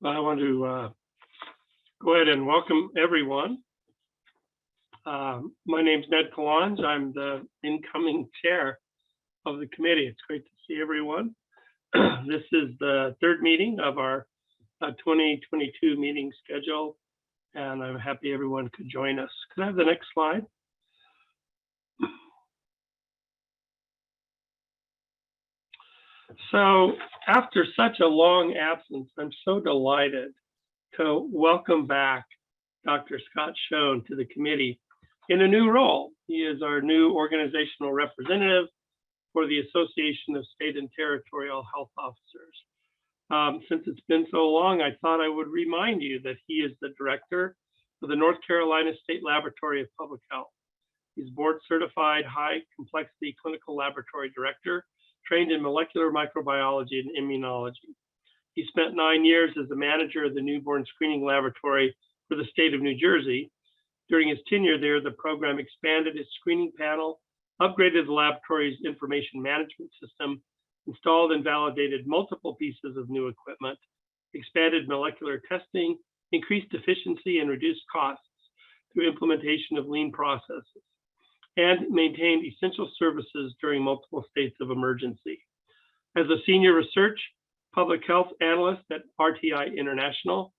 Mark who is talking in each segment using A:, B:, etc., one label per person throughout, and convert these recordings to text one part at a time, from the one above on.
A: I want to go ahead and welcome everyone. My name's Ned Kalange. I'm the incoming chair of the committee. It's great to see everyone. This is the third meeting of our 2022 meeting schedule, and I'm happy everyone could join us. Could I have the next slide? So after such a long absence, I'm so delighted to welcome back Dr. Scott Schoen to the committee in a new role. He is our new organizational representative for the Association of State and Territorial Health Officers. Since it's been so long, I thought I would remind you that he is the director of the North Carolina State Laboratory of Public Health. He's board certified high complexity clinical laboratory director, trained in molecular microbiology and immunology. He spent 9 years as the manager of the newborn screening laboratory for the state of New Jersey. During his tenure there, the program expanded its screening panel, upgraded the laboratory's information management system, installed and validated multiple pieces of new equipment, expanded molecular testing, increased efficiency and reduced costs through implementation of lean processes, and maintained essential services during multiple states of emergency. As a senior research public health analyst at RTI International,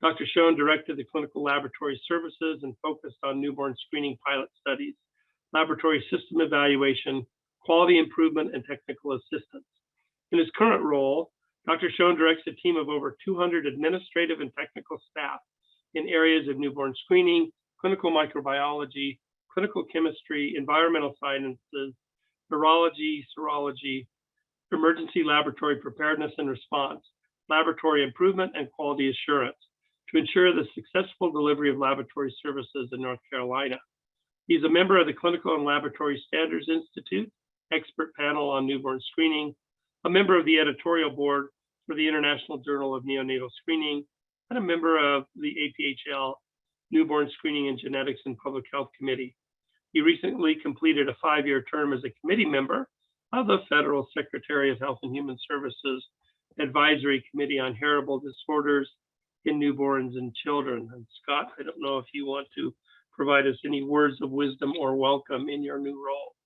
A: Dr. Schoen directed the clinical laboratory services and focused on newborn screening pilot studies, laboratory system evaluation, quality improvement, and technical assistance. In his current role, Dr. Schoen directs a team of over 200 administrative and technical staff in areas of newborn screening, clinical microbiology, clinical chemistry, environmental sciences, virology, serology, emergency laboratory preparedness and response, laboratory improvement, and quality assurance to ensure the successful delivery of laboratory services in North Carolina. He's a member of the Clinical and Laboratory Standards Institute, expert panel on newborn screening, a member of the editorial board for the International Journal of Neonatal Screening, and a member of the APHL Newborn Screening and Genetics and Public Health Committee. He recently completed a 5-year term as a committee member of the Federal Secretary of Health and Human Services Advisory Committee on Heritable Disorders in Newborns and Children. And Scott, I don't know if you want to provide us any words of wisdom or welcome in your new role.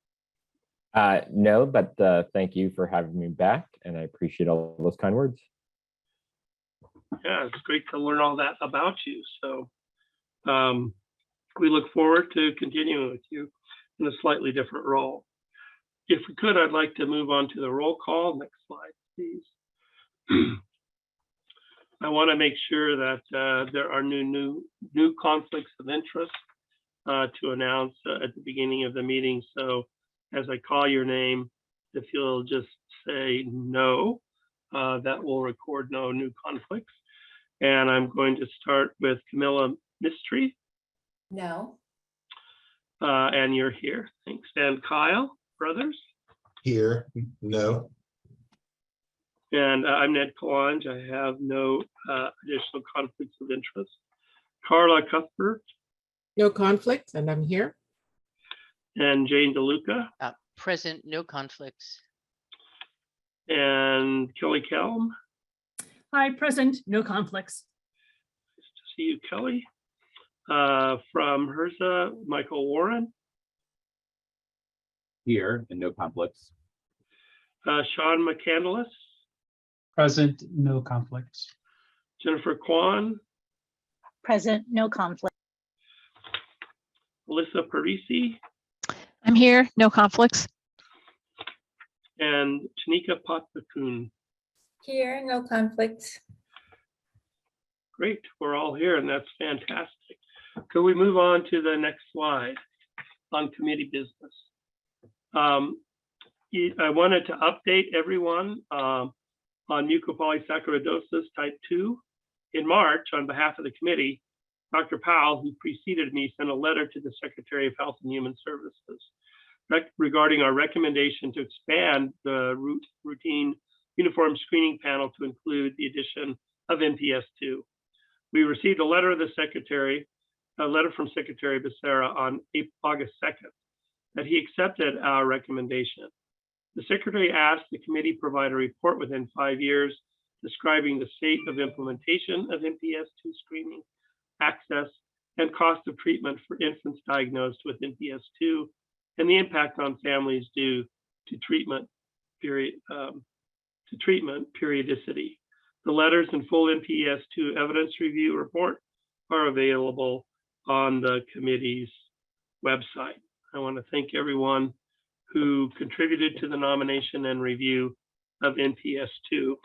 B: No, but thank you for having me back, and I appreciate all those kind words.
A: Yeah, it's great to learn all that about you. So we look forward to continuing with you in a slightly different role. If we could, I'd like to move on to the roll call. Next slide, please. I want to make sure that there are new conflicts of interest to announce at the beginning of the meeting. So as I call your name, if you'll just say no, that will record no new conflicts. And I'm going to start with Camilla Mystery.
C: No.
A: And you're here. Thanks. And Kyle Brothers?
D: Here. No.
A: And I'm Ned Kalange. I have no additional conflicts of interest. Carla Cuthbert.
E: No conflict, and I'm here.
A: And Jane DeLuca.
F: Present, no conflicts.
A: And Kelly Kelm.
G: Hi, present, no conflicts.
A: Nice to see you, Kelly. From HRSA, Michael Warren.
H: Here and no conflicts.
A: Sean McCandless.
I: Present, no conflicts.
A: Jennifer Kwan.
J: Present, no conflict.
A: Melissa Parisi.
J: I'm here, no conflicts.
A: And Tanika Potbakun.
C: Here, no conflicts.
A: Great, we're all here, and that's fantastic. Could we move on to the next slide on committee business? I wanted to update everyone on mucopolysaccharidosis type 2. In March, on behalf of the committee, Dr. Powell, who preceded me, sent a letter to the Secretary of Health and Human Services regarding our recommendation to expand the routine uniform screening panel to include the addition of MPS 2. We received a letter from Secretary Becerra on August 2nd that he accepted our recommendation. The Secretary asked the committee provide a report within 5 years describing the state of implementation of MPS II screening, access, and cost of treatment for infants diagnosed with MPS II, and the impact on families due to treatment periodicity. The letters and full MPS II evidence review report are available on the committee's website. I want to thank everyone who contributed to the nomination and review of NPS 2.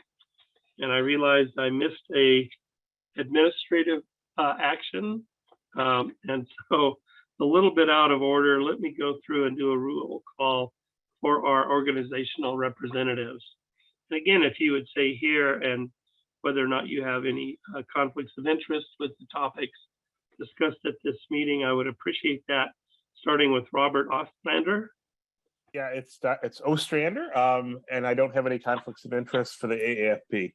A: And I realized I missed a administrative action. And so a little bit out of order, let me go through and do a roll call for our organizational representatives. And again, if you would say here and whether or not you have any conflicts of interest with the topics discussed at this meeting, I would appreciate that, starting with Robert Ostrander.
H: Yeah, it's Ostrander, and I don't have any conflicts of interest for the AAFP.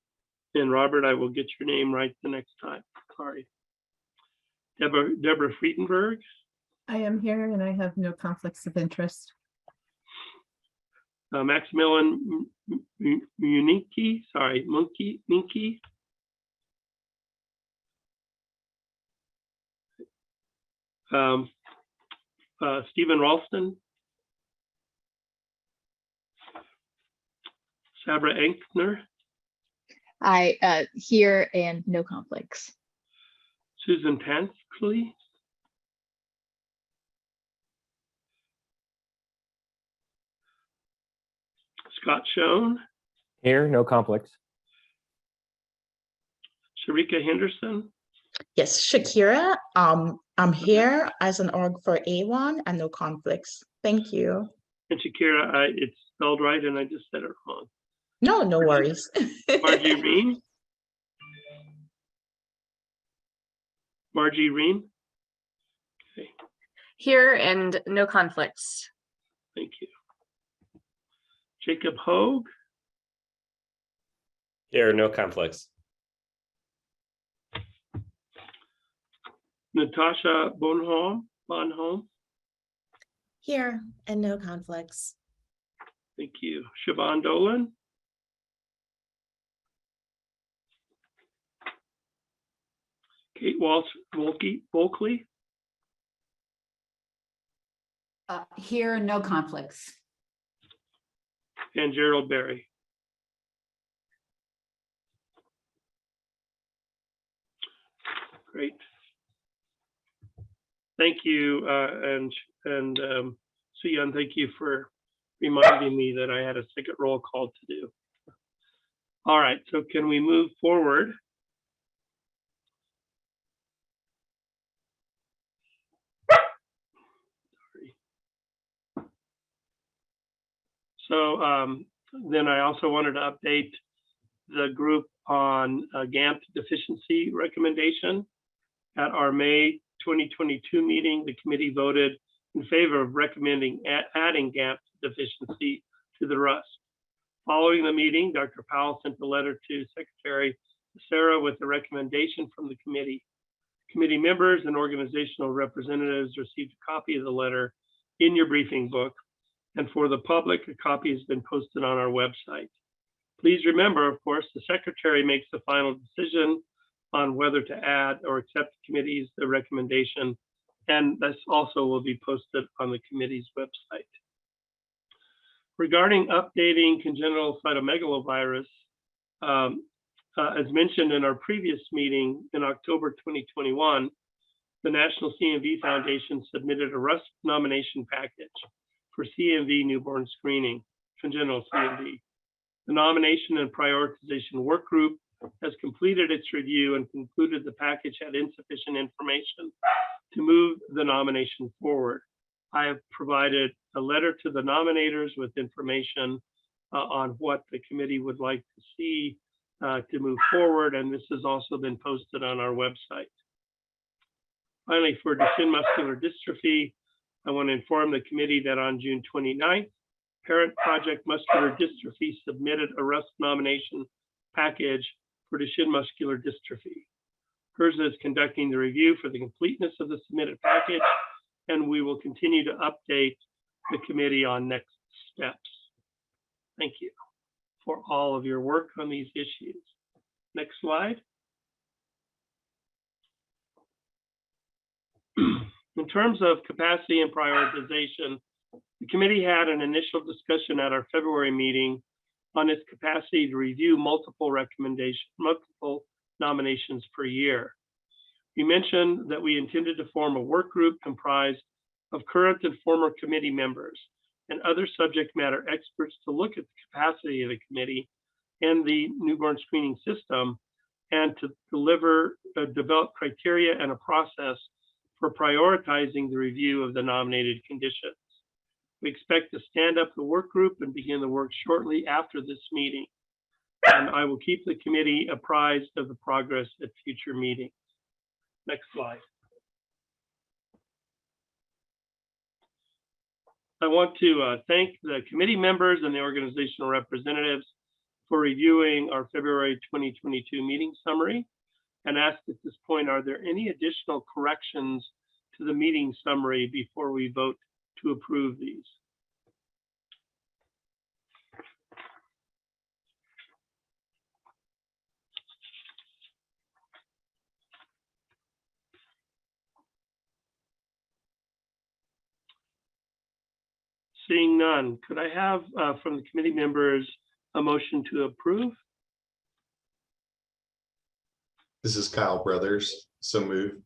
A: And Robert, I will get your name right the next time. Sorry. Deborah Friedenberg.
C: I am here and I have no conflicts of interest.
A: Maximilian Munke, sorry, Minke. Stephen Ralston. Sabra Enkner.
J: I here and no conflicts.
A: Susan Tansley. Scott Schoen.
B: Here, no conflicts.
A: Sharika Henderson.
K: Yes, Shakira. I'm here as an org for A1 and no conflicts. Thank you.
A: And Shakira, it's spelled right and I just said it wrong.
K: No worries.
A: Margie Reen. Margie Reen. Okay,
L: Here and no conflicts.
A: thank you. Jacob Hogue.
M: Here, no conflicts.
A: Natasha Bonholm.
C: Here and no conflicts.
A: Thank you. Siobhan Dolan. Kate Volkley.
C: Here, no conflicts.
A: And Gerald Berry. Great. Thank you, and Suyan, thank you for reminding me that I had a second roll call to do. All right, so can we move forward? Sorry. So then I also wanted to update the group on GAMP deficiency recommendation. At our May 2022 meeting, the committee voted in favor of recommending adding GAMP deficiency to the RUSP. Following the meeting, Dr. Powell sent a letter to Secretary Sarah with a recommendation from the committee. Committee members and organizational representatives received a copy of the letter in your briefing book, and for the public, a copy has been posted on our website. Please remember, of course, the secretary makes the final decision on whether to add or accept the committee's recommendation, and this also will be posted on the committee's website. Regarding updating congenital cytomegalovirus, as mentioned in our previous meeting in October 2021, the National CMV Foundation submitted a RUSP nomination package for CMV newborn screening, congenital CMV. The nomination and prioritization work group has completed its review and concluded the package had insufficient information to move the nomination forward. I have provided a letter to the nominators with information on what the committee would like to see to move forward, and this has also been posted on our website. Finally, for Duchenne muscular dystrophy, I want to inform the committee that on June 29th, Parent Project Muscular Dystrophy submitted a RUSP nomination package for Duchenne muscular dystrophy. HRSA is conducting the review for the completeness of the submitted package, and we will continue to update the committee on next steps. Thank you for all of your work on these issues. Next slide. In terms of capacity and prioritization, the committee had an initial discussion at our February meeting on its capacity to review multiple nominations per year. We mentioned that we intended to form a work group comprised of current and former committee members and other subject matter experts to look at the capacity of the committee and the newborn screening system, and to develop criteria and a process for prioritizing the review of the nominated conditions. We expect to stand up the work group and begin the work shortly after this meeting. And I will keep the committee apprised of the progress at future meetings. Next slide. I want to thank the committee members and the organizational representatives for reviewing our February 2022 meeting summary, and ask at this point, are there any additional corrections to the meeting summary before we vote to approve these? Seeing none, could I have from the committee members a motion to approve?
D: This is Kyle Brothers. So moved.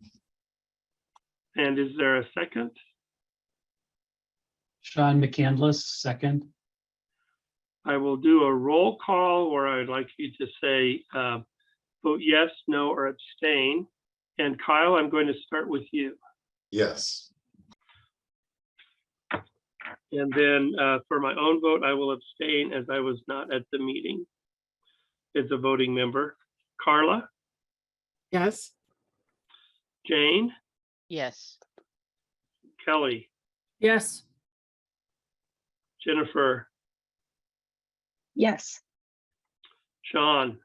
A: And is there a second?
I: Sean McCandless, second.
A: I will do a roll call where I'd like you to say vote yes, no, or abstain. And Kyle, I'm going to start with you.
D: Yes.
A: And then for my own vote, I will abstain as I was not at the meeting as a voting member. Carla,
E: Yes.
A: Jane,
F: Yes.
A: Kelly,
G: Yes.
A: Jennifer,
J: Yes.
A: Sean,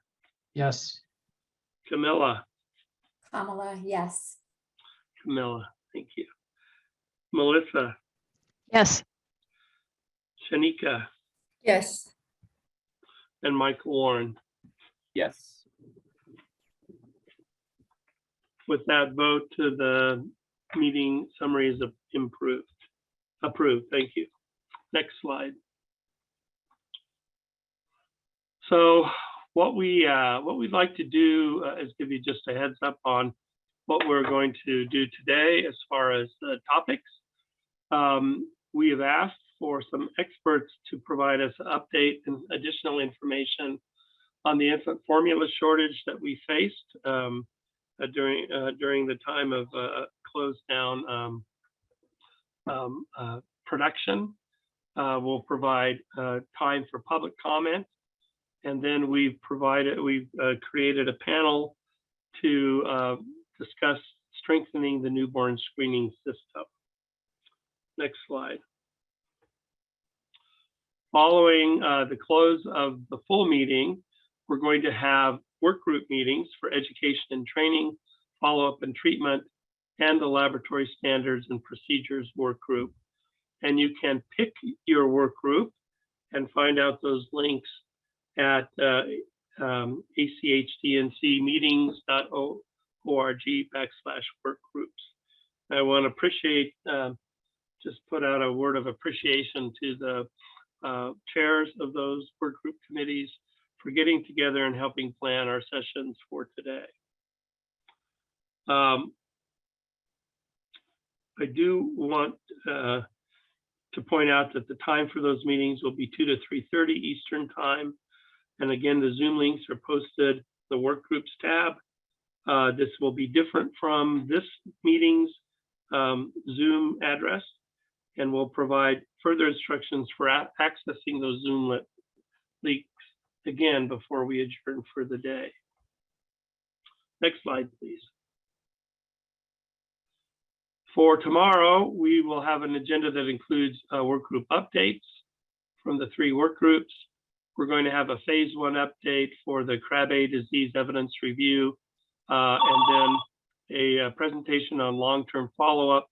I: Yes.
A: Camilla,
L: Kamala, yes.
A: Camilla, thank you. Melissa,
J: Yes.
A: Shanika,
L: Yes.
A: and Michael Warren.
B: Yes.
A: With that vote, to the meeting summary is approved. Thank you. Next slide. So what we'd like to do is give you just a heads up on what we're going to do today as far as the topics. We have asked for some experts to provide us an update and additional information on the infant formula shortage that we faced during the time of closed down production. We'll provide time for public comment, and then we've created a panel to discuss strengthening the newborn screening system. Next slide. Following the close of the full meeting, we're going to have work group meetings for education and training, follow-up and treatment, and the laboratory standards and procedures work group. And you can pick your work group and find out those links at achdncmeetings.org/workgroups. I want to appreciate, just put out a word of appreciation to the chairs of those work group committees for getting together and helping plan our sessions for today. I do want to point out that the time for those meetings will be 2 to 3:30 Eastern time. And again, the Zoom links are posted the work groups tab. This will be different from this meeting's Zoom address, and we'll provide further instructions for accessing those Zoom links again before we adjourn for the day. Next slide, please. For tomorrow, we will have an agenda that includes work group updates from the 3 work groups. We're going to have a phase 1 update for the Krabbe disease evidence review, and then a presentation on long-term follow-up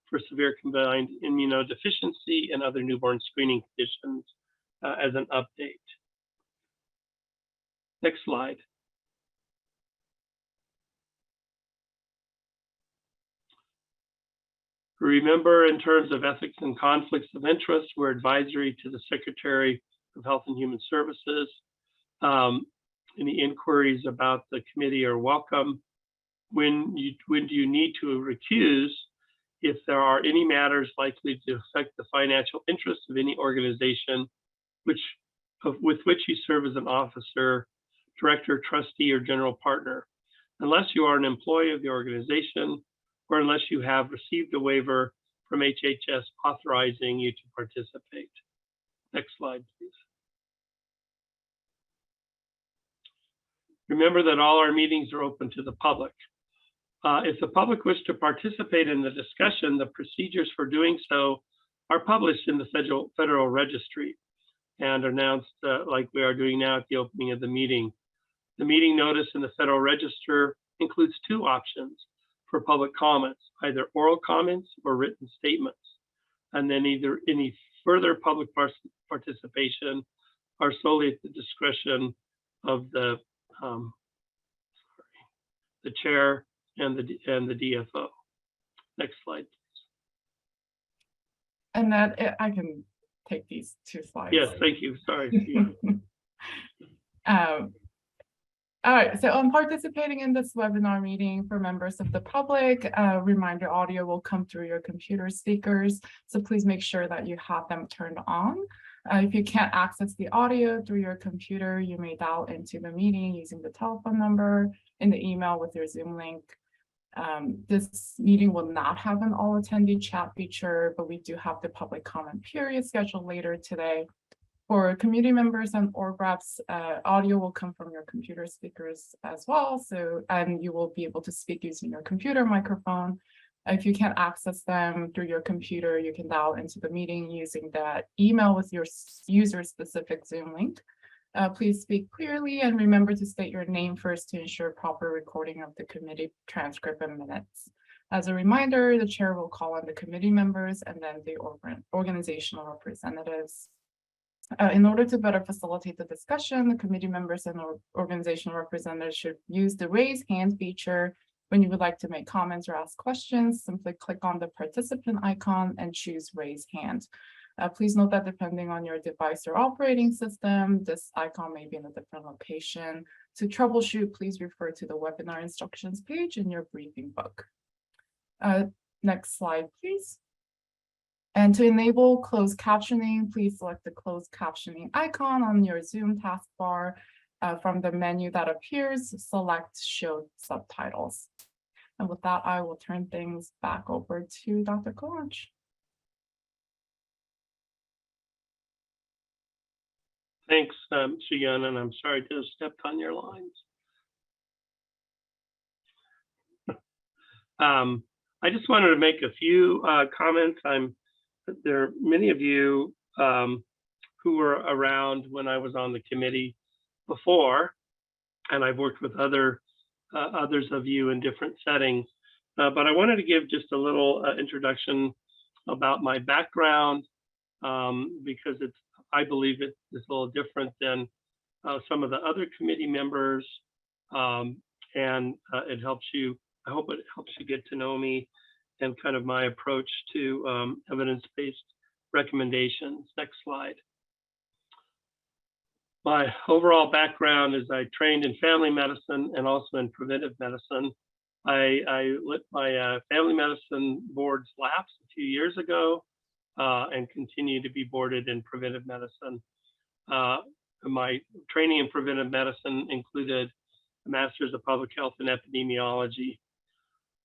A: for severe combined immunodeficiency and other newborn screening conditions as an update. Next slide. Remember, in terms of ethics and conflicts of interest, we're advisory to the Secretary of Health and Human Services. Any inquiries about the committee are welcome. When do you need to recuse if there are any matters likely to affect the financial interests of any organization with which you serve as an officer, director, trustee, or general partner, unless you are an employee of the organization or unless you have received a waiver from HHS authorizing you to participate. Next slide, please. Remember that all our meetings are open to the public. If the public wish to participate in the discussion, the procedures for doing so are published in the Federal Registry and announced like we are doing now at the opening of the meeting. The meeting notice in the Federal Register includes two options for public comments, either oral comments or written statements, and then either any further public participation are solely at the discretion of the chair and the DFO. Next slide, please.
C: And that I can take these two slides.
A: Yes, thank you. Sorry.
C: All right, so I'm participating in this webinar meeting for members of the public. Reminder, audio will come through your computer speakers, so please make sure that you have them turned on. If you can't access the audio through your computer, you may dial into the meeting using the telephone number in the email with your Zoom link. This meeting will not have an all attendee chat feature, but we do have the public comment period scheduled later today. For community members and org reps, audio will come from your computer speakers as well. So, and you will be able to speak using your computer microphone. If you can't access them through your computer, you can dial into the meeting using that email with your user-specific Zoom link. Please speak clearly and remember to state your name first to ensure proper recording of the committee transcript and minutes. As a reminder, the chair will call on the committee members and then the organizational representatives. In order to better facilitate the discussion, the committee members and organizational representatives should use the raise hand feature. When you would like to make comments or ask questions, simply click on the participant icon and choose raise hand. Please note that depending on your device or operating system, this icon may be in a different location. To troubleshoot, please refer to the webinar instructions page in your briefing book. Next slide, please. And to enable closed captioning, please select the closed captioning icon on your Zoom taskbar. From the menu that appears, select Show Subtitles. And with that, I will turn things back over to Dr. Kolanch.
A: Thanks, Shiyan, and I'm sorry to have stepped on your lines. I just wanted to make a few comments. There are many of you who were around when I was on the committee before, and I've worked with others of you in different settings. But I wanted to give just a little introduction about my background because I believe it's a little different than some of the other committee members, and it helps you. I hope it helps you get to know me and kind of my approach to evidence-based recommendations. Next slide. My overall background is I trained in family medicine and also in preventive medicine. I lit my family medicine board's lapse a few years ago and continue to be boarded in preventive medicine. My training in preventive medicine included a master's of public health and epidemiology.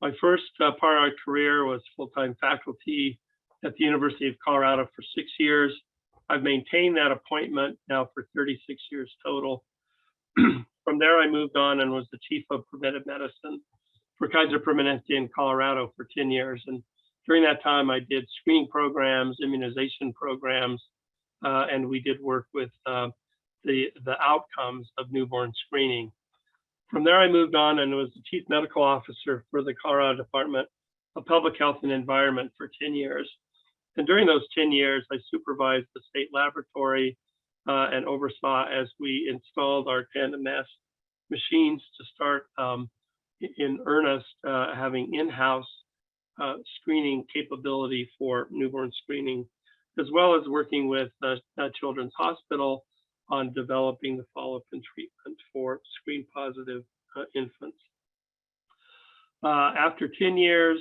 A: My first part of my career was full-time faculty at the University of Colorado for 6 years. I've maintained that appointment now for 36 years total. From there, I moved on and was the chief of preventive medicine for Kaiser Permanente in Colorado for 10 years. And during that time, I did screening programs, immunization programs, and we did work with the outcomes of newborn screening. From there, I moved on and was the chief medical officer for the Colorado Department of Public Health and Environment for 10 years. And during those 10 years, I supervised the state laboratory and oversaw as we installed our tandem mass machines to start in earnest having in-house screening capability for newborn screening, as well as working with Children's Hospital on developing the follow-up and treatment for screen positive infants. After 10 years,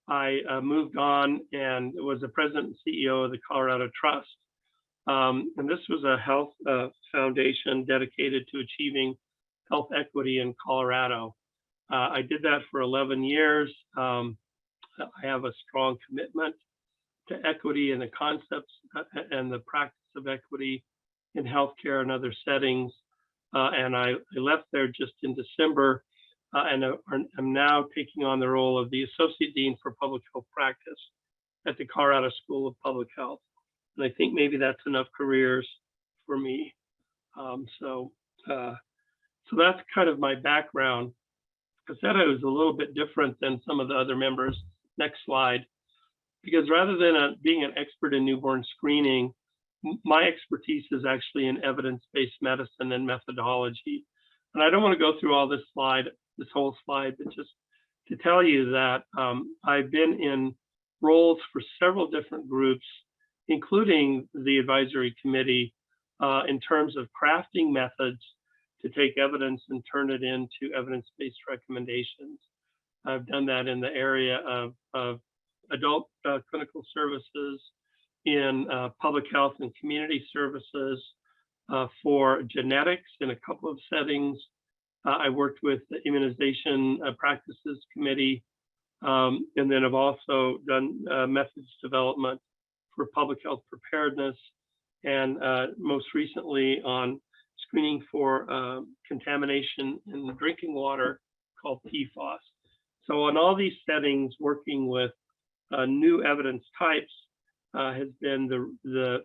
A: I moved on and was the president and CEO of the Colorado Trust. And this was a health foundation dedicated to achieving health equity in Colorado. I did that for 11 years. I have a strong commitment to equity and the concepts and the practice of equity in healthcare and other settings. And I left there just in December and I'm now taking on the role of the Associate Dean for Public Health Practice at the Colorado School of Public Health. And I think maybe that's enough careers for me. So that's kind of my background. I said I was a little bit different than some of the other members. Next slide. Because rather than being an expert in newborn screening, my expertise is actually in evidence-based medicine and methodology. And I don't want to go through all this whole slide, but just to tell you that I've been in roles for several different groups, including the advisory committee, in terms of crafting methods to take evidence and turn it into evidence-based recommendations. I've done that in the area of adult clinical services, in public health and community services, for genetics in a couple of settings. I worked with the Immunization Practices Committee, and then I've also done methods development for public health preparedness, and most recently on screening for contamination in the drinking water called PFAS. So in all these settings, working with new evidence types has been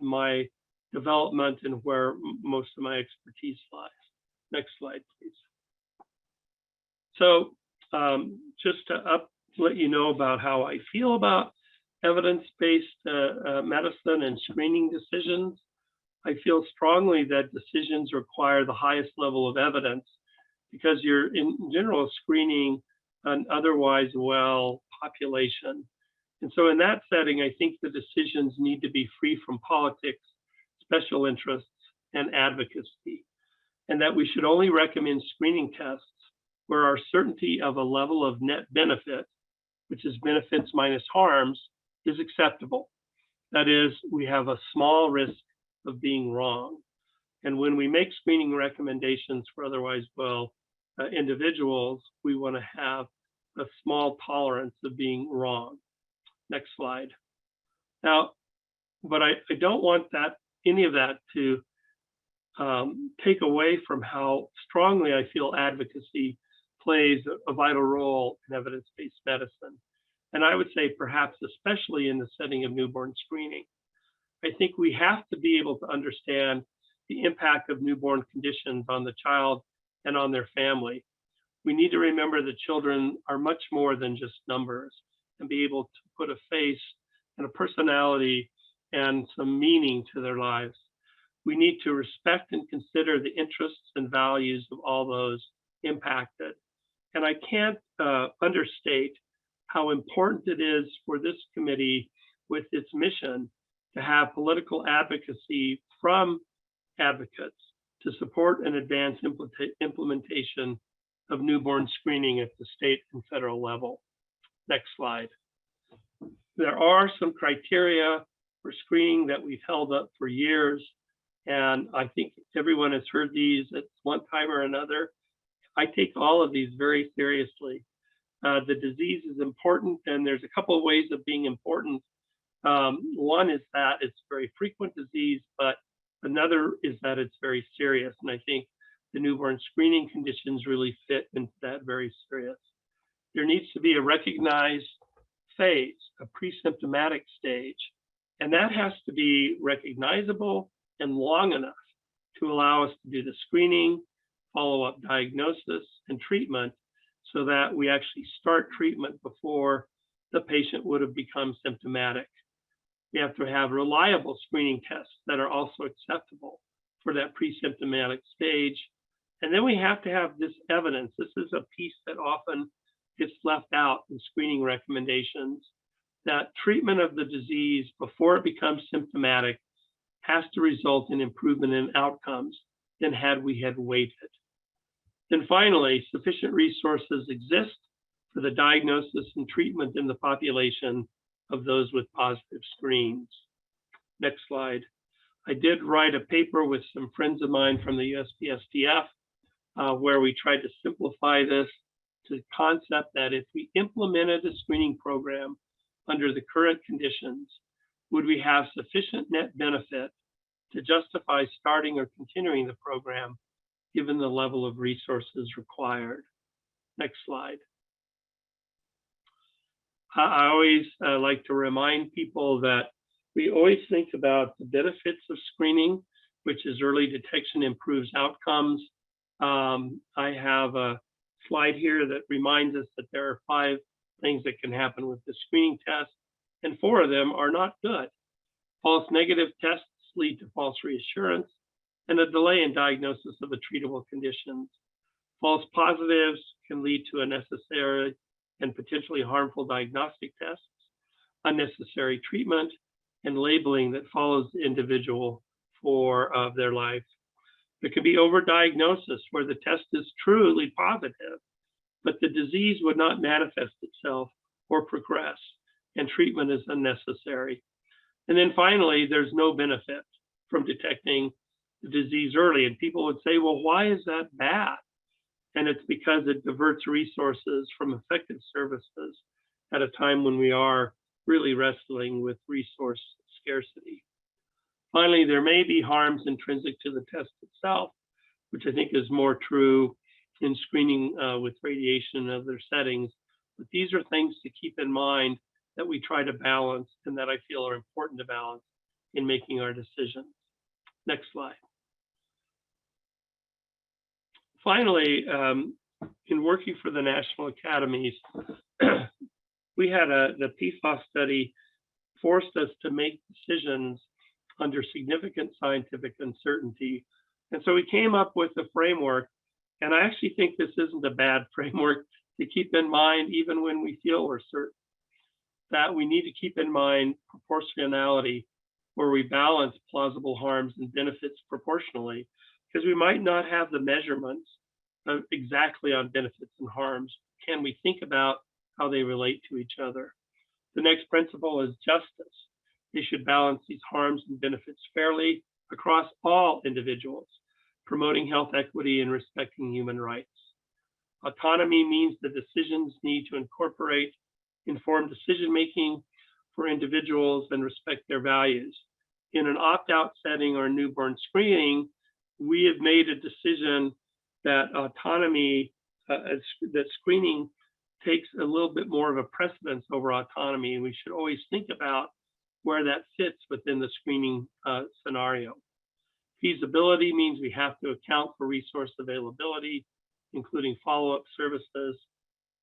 A: my development and where most of my expertise lies. Next slide, please. So just to let you know about how I feel about evidence-based medicine and screening decisions, I feel strongly that decisions require the highest level of evidence because you're in general screening an otherwise well population. And so in that setting, I think the decisions need to be free from politics, special interests, and advocacy, and that we should only recommend screening tests where our certainty of a level of net benefit, which is benefits minus harms, is acceptable. That is, we have a small risk of being wrong. And when we make screening recommendations for otherwise well individuals, we want to have a small tolerance of being wrong. Next slide. Now, but I don't want any of that to take away from how strongly I feel advocacy plays a vital role in evidence-based medicine. And I would say perhaps especially in the setting of newborn screening. I think we have to be able to understand the impact of newborn conditions on the child and on their family. We need to remember that children are much more than just numbers and be able to put a face and a personality and some meaning to their lives. We need to respect and consider the interests and values of all those impacted. And I can't understate how important it is for this committee with its mission to have political advocacy from advocates to support and advance implementation of newborn screening at the state and federal level. Next slide. There are some criteria for screening that we've held up for years, and I think everyone has heard these at one time or another. I take all of these very seriously. The disease is important, and there's a couple of ways of being important. One is that it's a very frequent disease, but another is that it's very serious. And I think the newborn screening conditions really fit into that very serious. There needs to be a recognized phase, a pre-symptomatic stage, and that has to be recognizable and long enough to allow us to do the screening, follow-up diagnosis, and treatment so that we actually start treatment before the patient would have become symptomatic. We have to have reliable screening tests that are also acceptable for that pre-symptomatic stage. And then we have to have this evidence. This is a piece that often gets left out in screening recommendations, that treatment of the disease before it becomes symptomatic has to result in improvement in outcomes than had we had waited. Then finally, sufficient resources exist for the diagnosis and treatment in the population of those with positive screens. Next slide. I did write a paper with some friends of mine from the USPSTF where we tried to simplify this to the concept that if we implemented a screening program under the current conditions, would we have sufficient net benefit to justify starting or continuing the program given the level of resources required? Next slide. I always like to remind people that we always think about the benefits of screening, which is early detection improves outcomes. I have a slide here that reminds us that there are 5 things that can happen with the screening test, and 4 of them are not good. False negative tests lead to false reassurance and a delay in diagnosis of the treatable conditions. False positives can lead to unnecessary and potentially harmful diagnostic tests, unnecessary treatment, and labeling that follows the individual for their life. There could be overdiagnosis where the test is truly positive, but the disease would not manifest itself or progress, and treatment is unnecessary. And then finally, there's no benefit from detecting the disease early. And people would say, well, why is that bad? And it's because it diverts resources from effective services at a time when we are really wrestling with resource scarcity. Finally, there may be harms intrinsic to the test itself, which I think is more true in screening with radiation and other settings. But these are things to keep in mind that we try to balance and that I feel are important to balance in making our decisions. Next slide. Finally, in working for the national academies, we had the PFAS study forced us to make decisions under significant scientific uncertainty. And so we came up with a framework, and I actually think this isn't a bad framework to keep in mind even when we feel we're certain, that we need to keep in mind proportionality, where we balance plausible harms and benefits proportionally, because we might not have the measurements exactly on benefits and harms. Can we think about how they relate to each other? The next principle is justice. They should balance these harms and benefits fairly across all individuals, promoting health equity and respecting human rights. Autonomy means the decisions need to incorporate informed decision-making for individuals and respect their values. In an opt-out setting or newborn screening, we have made a decision that autonomy, that screening takes a little bit more of a precedence over autonomy, and we should always think about where that fits within the screening scenario. Feasibility means we have to account for resource availability, including follow-up services.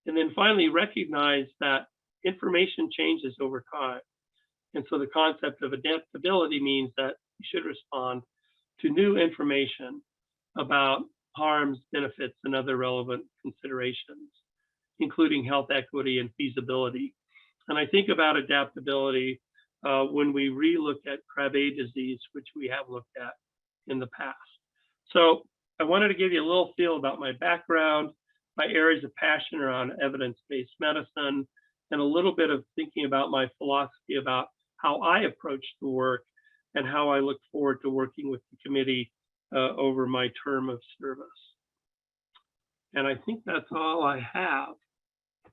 A: And then finally, recognize that information changes over time. And so the concept of adaptability means that you should respond to new information about harms, benefits, and other relevant considerations, including health equity and feasibility. And I think about adaptability when we re-look at Krabbe disease, which we have looked at in the past. So I wanted to give you a little feel about my background, my areas of passion around evidence-based medicine, and a little bit of thinking about my philosophy about how I approach the work and how I look forward to working with the committee over my term of service. And I think that's all I have.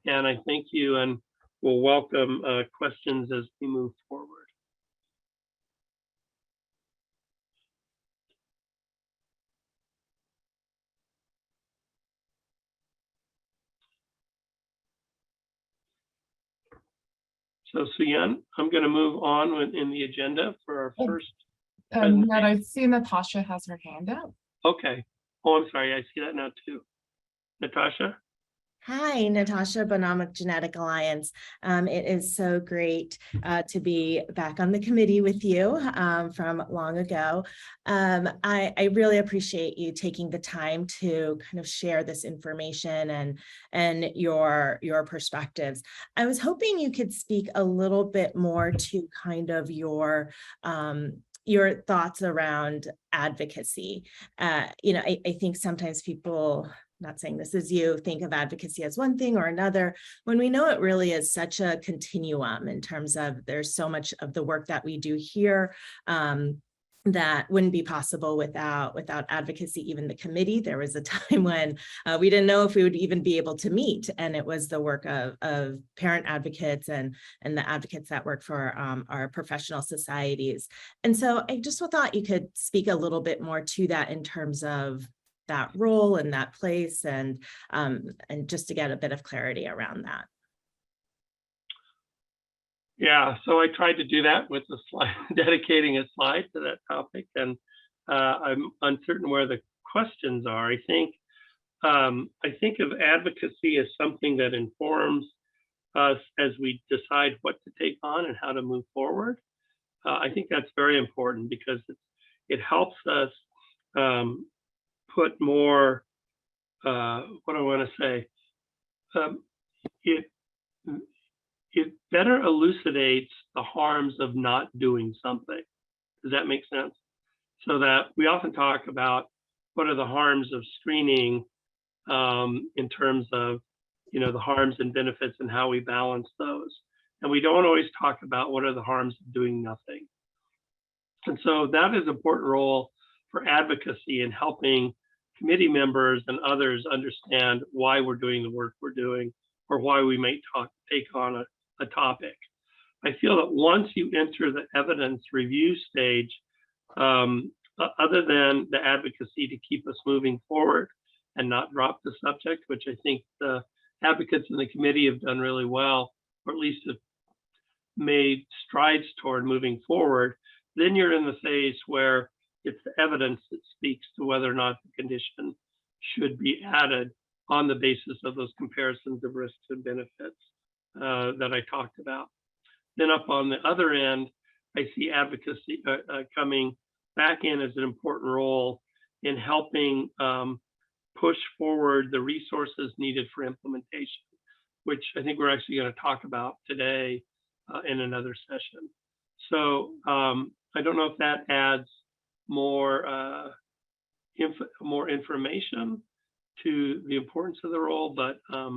A: And I thank you and will welcome questions as we move forward. So Suyan, I'm going to move on in the agenda for our first.
C: Ned, I see Natasha has her hand up.
A: Okay. Oh, I'm sorry. I see that now too. Natasha?
M: Hi, Natasha Bonamic, Genetic Alliance. It is so great to be back on the committee with you from long ago. I really appreciate you taking the time to kind of share this information and your perspectives. I was hoping you could speak a little bit more to kind of your thoughts around advocacy. I think sometimes people, not saying this is you, think of advocacy as one thing or another, when we know it really is such a continuum in terms of there's so much of the work that we do here that wouldn't be possible without advocacy. Even the committee, there was a time when we didn't know if we would even be able to meet, and it was the work of parent advocates and the advocates that work for our professional societies. And so I just thought you could speak a little bit more to that in terms of that role and that place, and just to get a bit of clarity around that.
A: Yeah, so I tried to do that with the slide, dedicating a slide to that topic, and I'm uncertain where the questions are. I think of advocacy as something that informs us as we decide what to take on and how to move forward. I think that's very important because it helps us put more, what I want to say, it better elucidates the harms of not doing something. Does that make sense? So that we often talk about what are the harms of screening in terms of, the harms and benefits and how we balance those. And we don't always talk about what are the harms of doing nothing. And so that is an important role for advocacy in helping committee members and others understand why we're doing the work we're doing, or why we may take on a topic. I feel that once you enter the evidence review stage, other than the advocacy to keep us moving forward and not drop the subject, which I think the advocates in the committee have done really well, or at least have made strides toward moving forward, then you're in the phase where it's the evidence that speaks to whether or not the condition should be added on the basis of those comparisons of risks and benefits that I talked about. Then up on the other end, I see advocacy coming back in as an important role in helping push forward the resources needed for implementation, which I think we're actually going to talk about today in another session. So I don't know if that adds more information to the importance of the role, but I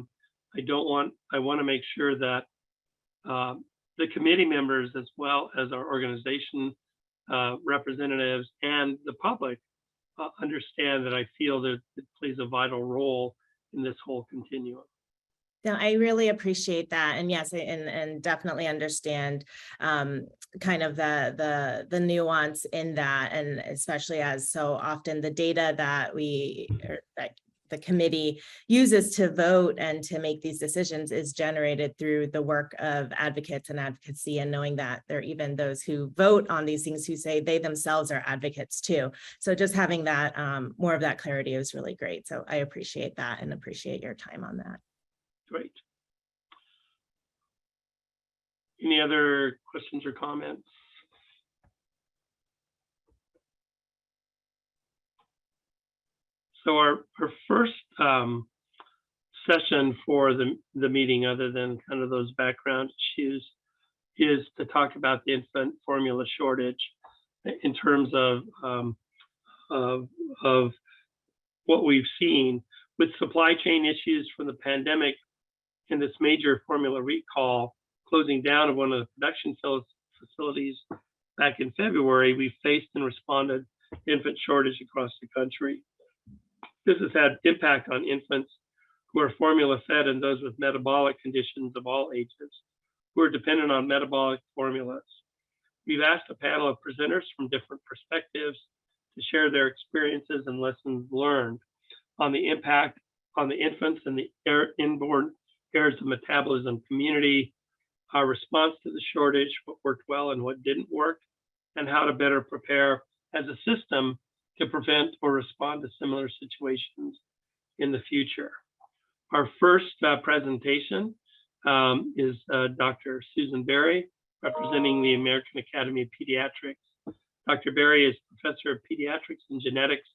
A: want to make sure that the committee members, as well as our organization representatives and the public, understand that I feel that it plays a vital role in this whole continuum.
M: No, I really appreciate that. And yes, and definitely understand kind of the nuance in that, and especially as so often the data that the committee uses to vote and to make these decisions is generated through the work of advocates and advocacy, and knowing that there are even those who vote on these things who say they themselves are advocates too. So just having that more of that clarity is really great. So I appreciate that and appreciate your time on that.
A: Great. Any other questions or comments? So our first session for the meeting, other than kind of those background issues, is to talk about the infant formula shortage in terms of what we've seen with supply chain issues from the pandemic and this major formula recall, closing down of one of the production facilities back in February. We faced and responded to infant shortage across the country. This has had impact on infants who are formula fed and those with metabolic conditions of all ages who are dependent on metabolic formulas. We've asked a panel of presenters from different perspectives to share their experiences and lessons learned on the impact on the infants and the inborn errors of metabolism community, our response to the shortage, what worked well and what didn't work, and how to better prepare as a system to prevent or respond to similar situations in the future. Our first presentation is Dr. Susan Berry, representing the American Academy of Pediatrics. Dr. Berry is Professor of Pediatrics and Genetics,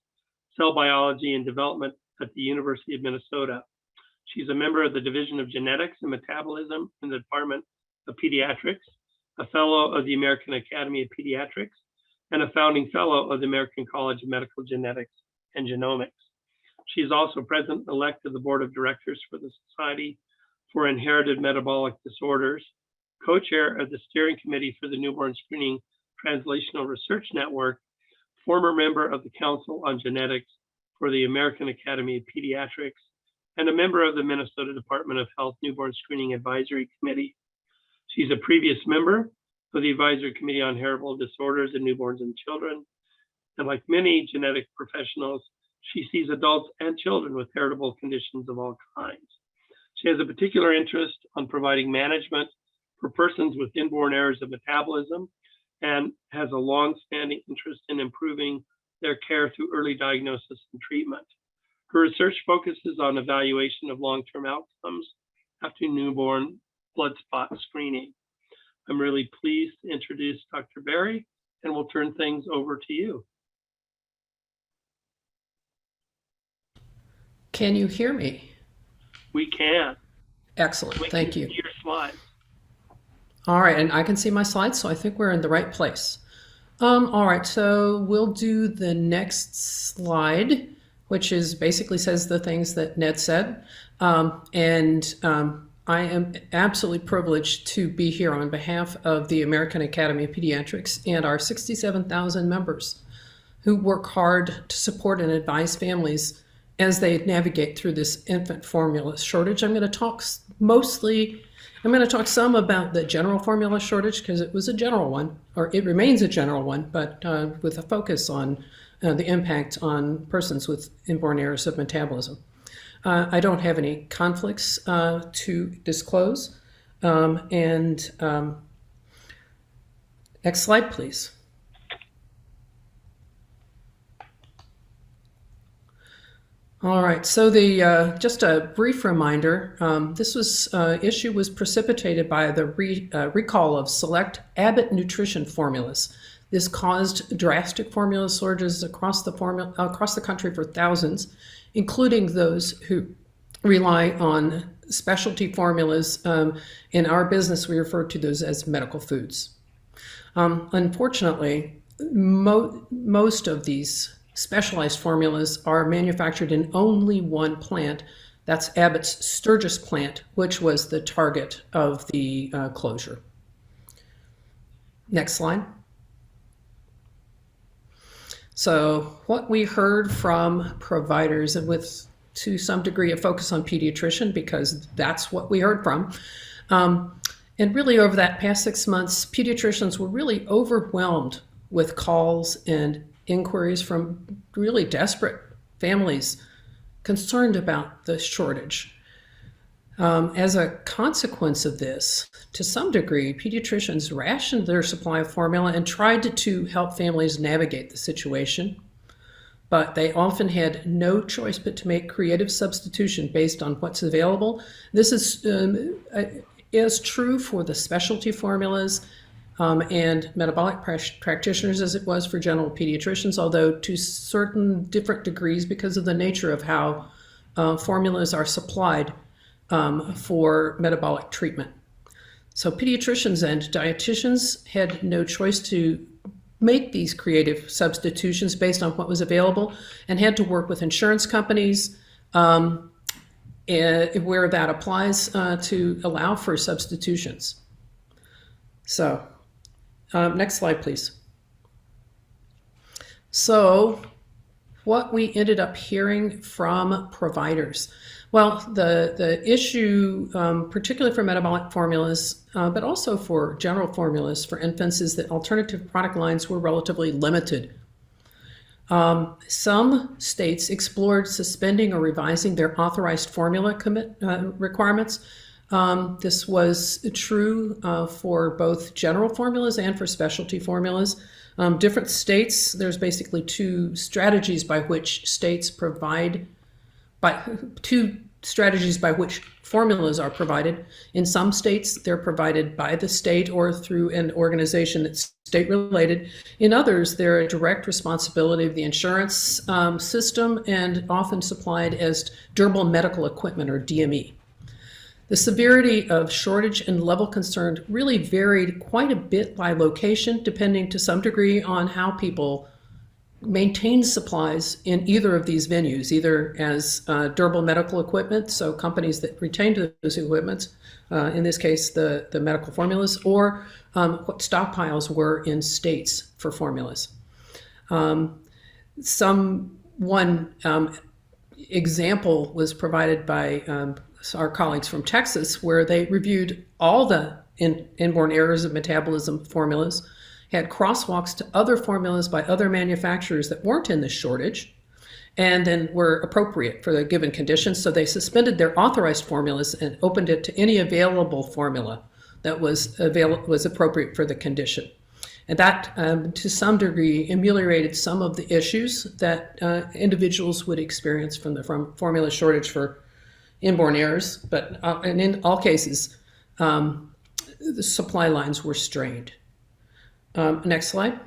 A: Cell Biology and Development at the University of Minnesota. She's a member of the Division of Genetics and Metabolism in the Department of Pediatrics, a fellow of the American Academy of Pediatrics, and a founding fellow of the American College of Medical Genetics and Genomics. She is also president-elect of the Board of Directors for the Society for Inherited Metabolic Disorders, co-chair of the Steering Committee for the Newborn Screening Translational Research Network, former member of the Council on Genetics for the American Academy of Pediatrics, and a member of the Minnesota Department of Health Newborn Screening Advisory Committee. She's a previous member of the Advisory Committee on Heritable Disorders in Newborns and Children. And like many genetic professionals, she sees adults and children with heritable conditions of all kinds. She has a particular interest on providing management for persons with inborn errors of metabolism and has a long-standing interest in improving their care through early diagnosis and treatment. Her research focuses on evaluation of long-term outcomes after newborn blood spot screening. I'm really pleased to introduce Dr. Berry, and we'll turn things over to you.
N: Can you hear me?
A: We can.
N: Excellent, thank you.
A: See your slides.
N: All right, and I can see my slides, so I think we're in the right place. All right, so we'll do the next slide, which is basically says the things that Ned said. I am absolutely privileged to be here on behalf of the American Academy of Pediatrics and our 67,000 members who work hard to support and advise families as they navigate through this infant formula shortage. I'm going to talk some about the general formula shortage because it was a general one, or it remains a general one, but with a focus on the impact on persons with inborn errors of metabolism. I don't have any conflicts to disclose. Next slide, please. All right, so just a brief reminder, this issue was precipitated by the recall of select Abbott nutrition formulas. This caused drastic formula shortages across the country for thousands, including those who rely on specialty formulas. In our business, we refer to those as medical foods. Unfortunately, most of these specialized formulas are manufactured in only one plant. That's Abbott's Sturgis plant, which was the target of the closure. Next slide. So what we heard from providers, and with to some degree a focus on pediatrician because that's what we heard from. And really over that past 6 months, pediatricians were really overwhelmed with calls and inquiries from really desperate families concerned about the shortage. As a consequence of this, to some degree, pediatricians rationed their supply of formula and tried to help families navigate the situation, but they often had no choice but to make creative substitution based on what's available. This is true for the specialty formulas and metabolic practitioners as it was for general pediatricians, although to certain different degrees because of the nature of how formulas are supplied for metabolic treatment. So pediatricians and dietitians had no choice to make these creative substitutions based on what was available and had to work with insurance companies where that applies to allow for substitutions. So next slide, please. So what we ended up hearing from providers. Well, the issue, particularly for metabolic formulas, but also for general formulas for infants, is that alternative product lines were relatively limited. Some states explored suspending or revising their authorized formula requirements. This was true for both general formulas and for specialty formulas. Different states, there's basically two strategies by which states provide, two strategies by which formulas are provided. In some states, they're provided by the state or through an organization that's state-related. In others, they're a direct responsibility of the insurance system and often supplied as durable medical equipment, or DME. The severity of shortage and level concern really varied quite a bit by location, depending to some degree on how people maintain supplies in either of these venues, either as durable medical equipment, so companies that retained those equipments, in this case the medical formulas, or what stockpiles were in states for formulas. One example was provided by our colleagues from Texas, where they reviewed all the inborn errors of metabolism formulas, had crosswalks to other formulas by other manufacturers that weren't in the shortage, and then were appropriate for the given conditions. So they suspended their authorized formulas and opened it to any available formula that was appropriate for the condition. And that, to some degree, ameliorated some of the issues that individuals would experience from the formula shortage for inborn errors. But and in all cases, the supply lines were strained. Next slide.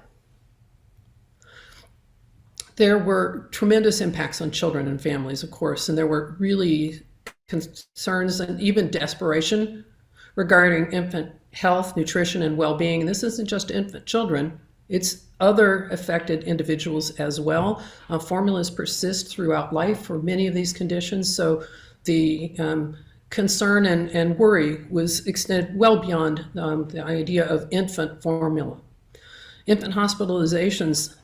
N: There were tremendous impacts on children and families, of course, and there were really concerns and even desperation regarding infant health, nutrition, and well-being. And this isn't just infant children, it's other affected individuals as well. Formulas persist throughout life for many of these conditions, so the concern and worry was extended well beyond the idea of infant formula. Infant hospitalizations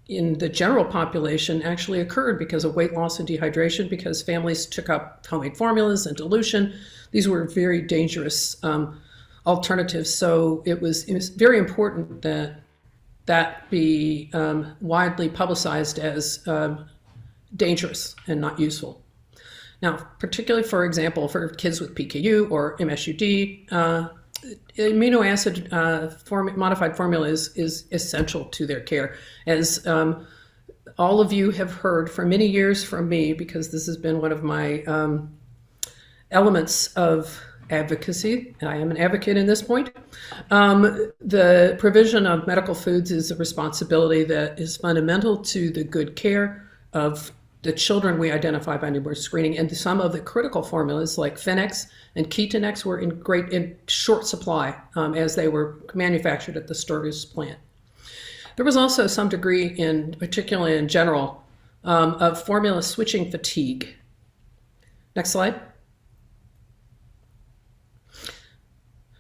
N: in the general population actually occurred because of weight loss and dehydration, because families took up homemade formulas and dilution. These were very dangerous alternatives. So it was very important that that be widely publicized as dangerous and not useful. Now, particularly, for example, for kids with PKU or MSUD, amino acid modified formula is essential to their care. As all of you have heard for many years from me, because this has been one of my elements of advocacy, and I am an advocate in this point, the provision of medical foods is a responsibility that is fundamental to the good care of the children we identify by newborn screening, and some of the critical formulas like Phenex and Ketonex were in short supply as they were manufactured at the Sturgis plant. There was also some degree, particularly in general, of formula switching fatigue. Next slide.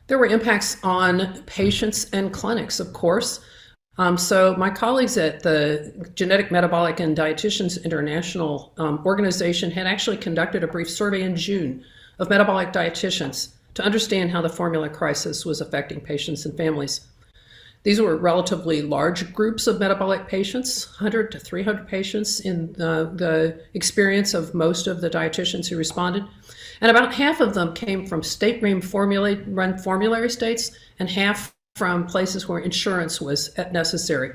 N: There were impacts on patients and clinics, of course. So my colleagues at the Genetic, Metabolic, and Dietitians International organization had actually conducted a brief survey in June of metabolic dietitians to understand how the formula crisis was affecting patients and families. These were relatively large groups of metabolic patients, 100 to 300 patients in the experience of most of the dietitians who responded. And about half of them came from state-run formulary states, and half from places where insurance was necessary.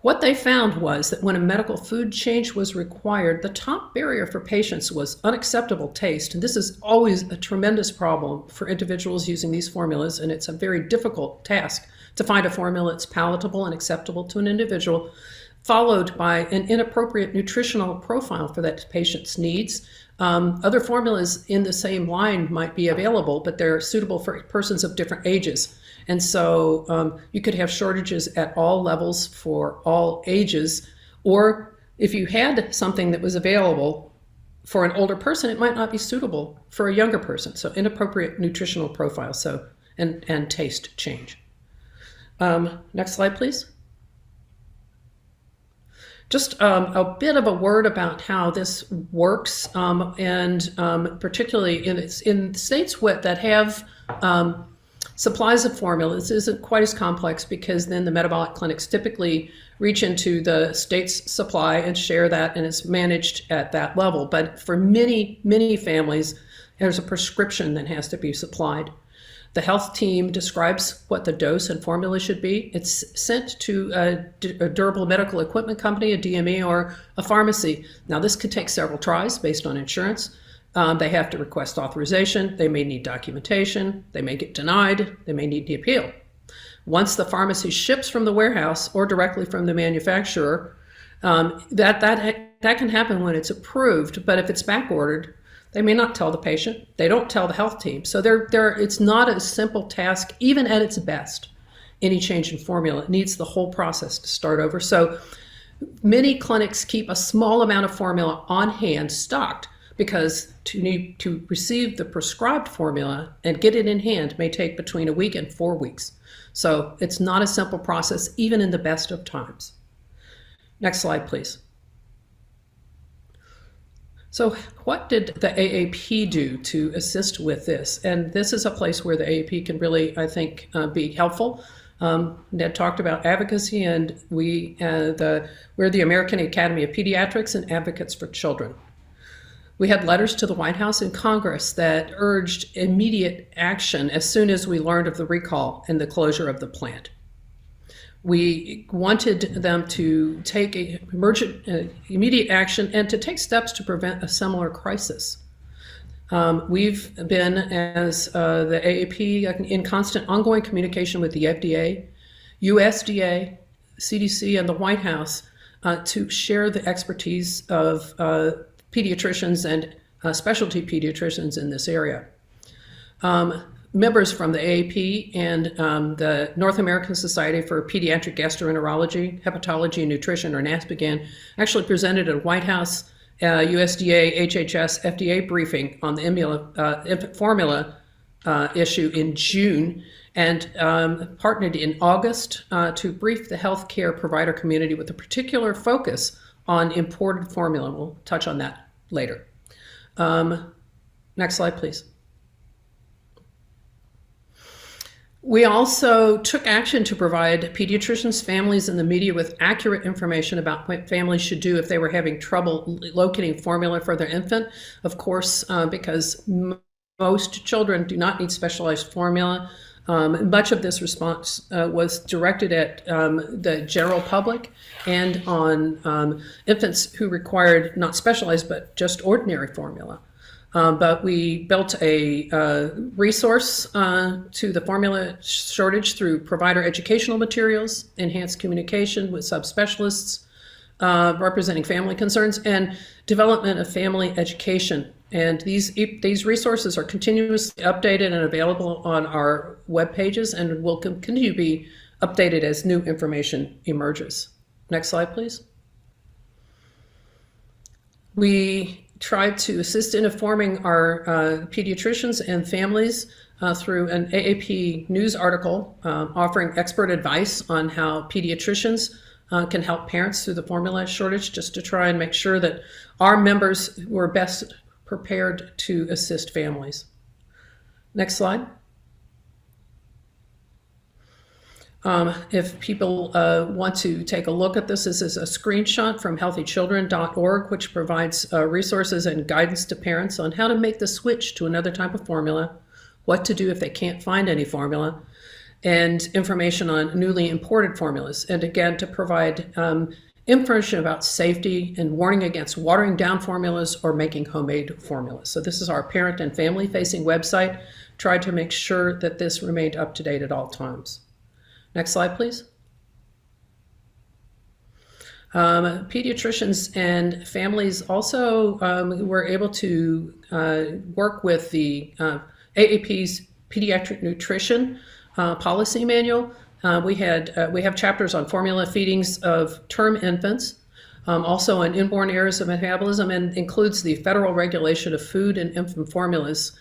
N: What they found was that when a medical food change was required, the top barrier for patients was unacceptable taste. And this is always a tremendous problem for individuals using these formulas, and it's a very difficult task to find a formula that's palatable and acceptable to an individual, followed by an inappropriate nutritional profile for that patient's needs. Other formulas in the same line might be available, but they're suitable for persons of different ages. And so you could have shortages at all levels for all ages, or if you had something that was available for an older person, it might not be suitable for a younger person. So inappropriate nutritional profile, and taste change. Next slide, please. Just a bit of a word about how this works, and particularly in states that have supplies of formulas isn't quite as complex, because then the metabolic clinics typically reach into the state's supply and share that, and it's managed at that level. But for many, many families, there's a prescription that has to be supplied. The health team describes what the dose and formula should be. It's sent to a durable medical equipment company, a DME, or a pharmacy. Now, this could take several tries based on insurance. They have to request authorization. They may need documentation. They may get denied. They may need to appeal. Once the pharmacy ships from the warehouse or directly from the manufacturer, that can happen when it's approved. But if it's back ordered, they may not tell the patient. They don't tell the health team. So it's not a simple task, even at its best. Any change in formula, it needs the whole process to start over. So many clinics keep a small amount of formula on hand stocked, because to receive the prescribed formula and get it in hand may take between a week and 4 weeks. So it's not a simple process, even in the best of times. Next slide, please. So what did the AAP do to assist with this? And this is a place where the AAP can really, I think, be helpful. Ned talked about advocacy, and we're the American Academy of Pediatrics and Advocates for Children. We had letters to the White House and Congress that urged immediate action as soon as we learned of the recall and the closure of the plant. We wanted them to take immediate action and to take steps to prevent a similar crisis. We've been, as the AAP, in constant ongoing communication with the FDA, USDA, CDC, and the White House to share the expertise of pediatricians and specialty pediatricians in this area. Members from the AAP and the North American Society for Pediatric Gastroenterology, Hepatology, and Nutrition, or NASPGHAN, actually presented at a White House, USDA, HHS, FDA briefing on the infant formula issue in June, and partnered in August to brief the healthcare provider community with a particular focus on imported formula. We'll touch on that later. Next slide, please. We also took action to provide pediatricians, families, and the media with accurate information about what families should do if they were having trouble locating formula for their infant. Of course, because most children do not need specialized formula. Much of this response was directed at the general public and on infants who required not specialized but just ordinary formula. But we built a resource to the formula shortage through provider educational materials, enhanced communication with subspecialists representing family concerns, and development of family education. And these resources are continuously updated and available on our web pages, and will continue to be updated as new information emerges. Next slide, please. We tried to assist in informing our pediatricians and families through an AAP news article offering expert advice on how pediatricians can help parents through the formula shortage, just to try and make sure that our members were best prepared to assist families. Next slide. If people want to take a look at this is a screenshot from healthychildren.org, which provides resources and guidance to parents on how to make the switch to another type of formula, what to do if they can't find any formula, and information on newly imported formulas. And again, to provide information about safety and warning against watering down formulas or making homemade formulas. So this is our parent and family facing website. Tried to make sure that this remained up to date at all times. Next slide, please. Pediatricians and families also were able to work with the AAP's Pediatric Nutrition Policy Manual. We have chapters on formula feedings of term infants, also on inborn errors of metabolism, and includes the federal regulation of food and infant formulas,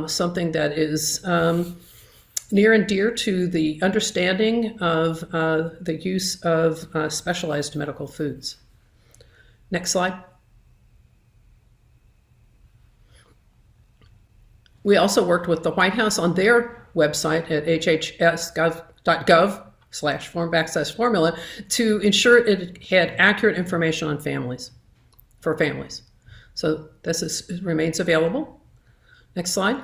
N: something that is near and dear to the understanding of the use of specialized medical foods. Next slide. We also worked with the White House on their website at hhs.gov/form/formula to ensure it had accurate information on families, for families. So this remains available. Next slide.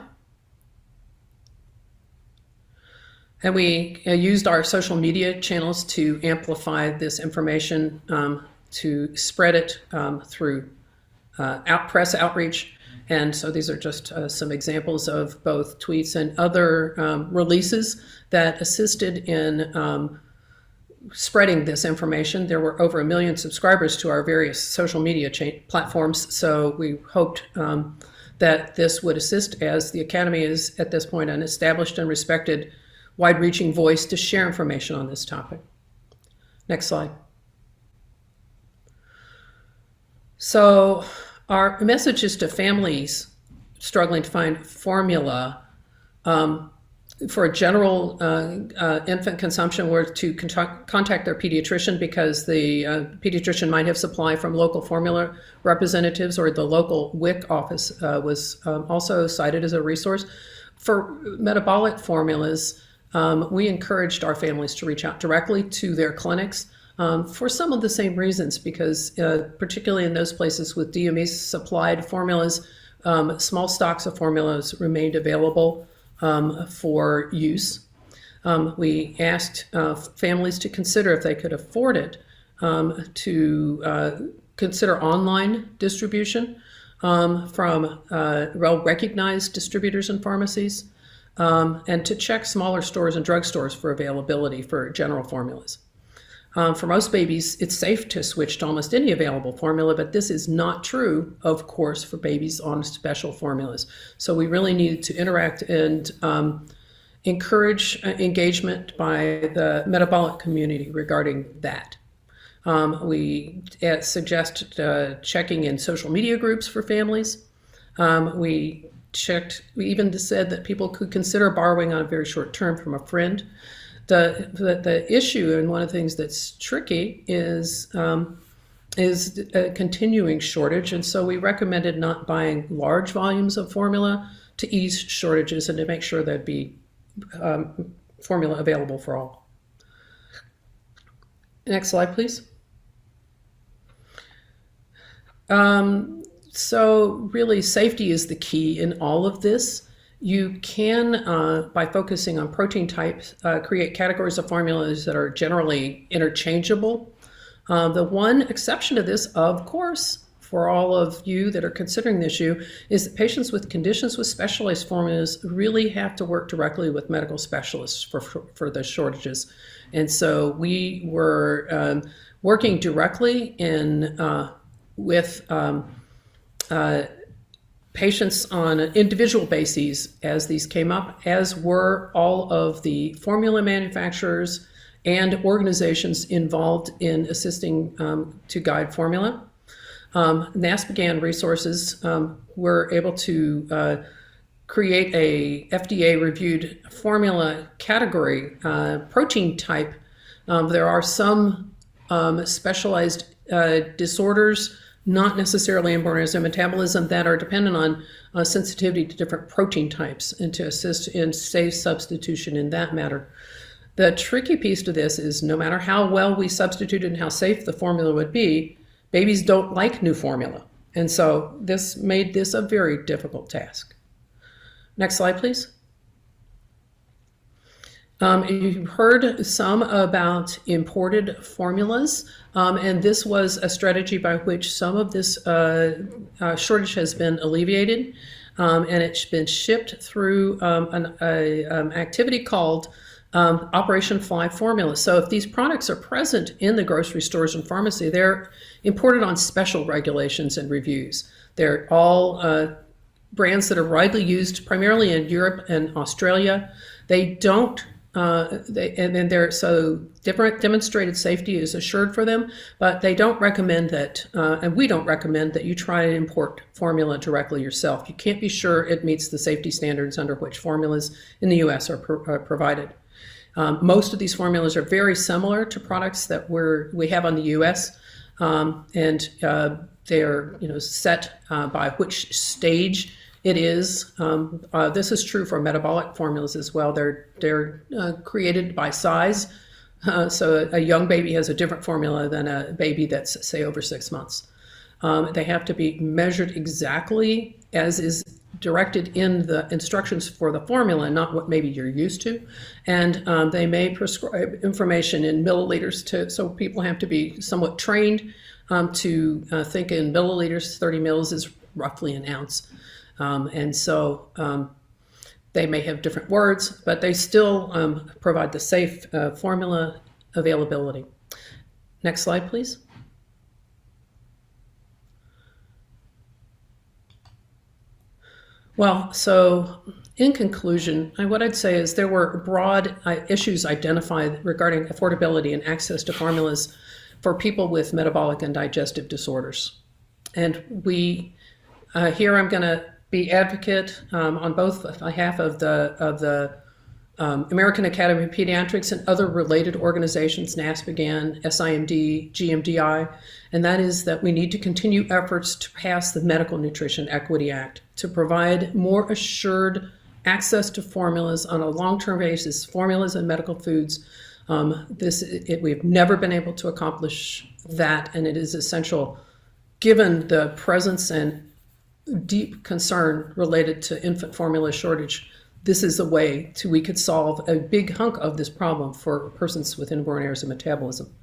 N: And we used our social media channels to amplify this information, to spread it through press outreach And so these are just some examples of both tweets and other releases that assisted in spreading this information. There were over 1 million subscribers to our various social media platforms, so we hoped that this would assist, as the Academy is at this point an established and respected wide-reaching voice to share information on this topic. Next slide. So our message is to families struggling to find formula for a general infant consumption were to contact their pediatrician, because the pediatrician might have supply from local formula representatives, or the local WIC office was also cited as a resource. For metabolic formulas, we encouraged our families to reach out directly to their clinics for some of the same reasons, because particularly in those places with DME supplied formulas, small stocks of formulas remained available for use. We asked families to consider, if they could afford it, to consider online distribution from well-recognized distributors and pharmacies, and to check smaller stores and drugstores for availability for general formulas. For most babies, it's safe to switch to almost any available formula, but this is not true, of course, for babies on special formulas. So we really need to interact and encourage engagement by the metabolic community regarding that. We suggest checking in social media groups for families. We even said that people could consider borrowing on a very short term from a friend. The issue, and one of the things that's tricky, is a continuing shortage, and so we recommended not buying large volumes of formula to ease shortages and to make sure there'd be formula available for all. Next slide, please. So really, safety is the key in all of this. You can, by focusing on protein types, create categories of formulas that are generally interchangeable. The one exception to this, of course, for all of you that are considering the issue, is that patients with conditions with specialized formulas really have to work directly with medical specialists for the shortages. And so we were working directly with patients on individual bases as these came up, as were all of the formula manufacturers and organizations involved in assisting to guide formula. NASPGHAN resources were able to create a FDA-reviewed formula category, protein type. There are some specialized disorders, not necessarily inborn as a metabolism, that are dependent on sensitivity to different protein types, and to assist in safe substitution in that matter. The tricky piece to this is, no matter how well we substituted and how safe the formula would be, babies don't like new formula. And so this made this a very difficult task. Next slide, please. You've heard some about imported formulas, and this was a strategy by which some of this shortage has been alleviated, and it's been shipped through an activity called Operation Fly Formula. So if these products are present in the grocery stores and pharmacy, they're imported on special regulations and reviews. They're all brands that are widely used primarily in Europe and Australia. They don't so different demonstrated safety is assured for them, but they don't recommend that, and we don't recommend that you try to import formula directly yourself. You can't be sure it meets the safety standards under which formulas in the US are provided. Most of these formulas are very similar to products that we have on the US, and they're set by which stage it is. This is true for metabolic formulas as well. They're created by size. So a young baby has a different formula than a baby that's, say, over 6 months. They have to be measured exactly as is directed in the instructions for the formula, not what maybe you're used to. And they may prescribe information in milliliters so people have to be somewhat trained to think in milliliters. 30 mils is roughly an ounce. And so they may have different words, but they still provide the safe formula availability. Next slide, please. Well, so in conclusion, what I'd say is there were broad issues identified regarding affordability and access to formulas for people with metabolic and digestive disorders. And we, here I'm going to be advocate on both behalf of the American Academy of Pediatrics and other related organizations, NASPGHAN, SIMD, GMDI, and that is that we need to continue efforts to pass the Medical Nutrition Equity Act to provide more assured access to formulas on a long-term basis, formulas and medical foods. We've never been able to accomplish that, and it is essential given the presence and deep concern related to infant formula shortage. This is a way we could solve a big hunk of this problem for persons with inborn errors of metabolism.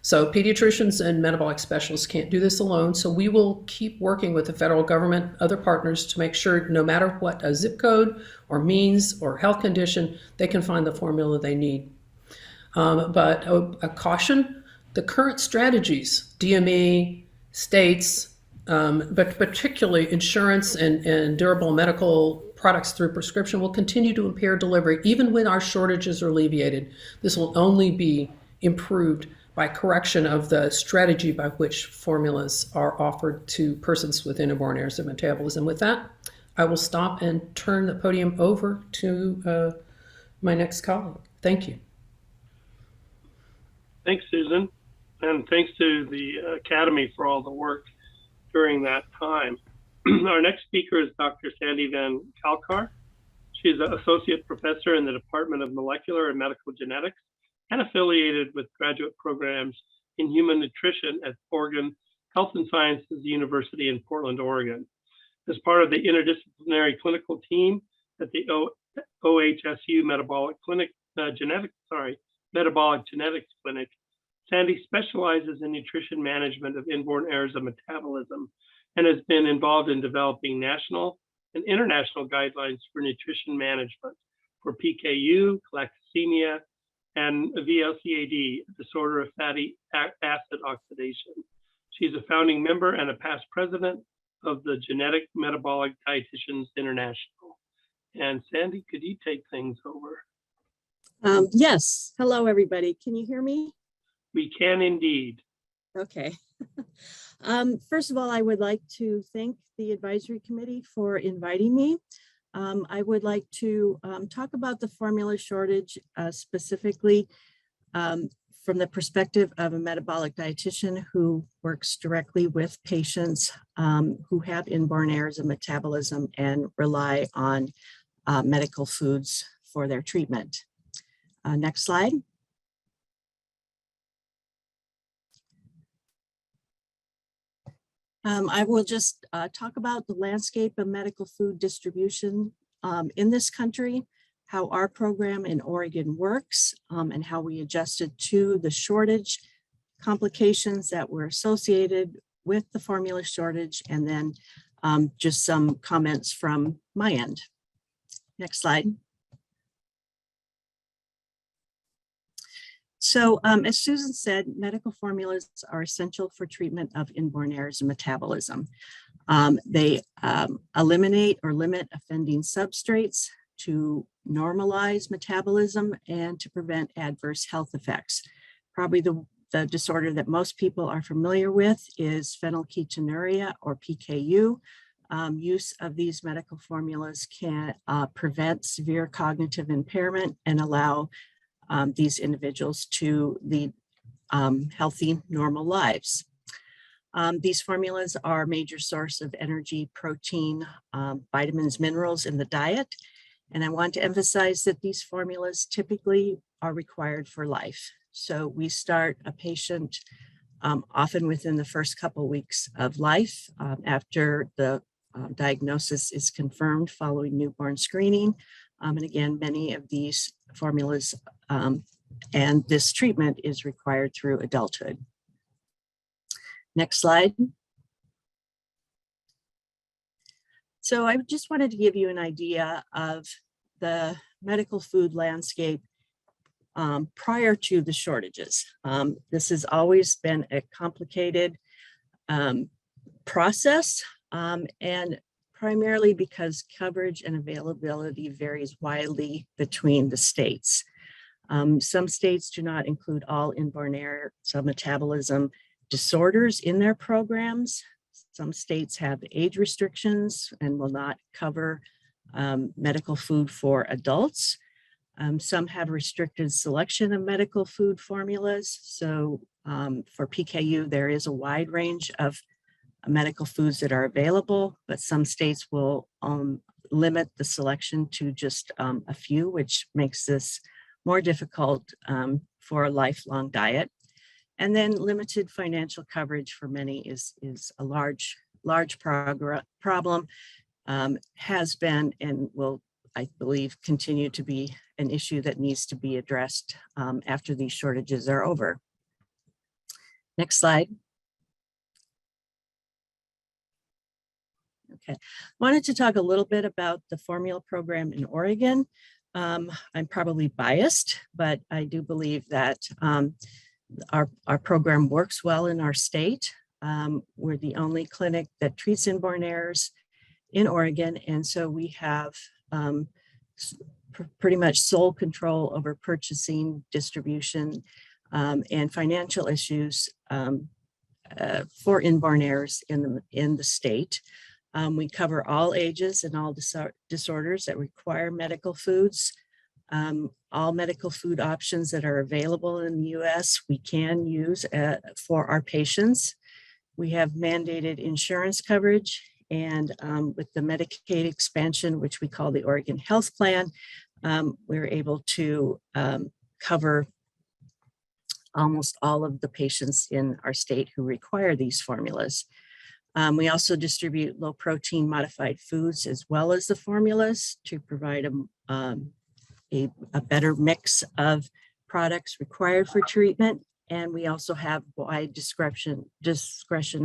N: So pediatricians and metabolic specialists can't do this alone, so we will keep working with the federal government, other partners, to make sure no matter what a zip code or means or health condition, they can find the formula they need. But a caution, the current strategies, DME, states, but particularly insurance and durable medical products through prescription will continue to impair delivery even when our shortages are alleviated. This will only be improved by correction of the strategy by which formulas are offered to persons with inborn errors of metabolism. With that, I will stop and turn the podium over to my next colleague. Thank you.
A: Thanks, Susan. And thanks to the Academy for all the work during that time. Our next speaker is Dr. Sandy Van Kalkar. She's an associate professor in the Department of Molecular and Medical Genetics and affiliated with graduate programs in human nutrition at Oregon Health and Sciences University in Portland, Oregon. As part of the interdisciplinary clinical team at the OHSU Metabolic Genetics Clinic, Sandy specializes in nutrition management of inborn errors of metabolism and has been involved in developing national and international guidelines for nutrition management for PKU, galactosemia, and VLCAD, a disorder of fatty acid oxidation. She's a founding member and a past president of the Genetic Metabolic Dietitians International. And Sandy, could you take things over?
O: Yes. Hello, everybody. Can you hear me?
A: We can indeed.
O: Okay. First of all, I would like to thank the advisory committee for inviting me. I would like to talk about the formula shortage specifically from the perspective of a metabolic dietitian who works directly with patients who have inborn errors of metabolism and rely on medical foods for their treatment. Next slide. I will just talk about the landscape of medical food distribution in this country, how our program in Oregon works, and how we adjusted to the shortage complications that were associated with the formula shortage, and then just some comments from my end. Next slide. So as Susan said, medical formulas are essential for treatment of inborn errors of metabolism. They eliminate or limit offending substrates to normalize metabolism and to prevent adverse health effects. Probably the disorder that most people are familiar with is phenylketonuria or PKU. Use of these medical formulas can prevent severe cognitive impairment and allow these individuals to lead healthy, normal lives. These formulas are a major source of energy, protein, vitamins, minerals in the diet. And I want to emphasize that these formulas typically are required for life. So we start a patient often within the first couple weeks of life after the diagnosis is confirmed following newborn screening. And again, many of these formulas and this treatment is required through adulthood. Next slide. So I just wanted to give you an idea of the medical food landscape prior to the shortages. This has always been a complicated process, and primarily because coverage and availability varies widely between the states. Some states do not include all inborn errors of metabolism disorders in their programs. Some states have age restrictions and will not cover medical food for adults. Some have restricted selection of medical food formulas. So for PKU, there is a wide range of medical foods that are available, but some states will limit the selection to just a few, which makes this more difficult for a lifelong diet. And then limited financial coverage for many is a large problem, has been and will, I believe, continue to be an issue that needs to be addressed after these shortages are over. Next slide. Okay, wanted to talk a little bit about the formula program in Oregon. I'm probably biased, but I do believe that our program works well in our state. We're the only clinic that treats inborn errors in Oregon, and so we have pretty much sole control over purchasing, distribution, and financial issues for inborn errors in the state. We cover all ages and all disorders that require medical foods. All medical food options that are available in the US, we can use for our patients. We have mandated insurance coverage, and with the Medicaid expansion, which we call the Oregon Health Plan, we're able to cover almost all of the patients in our state who require these formulas. We also distribute low protein modified foods as well as the formulas to provide a better mix of products required for treatment. And we also have wide discretion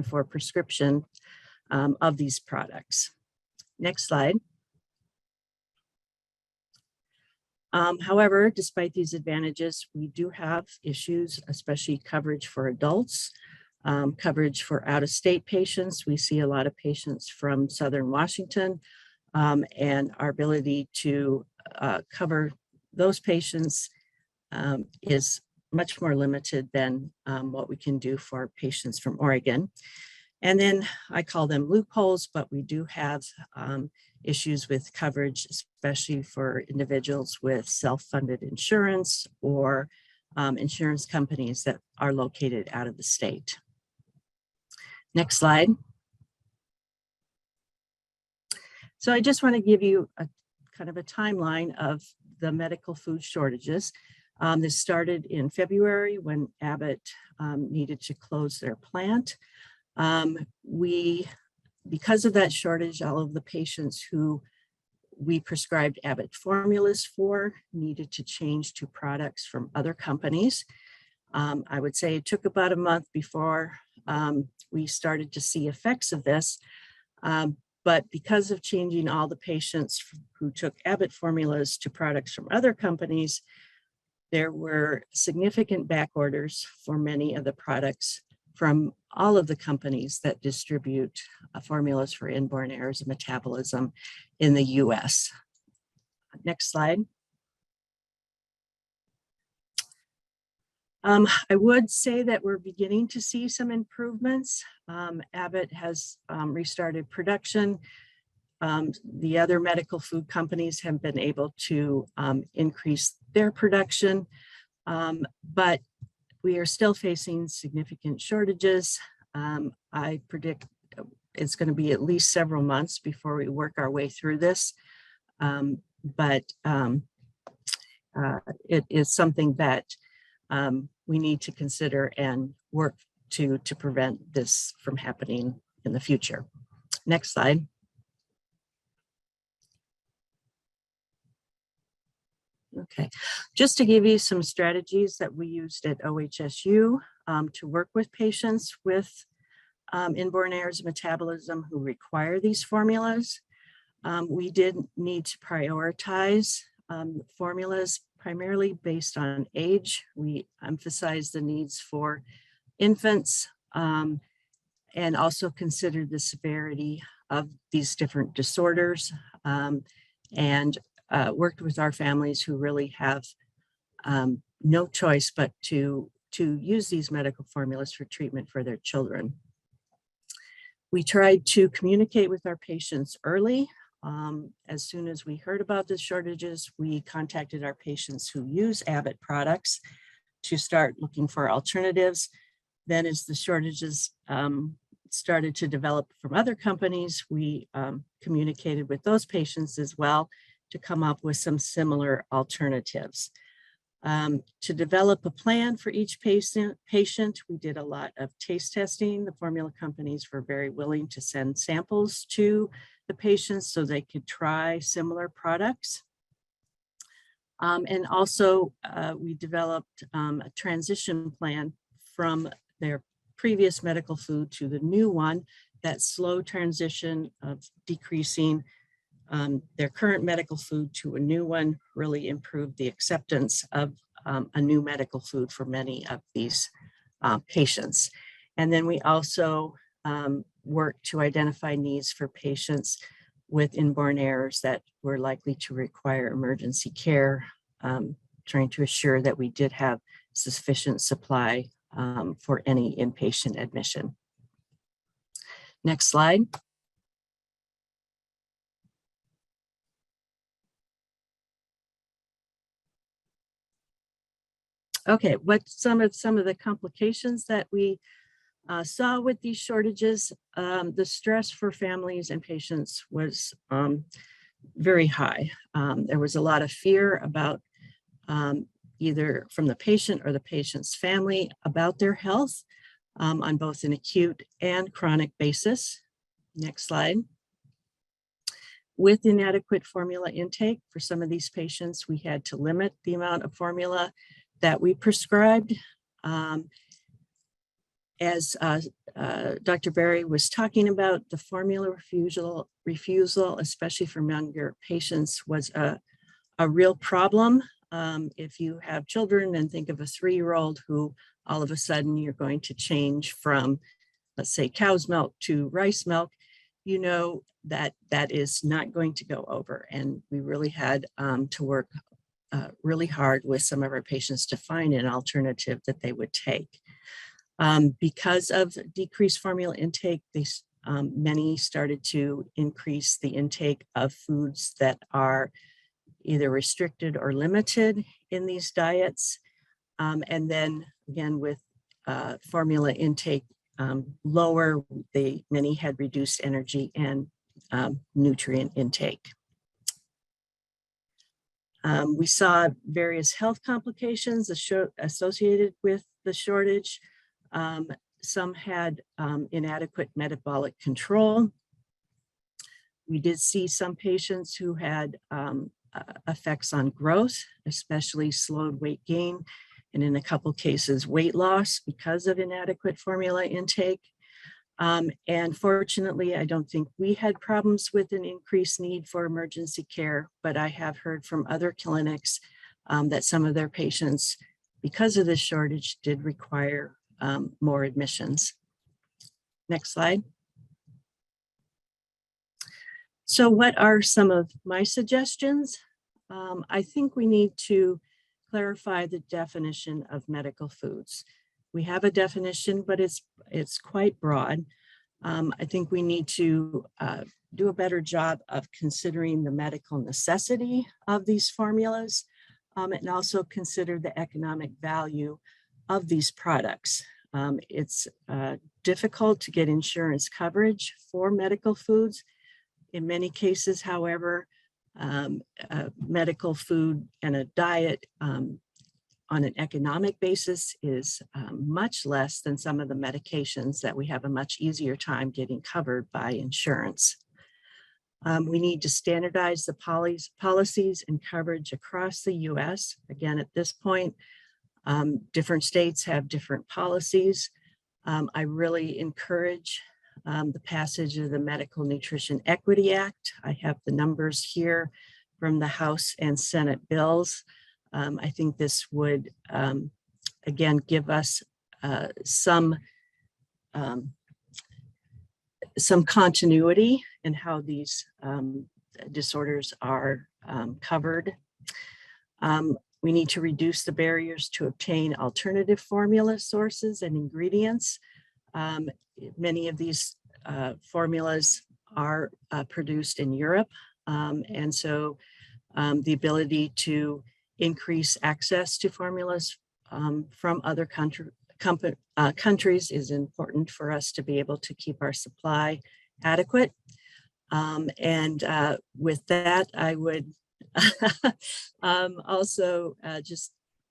O: for prescription of these products. Next slide. However, despite these advantages, we do have issues, especially coverage for adults, coverage for out-of-state patients. We see a lot of patients from Southern Washington, and our ability to cover those patients is much more limited than what we can do for patients from Oregon. And then I call them loopholes, but we do have issues with coverage, especially for individuals with self-funded insurance or insurance companies that are located out of the state. Next slide. So I just want to give you a kind of a timeline of the medical food shortages. This started in February when Abbott needed to close their plant. Because of that shortage, all of the patients who we prescribed Abbott formulas for needed to change to products from other companies. I would say it took about a month before we started to see effects of this. But because of changing all the patients who took Abbott formulas to products from other companies, there were significant back orders for many of the products from all of the companies that distribute formulas for inborn errors of metabolism in the US. Next slide. I would say that we're beginning to see some improvements. Abbott has restarted production. The other medical food companies have been able to increase their production, but we are still facing significant shortages. I predict it's going to be at least several months before we work our way through this, but it is something that we need to consider and work to prevent this from happening in the future. Next slide. Okay, just to give you some strategies that we used at OHSU to work with patients with inborn errors of metabolism who require these formulas. we did need to prioritize formulas primarily based on age. We emphasized the needs for infants and also considered the severity of these different disorders and worked with our families who really have no choice but to use these medical formulas for treatment for their children. We tried to communicate with our patients early. As soon as we heard about the shortages, we contacted our patients who use Abbott products to start looking for alternatives. Then as the shortages started to develop from other companies, we communicated with those patients as well to come up with some similar alternatives. To develop a plan for each patient, we did a lot of taste testing. The formula companies were very willing to send samples to the patients so they could try similar products. And also we developed a transition plan from their previous medical food to the new one. That slow transition of decreasing their current medical food to a new one really improved the acceptance of a new medical food for many of these patients. And then we also worked to identify needs for patients with inborn errors that were likely to require emergency care, trying to assure that we did have sufficient supply for any inpatient admission. Next slide. Okay, what some of the complications that we saw with these shortages? The stress for families and patients was very high. There was a lot of fear about either from the patient or the patient's family about their health on both an acute and chronic basis. Next slide. With inadequate formula intake for some of these patients, we had to limit the amount of formula that we prescribed. As Dr. Berry was talking about, the formula refusal, especially from younger patients, was a real problem. If you have children and think of a 3-year-old who all of a sudden you're going to change from, let's say, cow's milk to rice milk, you know that that is not going to go over. And we really had to work really hard with some of our patients to find an alternative that they would take. Because of decreased formula intake, many started to increase the intake of foods that are either restricted or limited in these diets. And then again, with formula intake lower, many had reduced energy and nutrient intake. We saw various health complications associated with the shortage. Some had inadequate metabolic control. We did see some patients who had effects on growth, especially slowed weight gain, and in a couple cases, weight loss because of inadequate formula intake. And fortunately, I don't think we had problems with an increased need for emergency care, but I have heard from other clinics that some of their patients, because of this shortage, did require more admissions. Next slide. So what are some of my suggestions? I think we need to clarify the definition of medical foods. We have a definition, but it's quite broad. I think we need to do a better job of considering the medical necessity of these formulas and also consider the economic value of these products. It's difficult to get insurance coverage for medical foods. In many cases, however, medical food and a diet on an economic basis is much less than some of the medications that we have a much easier time getting covered by insurance. We need to standardize the policies and coverage across the US. Again, at this point, different states have different policies. I really encourage the passage of the Medical Nutrition Equity Act. I have the numbers here from the House and Senate bills. I think this would, again, give us some continuity in how these disorders are covered. We need to reduce the barriers to obtain alternative formula sources and ingredients. Many of these formulas are produced in Europe. And so the ability to increase access to formulas from other countries is important for us to be able to keep our supply adequate. With that, I would also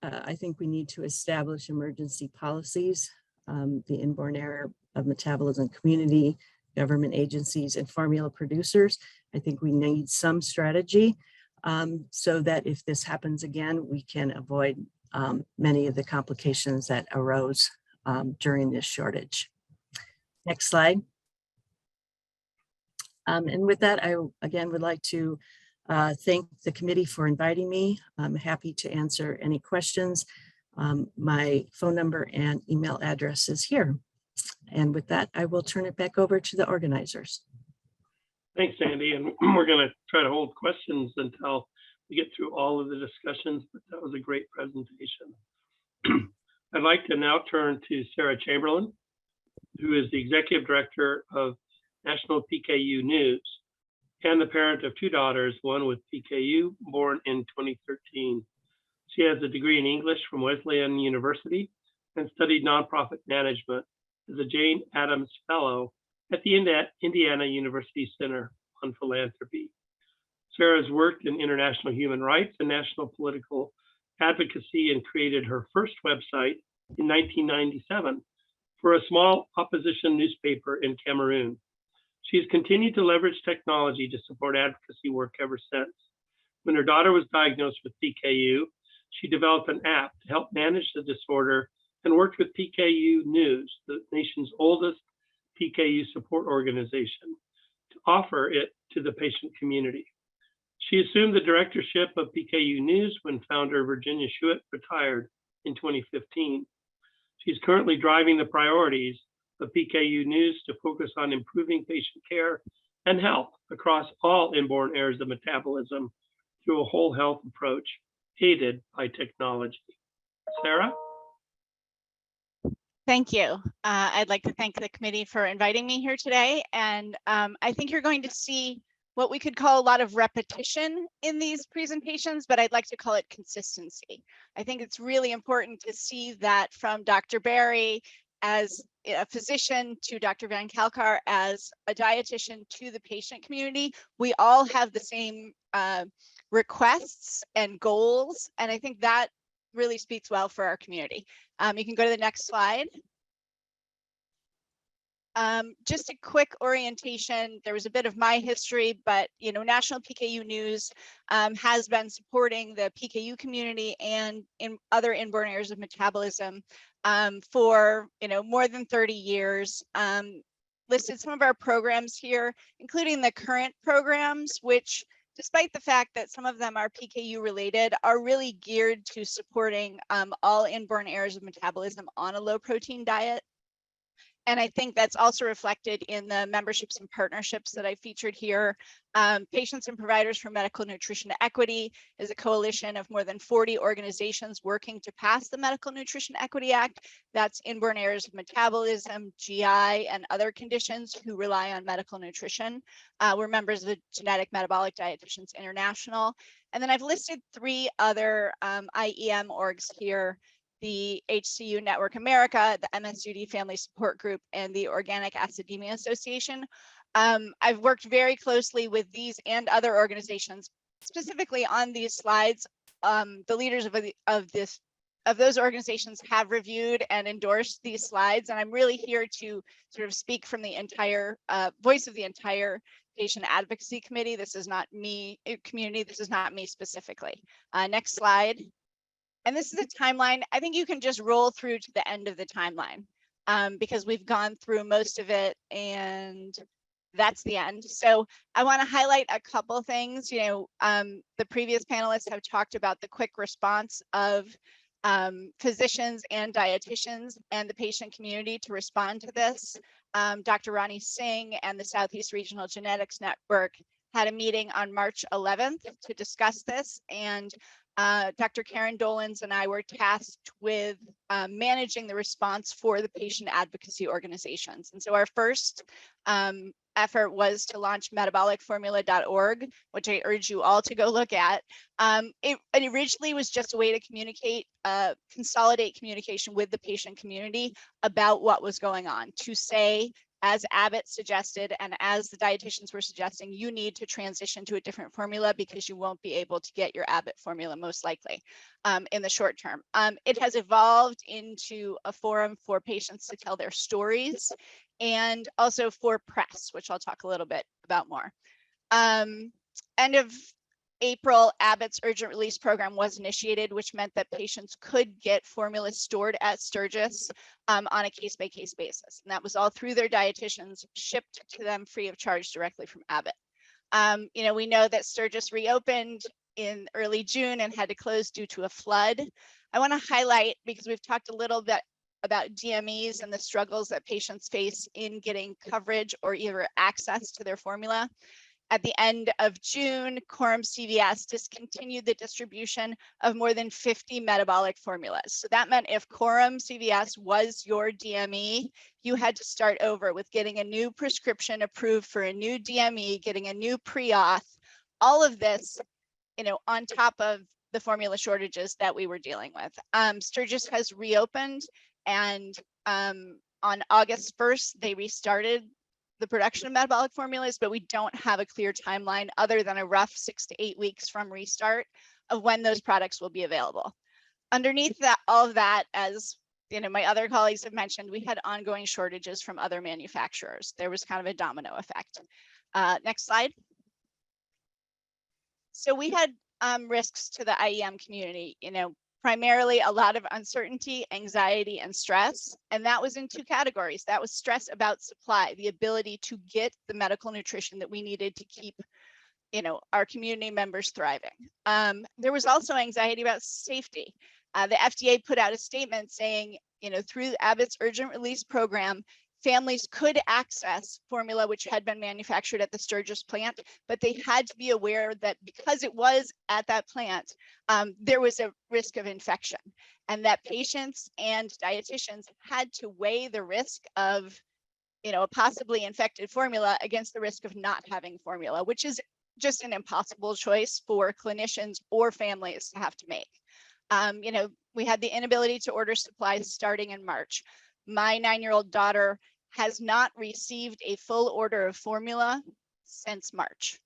O: I think we need to establish emergency policies. The inborn error of metabolism community, government agencies, and formula producers. I think we need some strategy so that if this happens again, we can avoid many of the complications that arose during this shortage. Next slide. And with that, I again would like to thank the committee for inviting me. I'm happy to answer any questions. My phone number and email address is here. And with that, I will turn it back over to the organizers.
A: Thanks, Sandy. And we're going to try to hold questions until we get through all of the discussions, but that was a great presentation. I'd like to now turn to Sarah Chamberlain, who is the Executive Director of National PKU News and the parent of two daughters, one with PKU, born in 2013. She has a degree in English from Wesleyan University and studied nonprofit management as a Jane Addams Fellow at the Indiana University Center on Philanthropy. Sarah has worked in international human rights and national political advocacy and created her first website in 1997 for a small opposition newspaper in Cameroon. She has continued to leverage technology to support advocacy work ever since. When her daughter was diagnosed with PKU, she developed an app to help manage the disorder and worked with PKU News, the nation's oldest PKU support organization, to offer it to the patient community. She assumed the directorship of PKU News when founder Virginia Schuett retired in 2015. She's currently driving the priorities of PKU News to focus on improving patient care and health across all inborn errors of metabolism through a whole health approach aided by technology. Sarah?
P: Thank you. I'd like to thank the committee for inviting me here today. And I think you're going to see what we could call a lot of repetition in these presentations, but I'd like to call it consistency. I think it's really important to see that from Dr. Barry as a physician to Dr. Van Kalkar as a dietitian to the patient community, we all have the same requests and goals. And I think that really speaks well for our community. You can go to the next slide. Just a quick orientation. There was a bit of my history, but National PKU News has been supporting the PKU community and in other inborn errors of metabolism for more than 30 years. Listed some of our programs here, including the current programs, which, despite the fact that some of them are PKU related, are really geared to supporting all inborn errors of metabolism on a low protein diet. And I think that's also reflected in the memberships and partnerships that I featured here. Patients and Providers for Medical Nutrition Equity is a coalition of more than 40 organizations working to pass the Medical Nutrition Equity Act. That's inborn errors of metabolism, GI, and other conditions who rely on medical nutrition. We're members of the Genetic Metabolic Dietitians International. And then I've listed three other IEM orgs here: the HCU Network America, the MSUD Family Support Group, and the Organic Acidemia Association. I've worked very closely with these and other organizations. Specifically on these slides, the leaders of those organizations have reviewed and endorsed these slides, and I'm really here to sort of speak from the entire voice of the entire patient advocacy committee. This is not me, community. This is not me specifically. Next slide. And this is a timeline. I think you can just roll through to the end of the timeline. because we've gone through most of it and that's the end. So I want to highlight a couple things. The previous panelists have talked about the quick response of physicians and dietitians and the patient community to respond to this. Dr. Ronnie Singh and the Southeast Regional Genetics Network had a meeting on March 11th to discuss this, and Dr. Karen Dolans and I were tasked with managing the response for the patient advocacy organizations. And so our first effort was to launch metabolicformula.org, which I urge you all to go look at. It originally was just a way to communicate, consolidate communication with the patient community about what was going on, to say, as Abbott suggested, and as the dietitians were suggesting, you need to transition to a different formula because you won't be able to get your Abbott formula most likely in the short term. It has evolved into a forum for patients to tell their stories and also for press, which I'll talk a little bit about more. End of April, Abbott's urgent release program was initiated, which meant that patients could get formulas stored at Sturgis on a case-by-case basis. And that was all through their dietitians, shipped to them free of charge directly from Abbott. We know that Sturgis reopened in early June and had to close due to a flood. I want to highlight, because we've talked a little bit about DMEs and the struggles that patients face in getting coverage or either access to their formula. At the end of June, Quorum CVS discontinued the distribution of more than 50 metabolic formulas. So that meant if Quorum CVS was your DME, you had to start over with getting a new prescription approved for a new DME, getting a new pre-auth, all of this, on top of the formula shortages that we were dealing with. Sturgis has reopened, and on August 1st, they restarted the production of metabolic formulas, but we don't have a clear timeline other than a rough 6 to 8 weeks from restart of when those products will be available. Underneath that, all of that, as my other colleagues have mentioned, we had ongoing shortages from other manufacturers. There was kind of a domino effect. Next slide. So we had risks to the IEM community, primarily a lot of uncertainty, anxiety, and stress. And that was in two categories. That was stress about supply, the ability to get the medical nutrition that we needed to keep, our community members thriving. There was also anxiety about safety. The FDA put out a statement saying, through Abbott's urgent release program, families could access formula which had been manufactured at the Sturgis plant, but they had to be aware that because it was at that plant, there was a risk of infection, and that patients and dietitians had to weigh the risk of, a possibly infected formula against the risk of not having formula, which is just an impossible choice for clinicians or families to have to make. We had the inability to order supplies starting in March. My 9-year-old daughter has not received a full order of formula since March.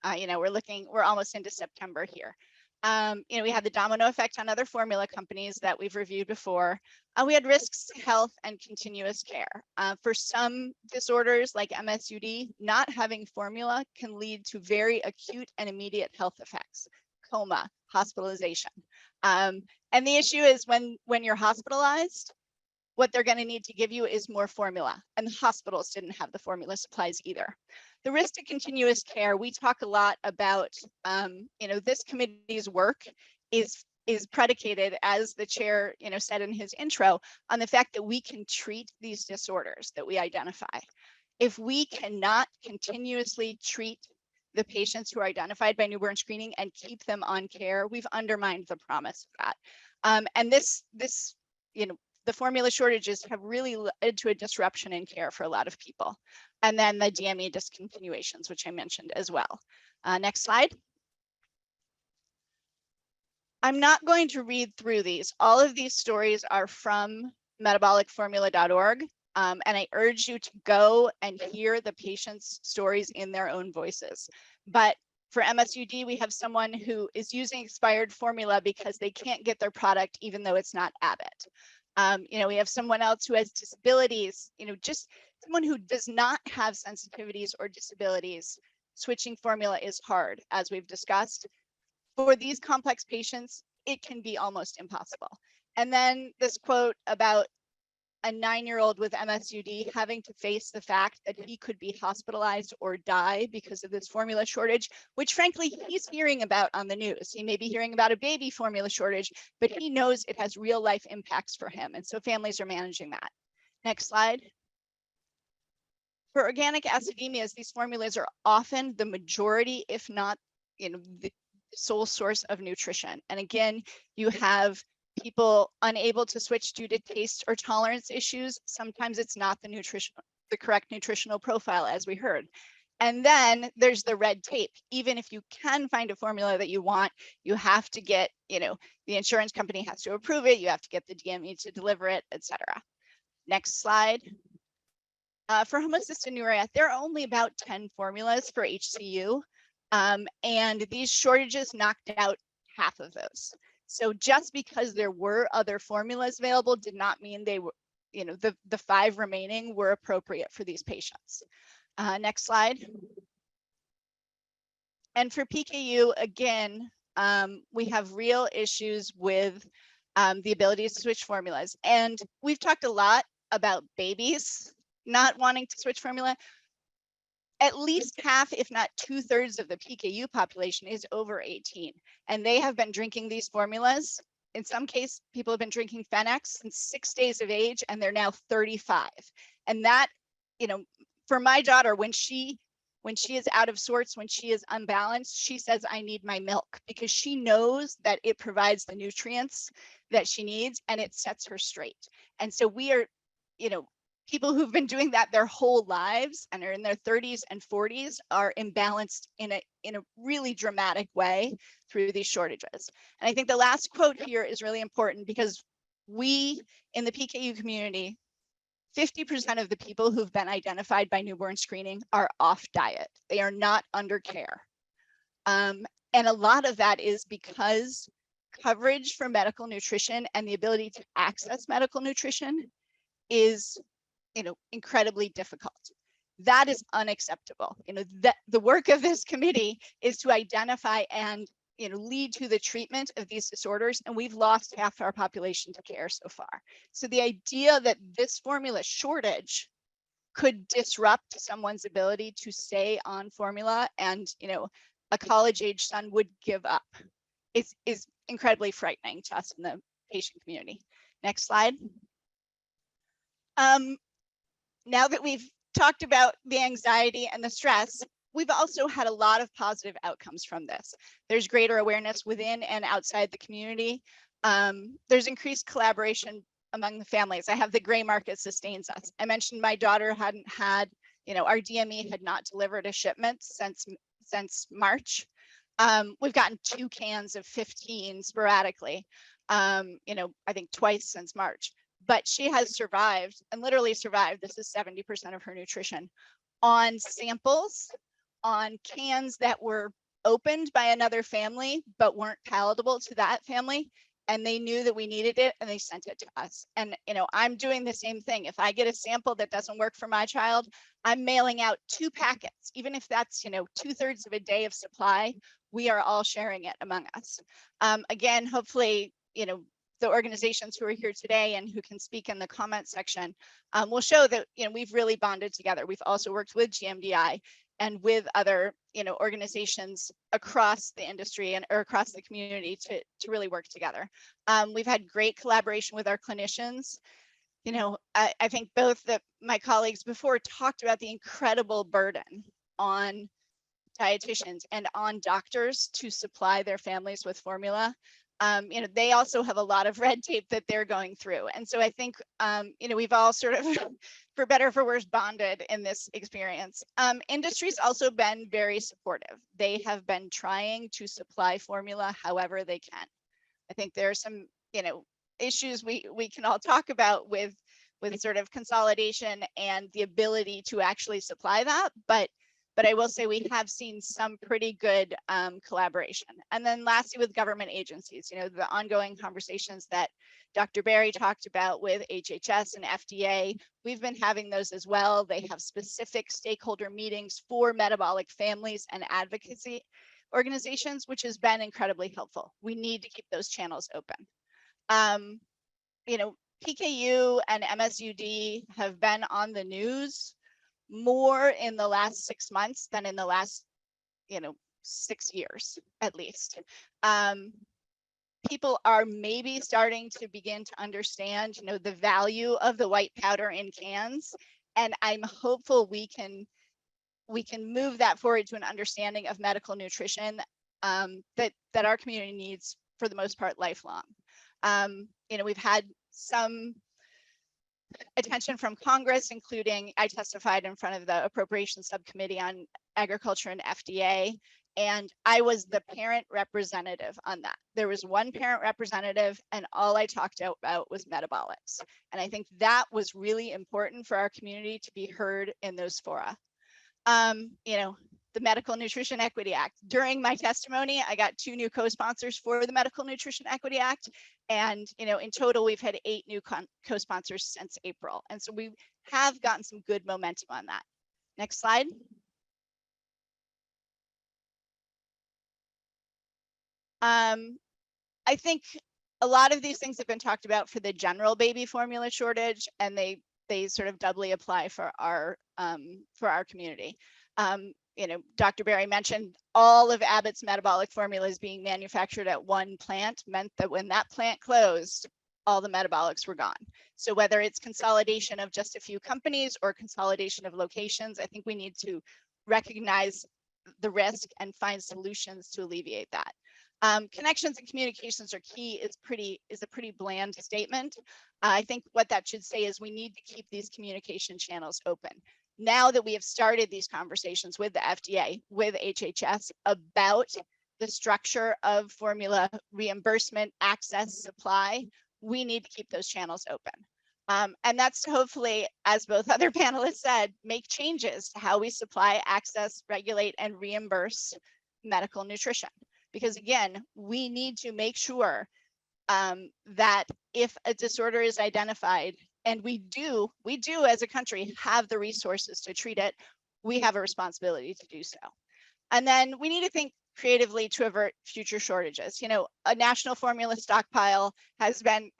P: We're almost into September here. We had the domino effect on other formula companies that we've reviewed before. We had risks to health and continuous care. For some disorders like MSUD, not having formula can lead to very acute and immediate health effects, coma, hospitalization. And the issue is when you're hospitalized, what they're going to need to give you is more formula, and the hospitals didn't have the formula supplies either. The risk to continuous care, we talk a lot about, this committee's work is predicated, as the chair, said in his intro, on the fact that we can treat these disorders that we identify. If we cannot continuously treat the patients who are identified by newborn screening and keep them on care, we've undermined the promise of that. And the formula shortages have really led to a disruption in care for a lot of people. And then the DME discontinuations, which I mentioned as well. Next slide. I'm not going to read through these. All of these stories are from metabolicformula.org. And I urge you to go and hear the patients' stories in their own voices. But for MSUD, we have someone who is using expired formula because they can't get their product, even though it's not Abbott. We have someone else who has disabilities, just someone who does not have sensitivities or disabilities. Switching formula is hard, as we've discussed. For these complex patients, it can be almost impossible. And then this quote about a 9-year-old with MSUD having to face the fact that he could be hospitalized or die because of this formula shortage, which frankly he's hearing about on the news. He may be hearing about a baby formula shortage, but he knows it has real life impacts for him. And so families are managing that. Next slide. For organic acidemias, these formulas are often the majority, if not, the sole source of nutrition. And again, you have people unable to switch due to taste or tolerance issues. Sometimes it's not the correct nutritional profile, as we heard. And then there's the red tape. Even if you can find a formula that you want, you have to get, the insurance company has to approve it. You have to get the DME to deliver it, etc. Next slide. For homocystinuria, there are only about 10 formulas for HCU, and these shortages knocked out half of those. So just because there were other formulas available did not mean they were, the 5 remaining were appropriate for these patients. Next slide. And for PKU, again, we have real issues with the ability to switch formulas. And we've talked a lot about babies not wanting to switch formula. At least half, if not 2/3 of the PKU population is over 18, and they have been drinking these formulas. In some cases, people have been drinking Phenex since 6 days of age, and they're now 35. And that, for my daughter, when she is out of sorts, when she is unbalanced, she says, I need my milk, because she knows that it provides the nutrients that she needs and it sets her straight. And so we are, people who've been doing that their whole lives and are in their 30s and 40s are imbalanced in a really dramatic way through these shortages. And I think the last quote here is really important, because we in the PKU community, 50% of the people who've been identified by newborn screening are off diet. They are not under care. And a lot of that is because coverage for medical nutrition and the ability to access medical nutrition is incredibly difficult. That is unacceptable. That the work of this committee is to identify and lead to the treatment of these disorders, and we've lost half our population to care so far. So the idea that this formula shortage could disrupt someone's ability to stay on formula and a college-age son would give up is incredibly frightening to us in the patient community. Next slide. Now that we've talked about the anxiety and the stress, we've also had a lot of positive outcomes from this. There's greater awareness within and outside the community. There's increased collaboration among the families. I have the gray market sustains us. I mentioned my daughter hadn't had, our DME had not delivered a shipment since March. We've gotten 2 cans of 15 sporadically, I think twice since March. But she has survived, and literally survived. This is 70% of her nutrition on samples, on cans that were opened by another family but weren't palatable to that family, and they knew that we needed it and they sent it to us. And I'm doing the same thing. If I get a sample that doesn't work for my child, I'm mailing out 2 packets, even if that's 2/3 of a day of supply. We are all sharing it among us. Again, hopefully the organizations who are here today and who can speak in the comment section will show that we've really bonded together. We've also worked with GMDI and with other organizations across the industry or across the community to really work together. We've had great collaboration with our clinicians. I think both my colleagues before talked about the incredible burden on dietitians and on doctors to supply their families with formula. They also have a lot of red tape that they're going through. And so I think, we've all sort of, for better or for worse, bonded in this experience. Industry's also been very supportive. They have been trying to supply formula however they can. I think there are some, issues we can all talk about with sort of consolidation and the ability to actually supply that. But I will say we have seen some pretty good collaboration. And then lastly, with government agencies, the ongoing conversations that Dr. Berry talked about with HHS and FDA, we've been having those as well. They have specific stakeholder meetings for metabolic families and advocacy organizations, which has been incredibly helpful. We need to keep those channels open. PKU and MSUD have been on the news more in the last 6 months than in the last, 6 years, at least. People are maybe starting to begin to understand, the value of the white powder in cans. And I'm hopeful we can move that forward to an understanding of medical nutrition that our community needs for the most part lifelong. We've had some attention from Congress, including I testified in front of the Appropriations Subcommittee on Agriculture and FDA, and I was the parent representative on that. There was one parent representative, and all I talked about was metabolics. And I think that was really important for our community to be heard in those fora. The Medical Nutrition Equity Act. During my testimony, I got 2 new co-sponsors for the Medical Nutrition Equity Act. And, in total, we've had 8 new co-sponsors since April. And so we have gotten some good momentum on that. Next slide. I think a lot of these things have been talked about for the general baby formula shortage, and they sort of doubly apply for our community. Dr. Berry mentioned all of Abbott's metabolic formulas being manufactured at one plant meant that when that plant closed, all the metabolics were gone. So whether it's consolidation of just a few companies or consolidation of locations, I think we need to recognize the risk and find solutions to alleviate that. Connections and communications are key is a pretty bland statement. I think what that should say is we need to keep these communication channels open. Now that we have started these conversations with the FDA, with HHS about the structure of formula reimbursement, access, supply, we need to keep those channels open. And that's to hopefully, as both other panelists said, make changes to how we supply, access, regulate, and reimburse medical nutrition. Because again, we need to make sure that if a disorder is identified, and we do as a country have the resources to treat it, we have a responsibility to do so. And then we need to think creatively to avert future shortages. A national formula stockpile has been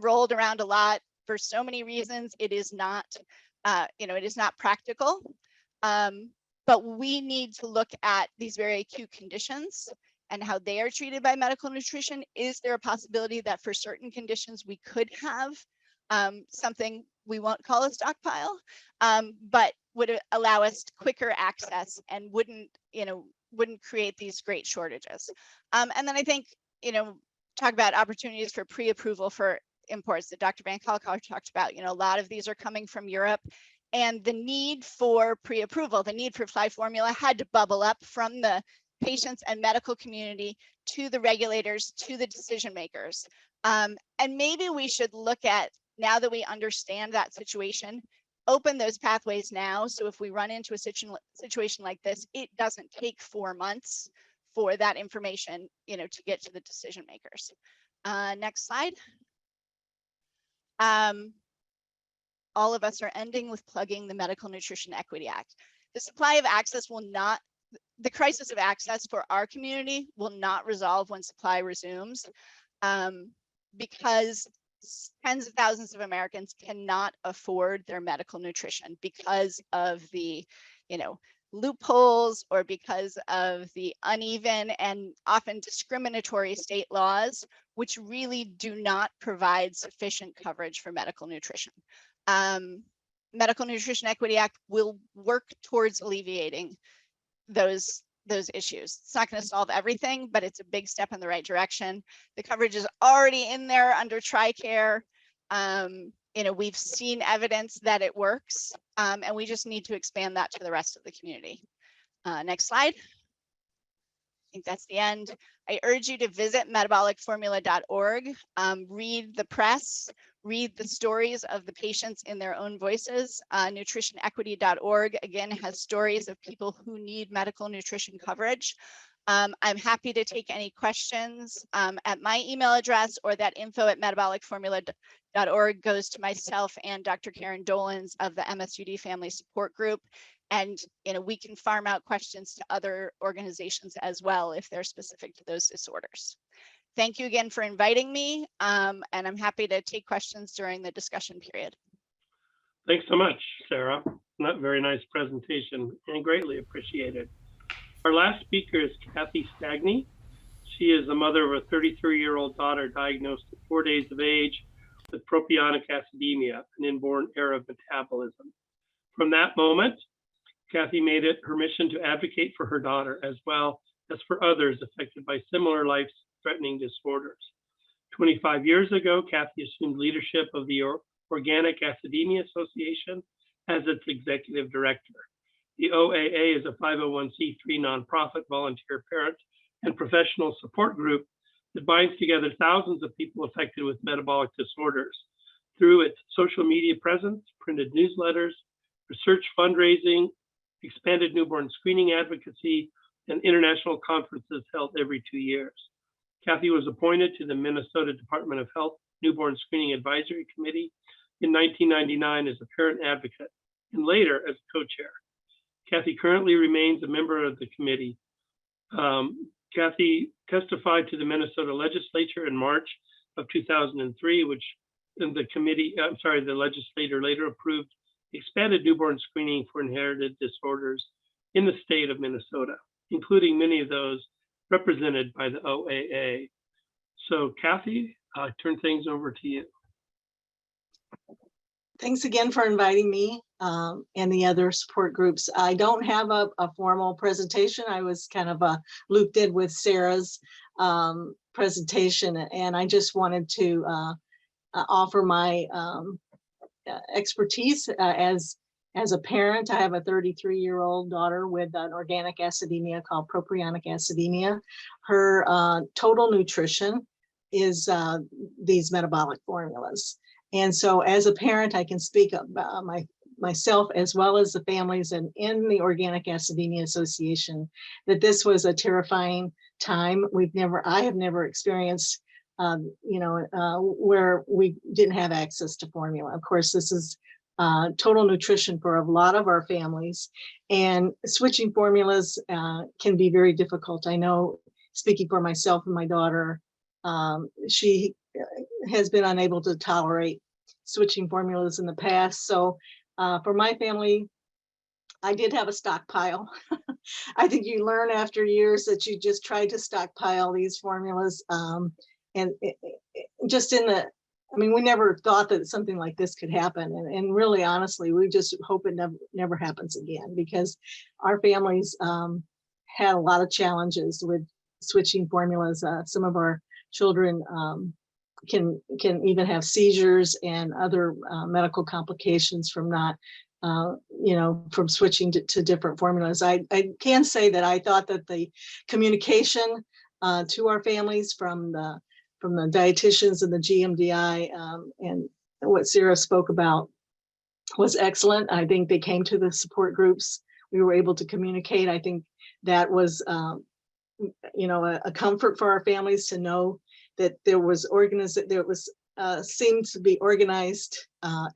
P: rolled around a lot for so many reasons. It is not, it is not practical. But we need to look at these very acute conditions and how they are treated by medical nutrition. Is there a possibility that for certain conditions we could have something we won't call a stockpile, but would allow us quicker access and wouldn't create these great shortages. And then I think, talk about opportunities for pre-approval for imports that Dr. Van Kalkar talked about. A lot of these are coming from Europe, and the need for pre-approval, the need for fly formula had to bubble up from the patients and medical community to the regulators, to the decision makers. And maybe we should look at, now that we understand that situation, open those pathways now. So if we run into a situation like this, it doesn't take 4 months for that information, to get to the decision makers. Next slide. All of us are ending with plugging the Medical Nutrition Equity Act. The supply of access will not, the crisis of access for our community will not resolve when supply resumes, because tens of thousands of Americans cannot afford their medical nutrition because of the, loopholes, or because of the uneven and often discriminatory state laws, which really do not provide sufficient coverage for medical nutrition. Medical Nutrition Equity Act will work towards alleviating those issues. It's not going to solve everything, but it's a big step in the right direction. The coverage is already in there under TRICARE. We've seen evidence that it works, and we just need to expand that to the rest of the community. Next slide. I think that's the end. I urge you to visit metabolicformula.org, read the press, read the stories of the patients in their own voices. Nutritionequity.org, again, has stories of people who need medical nutrition coverage. I'm happy to take any questions at my email address, or that info@metabolicformula.org goes to myself and Dr. Karen Dolans of the MSUD Family Support Group. And we can farm out questions to other organizations as well if they're specific to those disorders. thank you again for inviting me, and I'm happy to take questions during the discussion period.
A: Thanks so much, Sarah. Not very nice presentation and greatly appreciated. Our last speaker is Kathy Stagney. She is the mother of a 33-year-old daughter diagnosed at 4 days of age with propionic acidemia, an inborn error of metabolism. From that moment, Kathy made it her mission to advocate for her daughter as well as for others affected by similar life-threatening disorders. 25 years ago, Kathy assumed leadership of the Organic Acidemia Association as its executive director. The OAA is a 501c3 nonprofit volunteer parent and professional support group that binds together thousands of people affected with metabolic disorders through its social media presence, printed newsletters, research fundraising, expanded newborn screening advocacy, and international conferences held every 2 years. Kathy was appointed to the Minnesota Department of Health Newborn Screening Advisory Committee in 1999 as a parent advocate and later as co-chair. Kathy currently remains a member of the committee. Kathy testified to the Minnesota legislature in March of 2003, which the legislature later approved expanded newborn screening for inherited disorders in the state of Minnesota, including many of those represented by the OAA. So Kathy, I turn things over to you.
Q: Thanks again for inviting me and the other support groups. I don't have a formal presentation. I was kind of looped in with Sarah's presentation, and I just wanted to offer my expertise as a parent. I have a 33-year-old daughter with an organic acidemia called propionic acidemia. Her total nutrition is these metabolic formulas. And so as a parent, I can speak about myself as well as the families and in the Organic Acidemia Association, that this was a terrifying time. I have never experienced, where we didn't have access to formula. Of course, this is total nutrition for a lot of our families, and switching formulas can be very difficult. I know, speaking for myself and my daughter, she has been unable to tolerate switching formulas in the past. So for my family, I did have a stockpile. I think you learn after years that you just try to stockpile these formulas. And we never thought that something like this could happen. And really, honestly, we just hope it never happens again, because our families had a lot of challenges with switching formulas. Some of our children can even have seizures and other medical complications from not, from switching to different formulas. I can say that I thought that the communication to our families from the dietitians and the GMDI and what Sarah spoke about was excellent. I think they came to the support groups. We were able to communicate. I think that was, a comfort for our families to know that there was seemed to be organized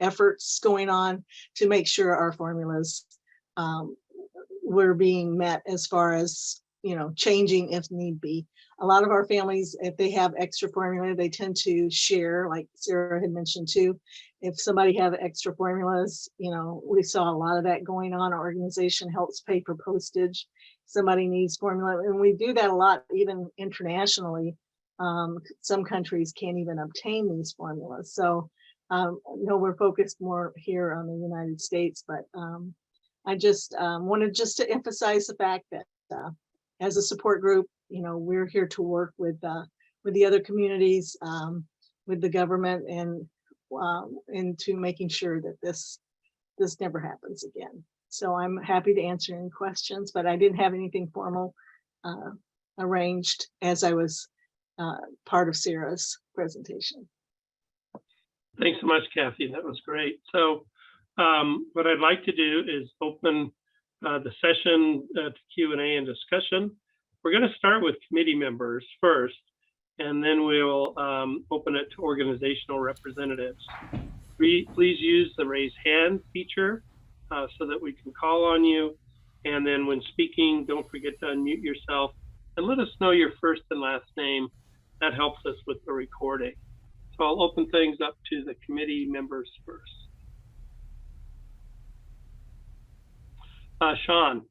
Q: efforts going on to make sure our formulas were being met, as far as changing if need be. A lot of our families, if they have extra formula, they tend to share, like Sarah had mentioned too. If somebody have extra formulas, we saw a lot of that going on. Our organization helps pay for postage. Somebody needs formula, and we do that a lot, even internationally. Some countries can't even obtain these formulas. So, we're focused more here on the United States, but I just wanted to emphasize the fact that as a support group, we're here to work with the other communities, with the government, and into making sure that this never happens again. So I'm happy to answer any questions, but I didn't have anything formal arranged as I was part of Sarah's presentation.
A: Thanks so much, Kathy. That was great. So what I'd like to do is open the session to Q&A and discussion. We're going to start with committee members first, and then we'll open it to organizational representatives. Please use the raise hand feature so that we can call on you. And then when speaking, don't forget to unmute yourself and let us know your first and last name That helps us with the recording. So I'll open things up to the committee members first. Sean.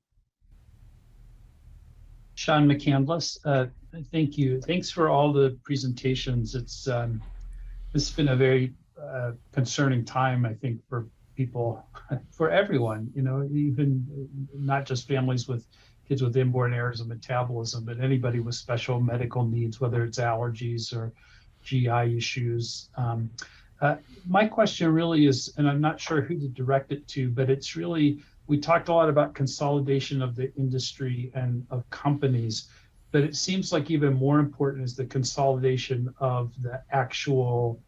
I: Sean McCandless, thank you. Thanks for all the presentations. This has been a very concerning time, I think, for people, for everyone, you know, even not just families with kids with inborn errors of metabolism, but anybody with special medical needs, whether it's allergies or GI issues. My question really is, and I'm not sure who to direct it to, but it's really, we talked a lot about consolidation of the industry and of companies, but it seems like even more important is the consolidation of the actual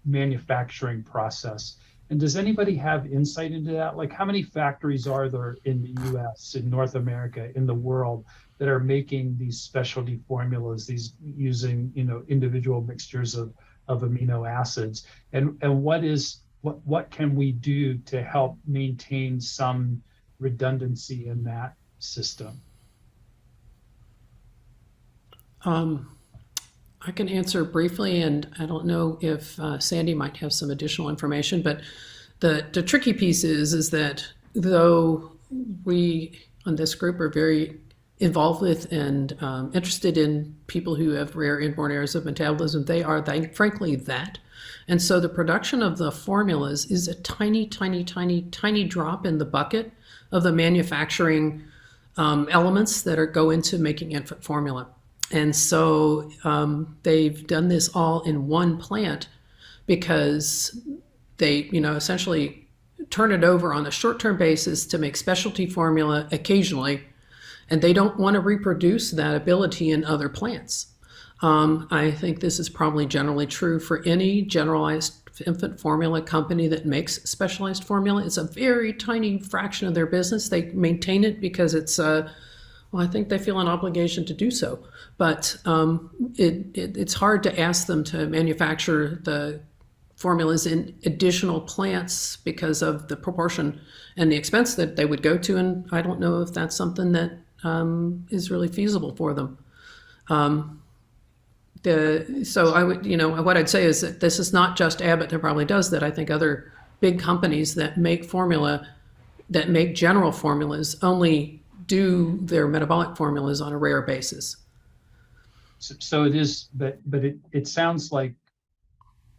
I: manufacturing process. And does anybody have insight into that? Like, how many factories are there in the US, in North America, in the world that are making these specialty formulas, these using, you know, individual mixtures of amino acids? And what can we do to help maintain some redundancy in that system?
N: I can answer briefly, and I don't know if Sandy might have some additional information, but the tricky piece is that though we on this group are very involved with and interested in people who have rare inborn errors of metabolism, they are frankly that. And so the production of the formulas is a tiny, tiny, tiny, tiny drop in the bucket of the manufacturing elements that go into making infant formula. And so they've done this all in one plant because they, you know, essentially turn it over on a short-term basis to make specialty formula occasionally, and they don't want to reproduce that ability in other plants. I think this is probably generally true for any generalized infant formula company that makes specialized formula. It's a very tiny fraction of their business. They maintain it because it's well, I think they feel an obligation to do so, but it's hard to ask them to manufacture the formulas in additional plants because of the proportion and the expense that they would go to, and I don't know if that's something that is really feasible for them. So I would, you know, what I'd say is that this is not just Abbott that probably does that. I think other big companies that make formula, that make general formulas, only do their metabolic formulas on a rare basis.
I: So it is, but it sounds like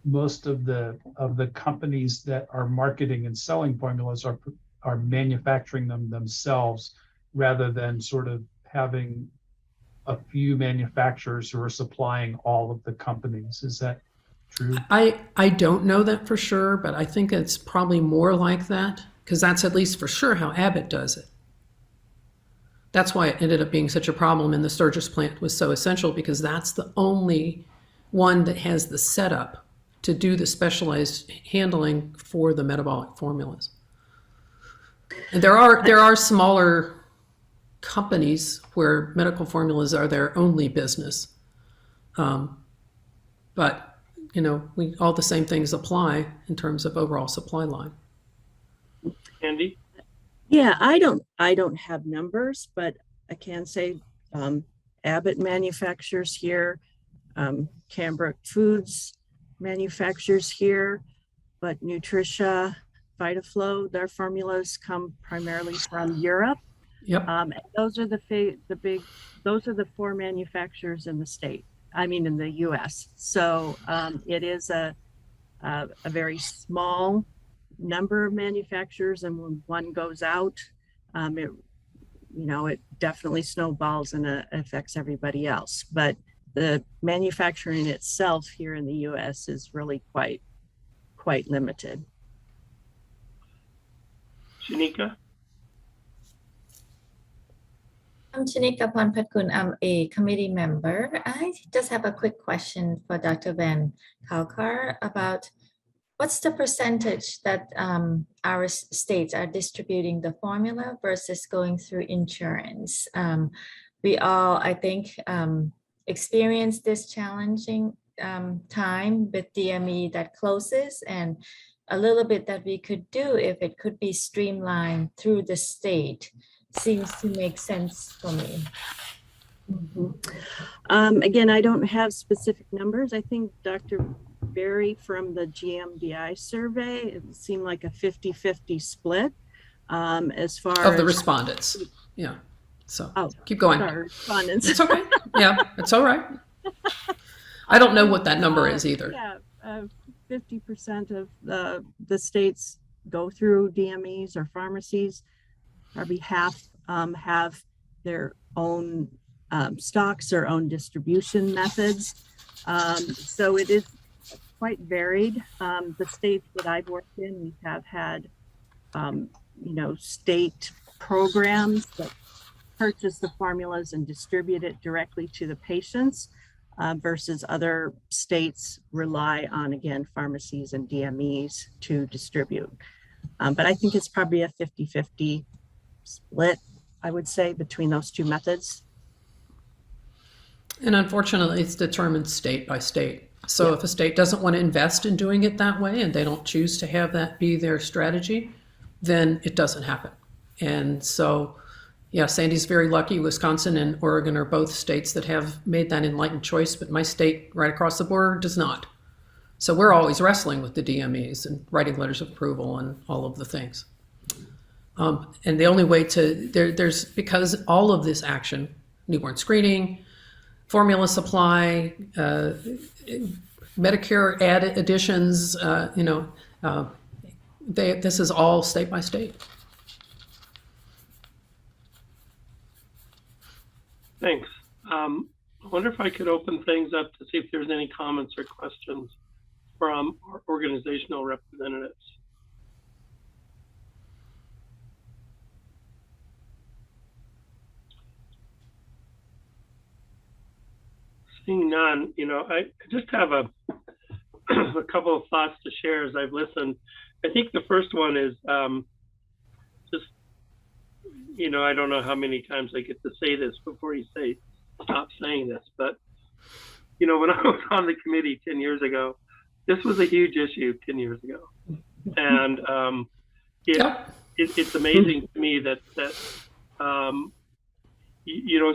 I: most of the companies that are marketing and selling formulas are manufacturing them themselves rather than sort of having a few manufacturers who are supplying all of the companies. Is that true?
N: I don't know that for sure, but I think it's probably more like that because that's at least for sure how Abbott does it. That's why it ended up being such a problem, and the Sturgis plant was so essential because that's the only one that has the setup to do the specialized handling for the metabolic formulas. And there are smaller companies where medical formulas are their only business, but you know, all the same things apply in terms of overall supply line.
A: Andy?
O: Yeah, I don't have numbers, but I can say Abbott manufactures here, Cambrook Foods manufactures here, but Nutricia, VitaFlow, their formulas come primarily from Europe.
N: Yep.
O: And those are those are the four manufacturers in the state. I mean, in the U.S. So it is a very small number of manufacturers, and when one goes out, it definitely snowballs and affects everybody else. But the manufacturing itself here in the U.S. is really quite limited.
A: Shanika?
R: I'm Shanika Ponpatkun. I'm a committee member. I just have a quick question for Dr. Van Kalkar about what's the percentage that our states are distributing the formula versus going through insurance? We all, I think, experienced this challenging time with DME that closes, and a little bit that we could do if it could be streamlined through the state seems to make sense for me.
O: Again, I don't have specific numbers. I think Dr. Berry from the GMDI survey, it seemed like a 50-50 split as far
N: Of the
O: as
N: respondents. Yeah. So
O: oh,
N: keep going.
O: sorry, respondents.
N: It's okay. Yeah, it's all right. I don't know what that number is either.
O: Yeah, 50% of the states go through DMEs or pharmacies. Probably half have their own stocks, their own distribution methods. So it is quite varied. The states that I've worked in, we have had, state programs that purchase the formulas and distribute it directly to the patients versus other states rely on, again, pharmacies and DMEs to distribute. But I think it's probably a 50-50 split, I would say, between those two methods.
N: And unfortunately, it's determined state by state. So if a state doesn't want to invest in doing it that way and they don't choose to have that be their strategy, then it doesn't happen. And so, yeah, Sandy's very lucky. Wisconsin and Oregon are both states that have made that enlightened choice, but my state right across the border does not. So we're always wrestling with the DMEs and writing letters of approval and all of the things. And the only way there's because all of this action, newborn screening, formula supply, Medicare additions, this is all state by state.
A: Thanks. I wonder if I could open things up to see if there's any comments or questions from our organizational representatives. Seeing none, I just have a couple of thoughts to share as I've listened. I think the first one is just, I don't know how many times I get to say this before you say, stop saying this, but, when I was on the committee 10 years ago, this was a huge issue 10 years ago. And it's amazing to me that as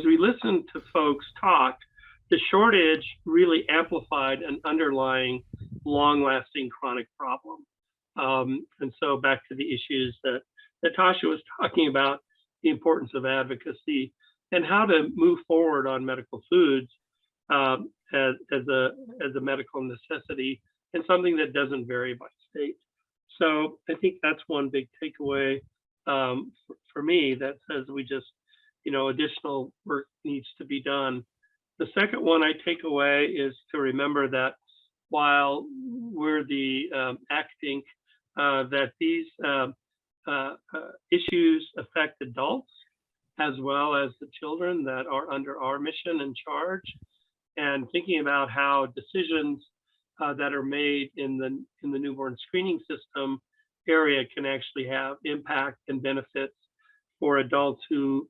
A: we listen to folks talk, the shortage really amplified an underlying long-lasting chronic problem. And so back to the issues that Tasha was talking about, the importance of advocacy and how to move forward on medical foods as a medical necessity and something that doesn't vary by state. So I think that's one big takeaway for me that says we just, additional work needs to be done. The second one I take away is to remember that while we're the ACHDNC, that these issues affect adults as well as the children that are under our mission and charge, and thinking about how decisions that are made in the newborn screening system area can actually have impact and benefits for adults who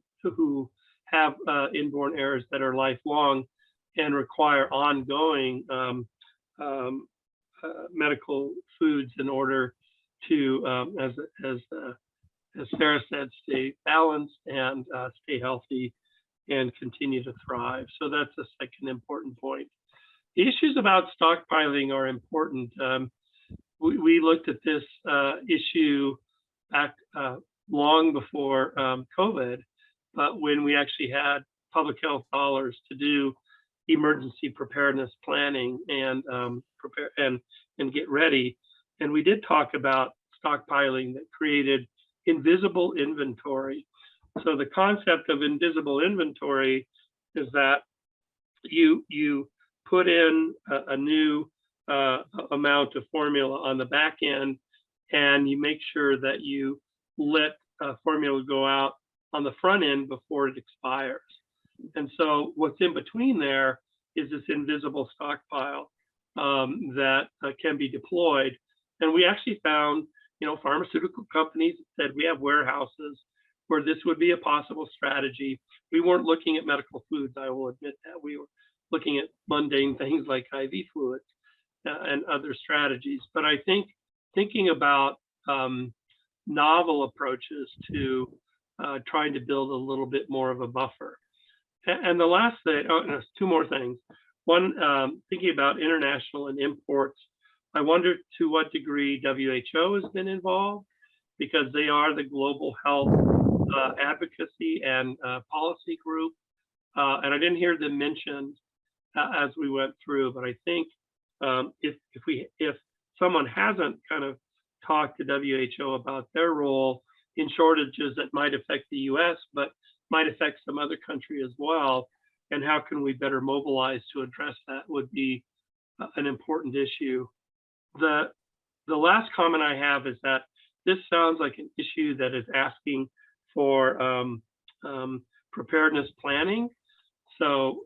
A: have inborn errors that are lifelong and require ongoing medical foods in order to, as Sarah said, stay balanced and stay healthy and continue to thrive. So that's the second important point. The issues about stockpiling are important. We looked at this issue back long before COVID, but when we actually had public health dollars to do emergency preparedness planning and prepare and get ready. And we did talk about stockpiling that created invisible inventory. So the concept of invisible inventory is that you put in a new amount of formula on the back end, and you make sure that you let formula go out on the front end before it expires. And so what's in between there is this invisible stockpile that can be deployed. And we actually found, pharmaceutical companies said we have warehouses where this would be a possible strategy. We weren't looking at medical foods, I will admit that. We were looking at mundane things like IV fluids and other strategies. But I think thinking about novel approaches to trying to build a little bit more of a buffer. And the last thing, oh, no, two more things. One, thinking about international and imports, I wonder to what degree WHO has been involved, because they are the global health advocacy and policy group. And I didn't hear them mentioned as we went through, but I think if someone hasn't kind of talked to WHO about their role in shortages that might affect the US, but might affect some other country as well, and how can we better mobilize to address that would be an important issue. The last comment I have is that this sounds like an issue that is asking for preparedness planning. So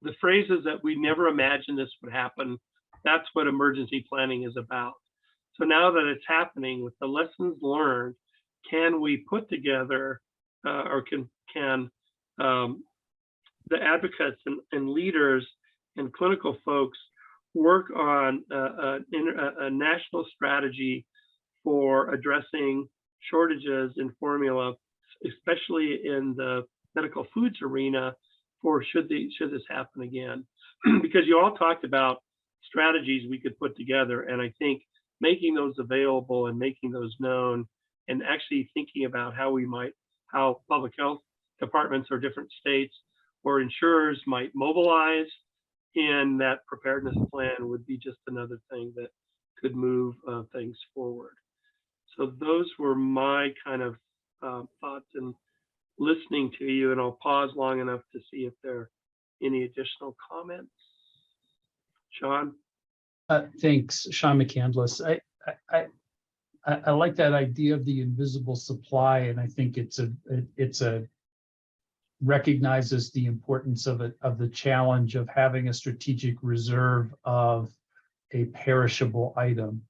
A: the phrase is that we never imagined this would happen. That's what emergency planning is about. So now that it's happening, with the lessons learned, can we put together, or can the advocates and leaders and clinical folks work on a national strategy for addressing shortages in formula, especially in the medical foods arena, for should this happen again? Because you all talked about strategies we could put together, and I think making those available and making those known, and actually thinking about how public health departments or different states or insurers might mobilize in that preparedness plan would be just another thing that could move things forward. So those were my kind of thoughts and listening to you, and I'll pause long enough to see if there are any additional comments. Sean?
I: Thanks, Sean McCandless. I like that idea of the invisible supply, and I think it's a recognizes the importance of the challenge of having a strategic reserve of a perishable item.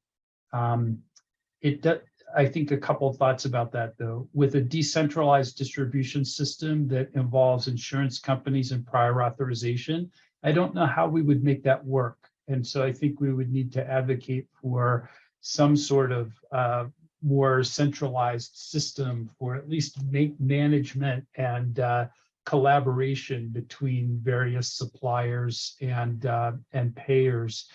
I: I think a couple of thoughts about that, though. With a decentralized distribution system that involves insurance companies and prior authorization, I don't know how we would make that work. And so I think we would need to advocate for some sort of more centralized system for at least management and collaboration between various suppliers and payers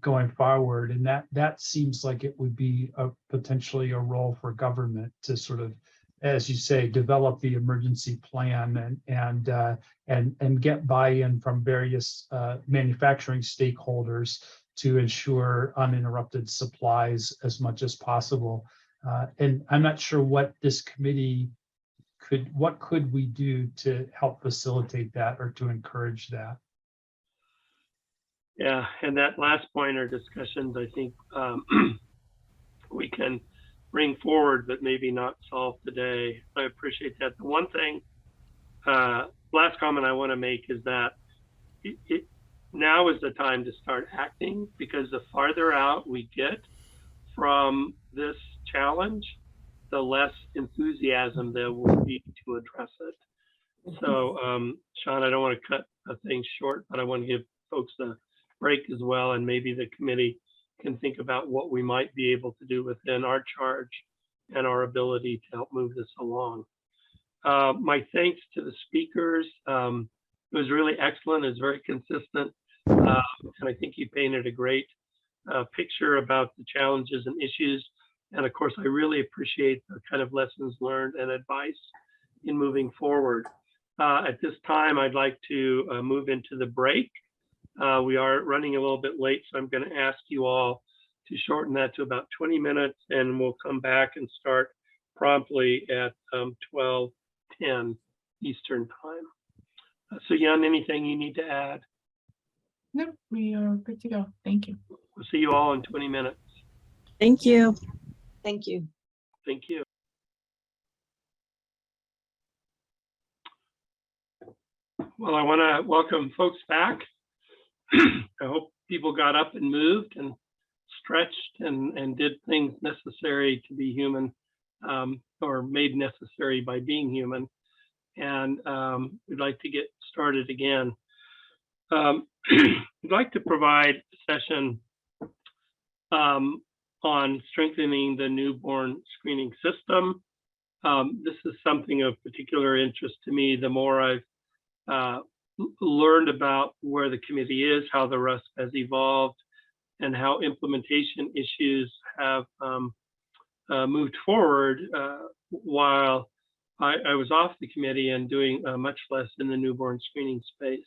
I: going forward. And that seems like it would be potentially a role for government to sort of, as you say, develop the emergency plan and get buy-in from various manufacturing stakeholders to ensure uninterrupted supplies as much as possible. And I'm not sure what this committee what could we do to help facilitate that or to encourage that?
A: Yeah, and that last point or discussions, I think we can bring forward, but maybe not solve today. I appreciate that. The one thing, last comment I want to make is that now is the time to start acting, because the farther out we get from this challenge, the less enthusiasm there will be to address it. So, Sean, I don't want to cut things short, but I want to give folks a break as well, and maybe the committee can think about what we might be able to do within our charge and our ability to help move this along. My thanks to the speakers. It was really excellent. It's very consistent. And I think you painted a great picture about the challenges and issues. And of course, I really appreciate the kind of lessons learned and advice in moving forward. At this time, I'd like to move into the break. We are running a little bit late, so I'm going to ask you all to shorten that to about 20 minutes, and we'll come back and start promptly at 12:10 Eastern time. So Jan, anything you need to add?
C: No, we are good to go. Thank you.
A: We'll see you all in 20 minutes.
O: Thank you.
Q: Thank you.
A: Thank you. Well, I want to welcome folks back. I hope people got up and moved and stretched and did things necessary to be human, or made necessary by being human. And we'd like to get started again. We'd like to provide a session on strengthening the newborn screening system. This is something of particular interest to me. The more I've learned about where the committee is, how the RUSP has evolved, and how implementation issues have moved forward while I was off the committee and doing much less in the newborn screening space.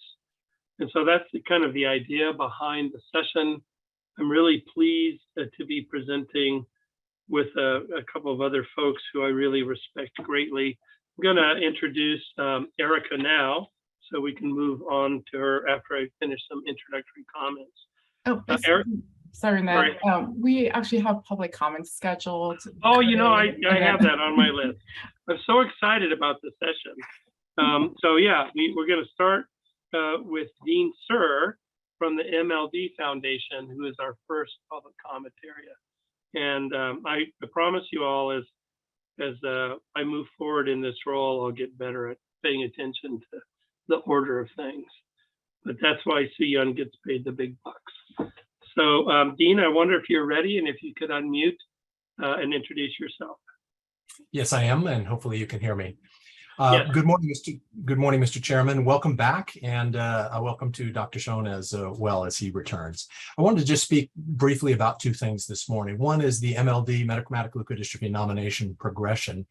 A: And so that's kind of the idea behind the session. I'm really pleased to be presenting with a couple of other folks who I really respect greatly. I'm going to introduce Erica now, so we can move on to her after I finish some introductory comments.
C: Oh, sorry, Ned. We actually have public comments scheduled.
A: Oh, you know, I have that on my list. I'm so excited about the session. So yeah, we're going to start with Dean Sir from the MLD Foundation, who is our first public commentariat. And I promise you all, as I move forward in this role, I'll get better at paying attention to the order of things. But that's why Soo Young gets paid the big bucks. So Dean, I wonder if you're ready and if you could unmute and introduce yourself.
S: Yes, I am, and hopefully you can hear me.
A: Yes.
S: Good morning, Mr. Chairman. Welcome back, and welcome to Dr. Schoen as well as he returns. I wanted to just speak briefly about two things this morning. One is the MLD, Metachromatic Leukodystrophy nomination progression.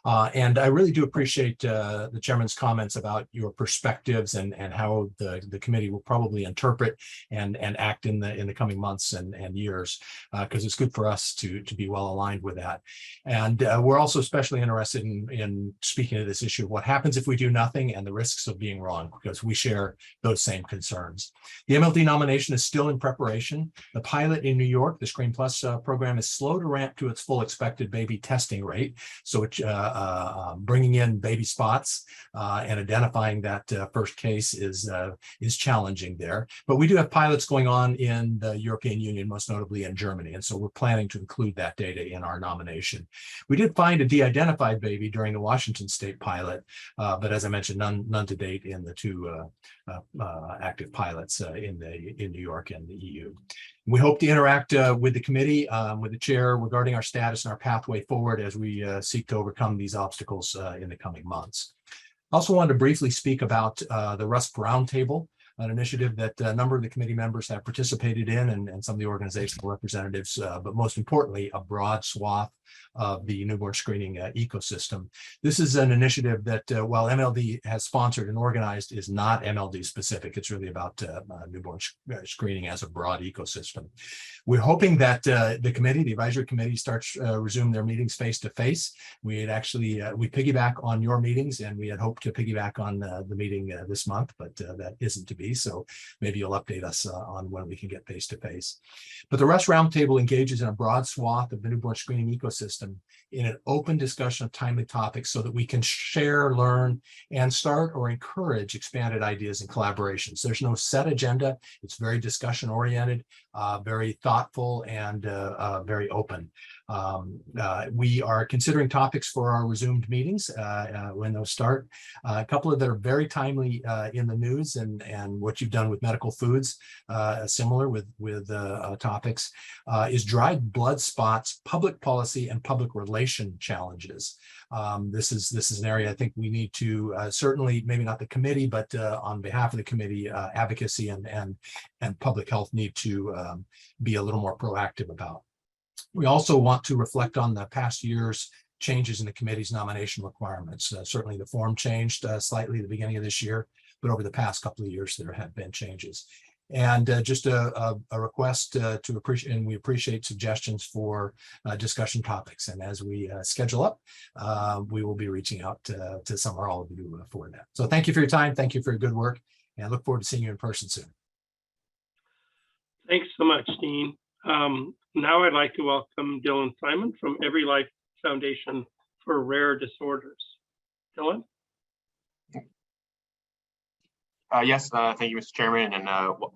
S: And I really do appreciate the chairman's comments about your perspectives and how the committee will probably interpret and act in the coming months and years, because it's good for us to be well aligned with that. And we're also especially interested in speaking to this issue of what happens if we do nothing and the risks of being wrong, because we share those same concerns. The MLD nomination is still in preparation. The pilot in New York, the Screen Plus program, is slow to ramp to its full expected baby testing rate. So it bringing in baby spots and identifying that first case is challenging there. But we do have pilots going on in the European Union, most notably in Germany. And so we're planning to include that data in our nomination. We did find a de-identified baby during the Washington State pilot, but as I mentioned, none to date in the two active pilots in New York and the EU. We hope to interact with the committee, with the chair regarding our status and our pathway forward as we seek to overcome these obstacles in the coming months. I also wanted to briefly speak about the RUSP Roundtable, an initiative that a number of the committee members have participated in, and some of the organizational representatives, but most importantly, a broad swath of the newborn screening ecosystem. This is an initiative that, while MLD has sponsored and organized, is not MLD specific. It's really about newborn screening as a broad ecosystem. We're hoping that the committee, the advisory committee, starts resume their meetings face to face. We had actually we piggyback on your meetings, and we had hoped to piggyback on the meeting this month, but that isn't to be. So maybe you'll update us on when we can get face to face. But the RUSP Roundtable engages in a broad swath of the newborn screening ecosystem in an open discussion of timely topics so that we can share, learn, and start or encourage expanded ideas and collaborations. There's no set agenda. It's very discussion oriented, very thoughtful, and very open. We are considering topics for our resumed meetings when those start. A couple of that are very timely in the news, and what you've done with medical foods, similar with topics, is dried blood spots, public policy, and public relation challenges. This is an area I think we need to certainly, maybe not the committee, but on behalf of the committee, advocacy and public health need to be a little more proactive about. We also want to reflect on the past year's changes in the committee's nomination requirements. Certainly the form changed slightly at the beginning of this year, but over the past couple of years, there have been changes. And just a request to appreciate, and we appreciate suggestions for discussion topics. And as we schedule up, we will be reaching out to some or all of you for that. So thank you for your time. Thank you for your good work, and I look forward to seeing you in person soon.
A: Thanks so much, Dean. Now I'd like to welcome Dylan Simon from Every Life Foundation for Rare Disorders. Dylan?
T: Yes, thank you, Mr. Chairman, and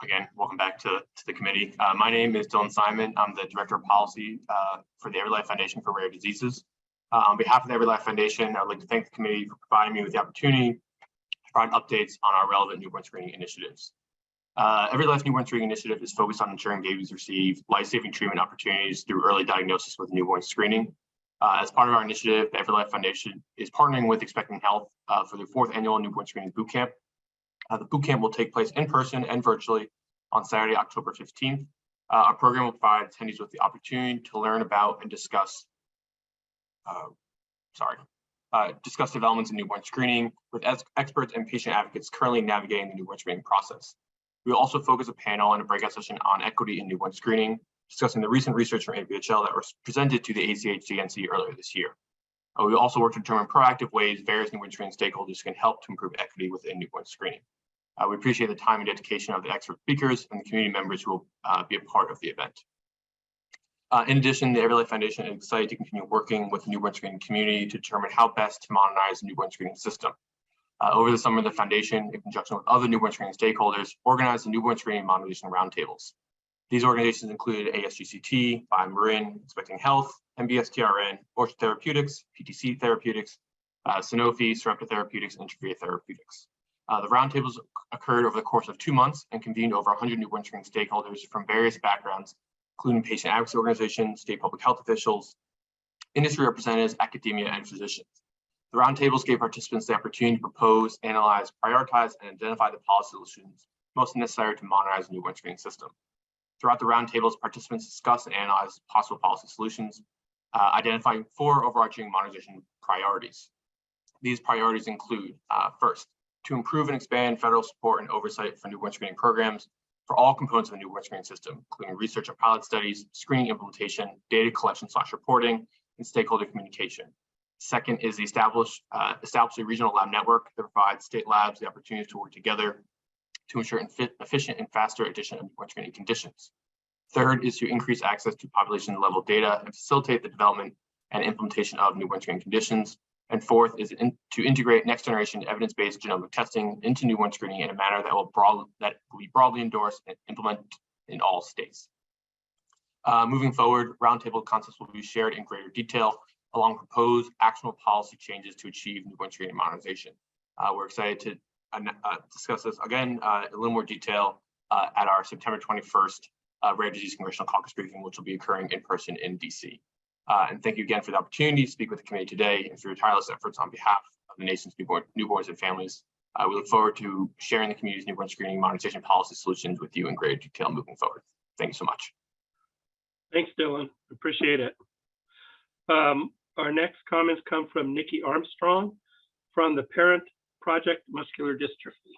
T: again, welcome back to the committee. My name is Dylan Simon. I'm the Director of Policy for the Every Life Foundation for Rare Diseases. On behalf of the Every Life Foundation, I'd like to thank the committee for providing me with the opportunity to provide updates on our relevant newborn screening initiatives. Every Life Newborn Screening Initiative is focused on ensuring babies receive life-saving treatment opportunities through early diagnosis with newborn screening. As part of our initiative, the Every Life Foundation is partnering with Expecting Health for the 4th annual newborn screening boot camp. The boot camp will take place in person and virtually on Saturday, October 15th. Our program will provide attendees with the opportunity to learn about and discuss developments in newborn screening with experts and patient advocates currently navigating the newborn screening process. We will also focus a panel and a breakout session on equity in newborn screening, discussing the recent research from APHL that was presented to the ACHDNC earlier this year. We will also work to determine proactive ways various newborn screening stakeholders can help to improve equity within newborn screening. We appreciate the time and dedication of the expert speakers and the community members who will be a part of the event. In addition, the Every Life Foundation is excited to continue working with the newborn screening community to determine how best to modernize the newborn screening system. Over the summer, the foundation, in conjunction with other newborn screening stakeholders, organized the newborn screening modernization roundtables. These organizations included ASGCT, BioMarin, Expecting Health, MBSTRN, Orchard Therapeutics, PTC Therapeutics, Sanofi, Sarepta Therapeutics, and Travia Therapeutics. The roundtables occurred over the course of 2 months and convened over 100 newborn screening stakeholders from various backgrounds, including patient advocacy organizations, state public health officials, industry representatives, academia, and physicians. The roundtables gave participants the opportunity to propose, analyze, prioritize, and identify the policy solutions most necessary to modernize the newborn screening system. Throughout the roundtables, participants discussed and analyzed possible policy solutions, identifying 4 overarching modernization priorities. These priorities include, first, to improve and expand federal support and oversight for newborn screening programs for all components of the newborn screening system, including research and pilot studies, screening implementation, data collection/reporting, and stakeholder communication. Second is the establish a regional lab network that provides state labs the opportunity to work together to ensure efficient and faster addition of newborn screening conditions. Third is to increase access to population-level data and facilitate the development and implementation of newborn screening conditions. And fourth is to integrate next-generation evidence-based genomic testing into newborn screening in a manner that will be broadly endorsed and implemented in all states. Moving forward, roundtable concepts will be shared in greater detail along with proposed actionable policy changes to achieve newborn screening modernization. We're excited to discuss this again in a little more detail at our September 21st Rare Disease Congressional Caucus briefing, which will be occurring in person in DC. And thank you again for the opportunity to speak with the committee today and for your tireless efforts on behalf of the nation's newborns and families. We look forward to sharing the community's newborn screening modernization policy solutions with you in greater detail moving forward. Thank you so much.
A: Thanks, Dylan. Appreciate it. Our next comments come from Nikki Armstrong from the Parent Project Muscular Dystrophy.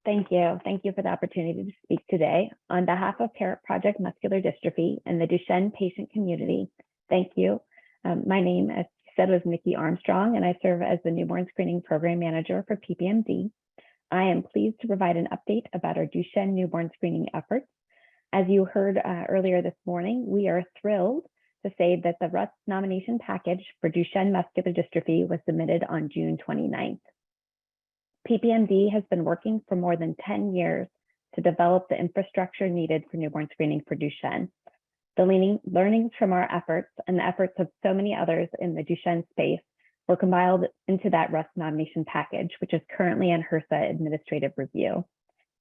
U: Thank you. Thank you for the opportunity to speak today. On behalf of Parent Project Muscular Dystrophy and the Duchenne patient community, thank you. My name, as you said, was Nikki Armstrong, and I serve as the Newborn Screening Program Manager for PPMD. I am pleased to provide an update about our Duchenne newborn screening efforts. As you heard earlier this morning, we are thrilled to say that the RUS nomination package for Duchenne muscular dystrophy was submitted on June 29th. PPMD has been working for more than 10 years to develop the infrastructure needed for newborn screening for Duchenne. The learnings from our efforts and the efforts of so many others in the Duchenne space were compiled into that RUS nomination package, which is currently in HRSA administrative review.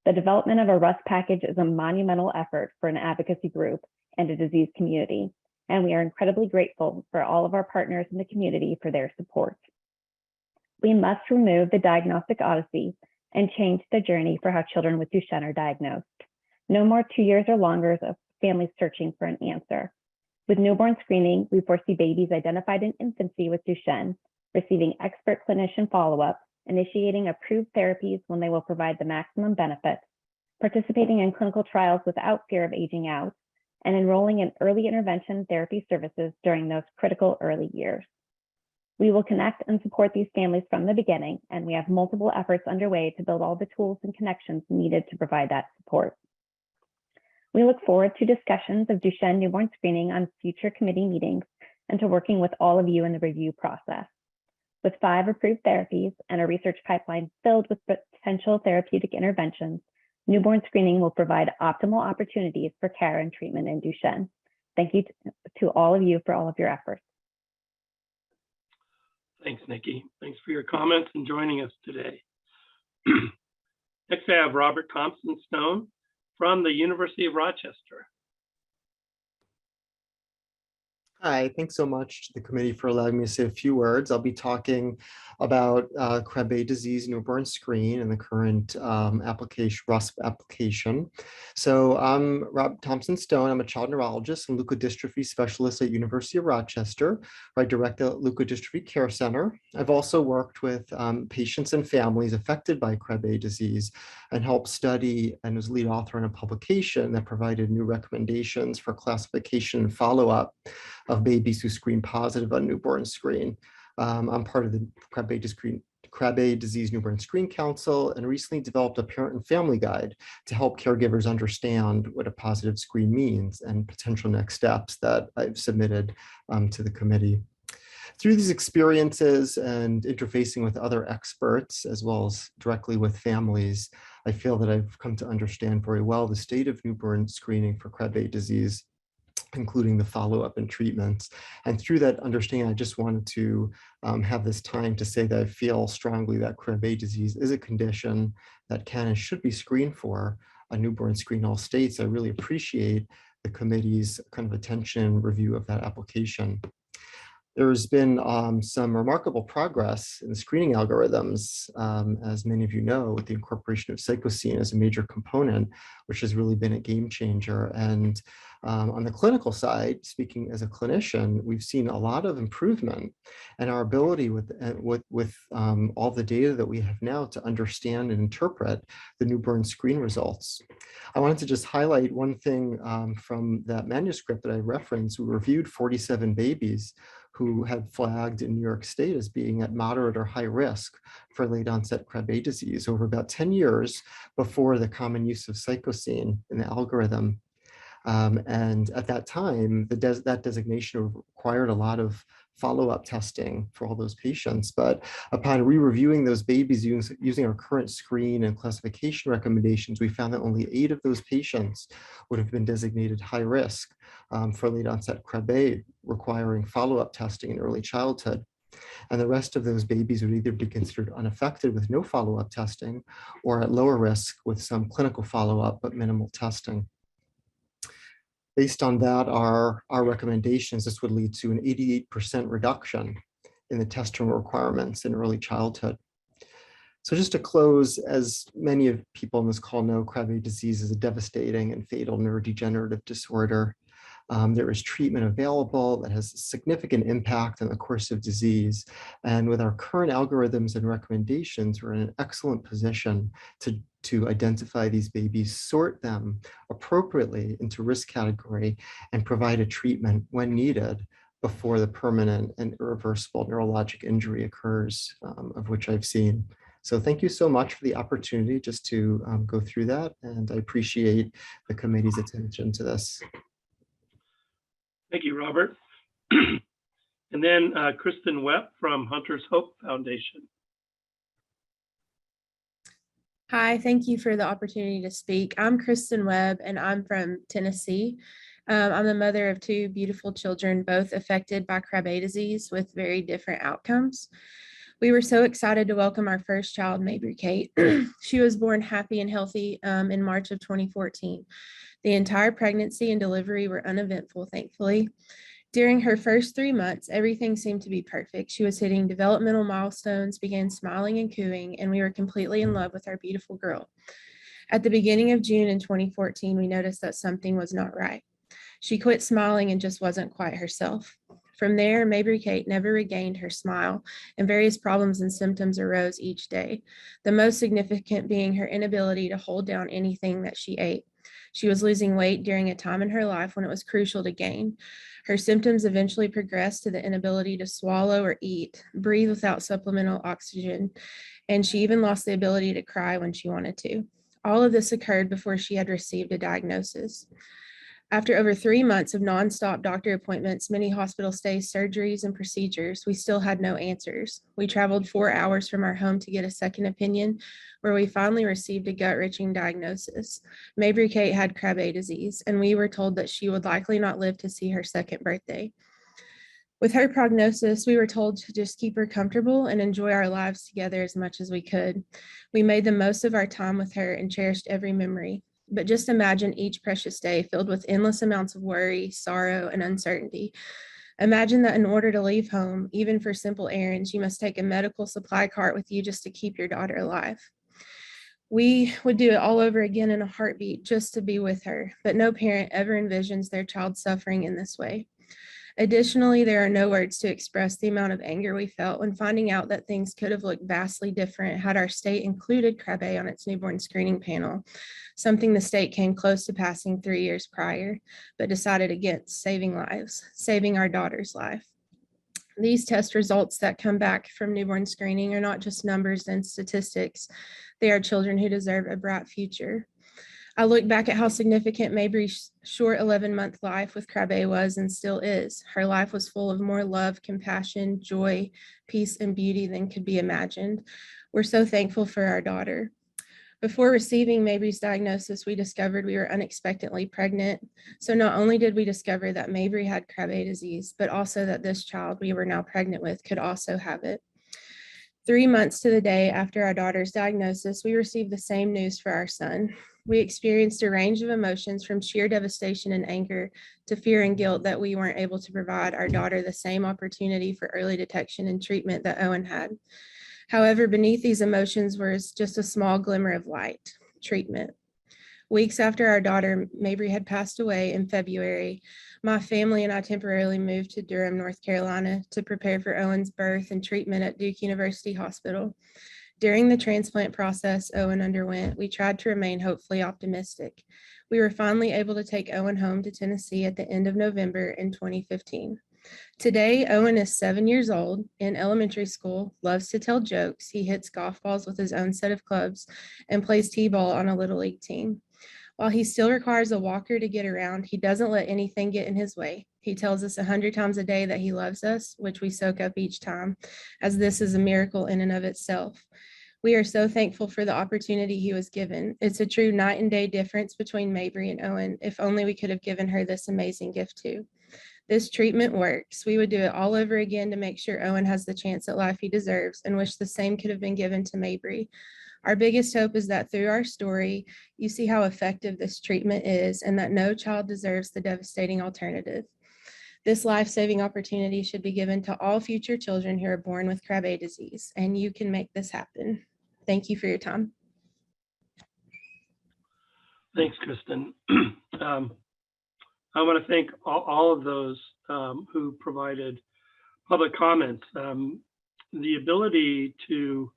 U: The development of a RUS package is a monumental effort for an advocacy group and a disease community, and we are incredibly grateful for all of our partners in the community for their support. We must remove the diagnostic odyssey and change the journey for how children with Duchenne are diagnosed. No more 2 years or longer of families searching for an answer. With newborn screening, we foresee babies identified in infancy with Duchenne, receiving expert clinician follow-up, initiating approved therapies when they will provide the maximum benefit, participating in clinical trials without fear of aging out, and enrolling in early intervention therapy services during those critical early years. We will connect and support these families from the beginning, and we have multiple efforts underway to build all the tools and connections needed to provide that support. We look forward to discussions of Duchenne newborn screening on future committee meetings and to working with all of you in the review process. With 5 approved therapies and a research pipeline filled with potential therapeutic interventions, newborn screening will provide optimal opportunities for care and treatment in Duchenne. Thank you to all of you for all of your efforts.
A: Thanks, Nikki. Thanks for your comments and joining us today. Next, I have Robert Thompson Stone from the University of Rochester.
H: Hi, thanks so much to the committee for allowing me to say a few words. I'll be talking about Krabbe disease newborn screen and the current application, RUSP application. So I'm Rob Thompson Stone. I'm a child neurologist and leukodystrophy specialist at University of Rochester, where I direct the Leukodystrophy Care Center. I've also worked with patients and families affected by Krabbe disease and helped study and was lead author in a publication that provided new recommendations for classification and follow-up of babies who screen positive on newborn screen. I'm part of the Krabbe Disease Newborn Screen Council and recently developed a parent and family guide to help caregivers understand what a positive screen means and potential next steps that I've submitted to the committee. Through these experiences and interfacing with other experts, as well as directly with families, I feel that I've come to understand very well the state of newborn screening for Krabbe disease, including the follow-up and treatments. And through that understanding, I just wanted to have this time to say that I feel strongly that Krabbe disease is a condition that can and should be screened for a newborn screen in all states. I really appreciate the committee's kind of attention and review of that application. There's been some remarkable progress in the screening algorithms, as many of you know, with the incorporation of cytosine as a major component, which has really been a game changer. And on the clinical side, speaking as a clinician, we've seen a lot of improvement in our ability with all the data that we have now to understand and interpret the newborn screen results. I wanted to just highlight one thing from that manuscript that I referenced. We reviewed 47 babies who had flagged in New York State as being at moderate or high risk for late onset Krabbe disease over about 10 years before the common use of cytosine in the algorithm. And at that time, that designation required a lot of follow-up testing for all those patients. But upon re-reviewing those babies using our current screen and classification recommendations, we found that only 8 of those patients would have been designated high risk for late onset Krabbe, requiring follow-up testing in early childhood. And the rest of those babies would either be considered unaffected with no follow-up testing or at lower risk with some clinical follow-up but minimal testing. Based on that, our recommendations, this would lead to an 88% reduction in the testing requirements in early childhood. So just to close, as many of people on this call know, Krabbe disease is a devastating and fatal neurodegenerative disorder. There is treatment available that has significant impact on the course of disease. And with our current algorithms and recommendations, we're in an excellent position to identify these babies, sort them appropriately into risk category, and provide a treatment when needed before the permanent and irreversible neurologic injury occurs, of which I've seen. So thank you so much for the opportunity just to go through that. And I appreciate the committee's attention to this.
A: Thank you, Robert. And then Kristen Webb from Hunter's Hope Foundation.
V: Hi, thank you for the opportunity to speak. I'm Kristen Webb and I'm from Tennessee. I'm the mother of 2 beautiful children, both affected by Krabbe disease with very different outcomes. We were so excited to welcome our first child, Mabry Kate. She was born happy and healthy in March of 2014. The entire pregnancy and delivery were uneventful, thankfully. During her first 3 months, everything seemed to be perfect. She was hitting developmental milestones, began smiling and cooing, and we were completely in love with our beautiful girl. At the beginning of June in 2014, we noticed that something was not right. She quit smiling and just wasn't quite herself. From there, Mabry Kate never regained her smile, and various problems and symptoms arose each day, the most significant being her inability to hold down anything that she ate. She was losing weight during a time in her life when it was crucial to gain. Her symptoms eventually progressed to the inability to swallow or eat, breathe without supplemental oxygen, and she even lost the ability to cry when she wanted to. All of this occurred before she had received a diagnosis. After over 3 months of nonstop doctor appointments, many hospital stays, surgeries, and procedures, we still had no answers. We traveled 4 hours from our home to get a second opinion, where we finally received a gut-wrenching diagnosis. Mabry Kate had Krabbe disease, and we were told that she would likely not live to see her second birthday. With her prognosis, we were told to just keep her comfortable and enjoy our lives together as much as we could. We made the most of our time with her and cherished every memory. But just imagine each precious day filled with endless amounts of worry, sorrow, and uncertainty. Imagine that in order to leave home, even for simple errands, you must take a medical supply cart with you just to keep your daughter alive. We would do it all over again in a heartbeat just to be with her, but no parent ever envisions their child suffering in this way. Additionally, there are no words to express the amount of anger we felt when finding out that things could have looked vastly different had our state included Krabbe on its newborn screening panel, something the state came close to passing 3 years prior, but decided against saving lives, saving our daughter's life. These test results that come back from newborn screening are not just numbers and statistics. They are children who deserve a bright future. I look back at how significant Mabry's short 11-month life with Krabbe was and still is. Her life was full of more love, compassion, joy, peace, and beauty than could be imagined. We're so thankful for our daughter. Before receiving Mabry's diagnosis, we discovered we were unexpectedly pregnant. So not only did we discover that Mabry had Krabbe disease, but also that this child we were now pregnant with could also have it. 3 months to the day after our daughter's diagnosis, we received the same news for our son. We experienced a range of emotions from sheer devastation and anger to fear and guilt that we weren't able to provide our daughter the same opportunity for early detection and treatment that Owen had. However, beneath these emotions was just a small glimmer of light: treatment. Weeks after our daughter Mabry had passed away in February, my family and I temporarily moved to Durham, North Carolina to prepare for Owen's birth and treatment at Duke University Hospital. During the transplant process Owen underwent, we tried to remain hopefully optimistic. We were finally able to take Owen home to Tennessee at the end of November in 2015. Today, Owen is 7 years old, in elementary school, loves to tell jokes. He hits golf balls with his own set of clubs and plays t-ball on a little league team. While he still requires a walker to get around, he doesn't let anything get in his way. He tells us 100 times a day that he loves us, which we soak up each time, as this is a miracle in and of itself. We are so thankful for the opportunity he was given. It's a true night and day difference between Mabry and Owen. If only we could have given her this amazing gift too. This treatment works. We would do it all over again to make sure Owen has the chance at life he deserves and wish the same could have been given to Mabry. Our biggest hope is that through our story, you see how effective this treatment is and that no child deserves the devastating alternative. This life-saving opportunity should be given to all future children who are born with Krabbe disease, and you can make this happen. Thank you for your time.
A: Thanks, Kristen. I want to thank all of those who provided public comments. The ability to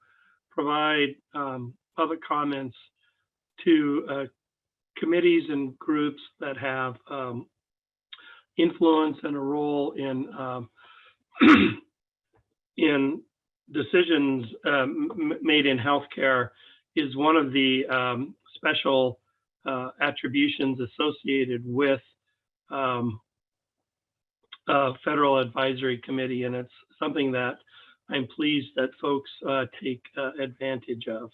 A: provide public comments to committees and groups that have influence and a role in decisions made in healthcare is one of the special attributions associated with Federal Advisory Committee, and it's something that I'm pleased that folks take advantage of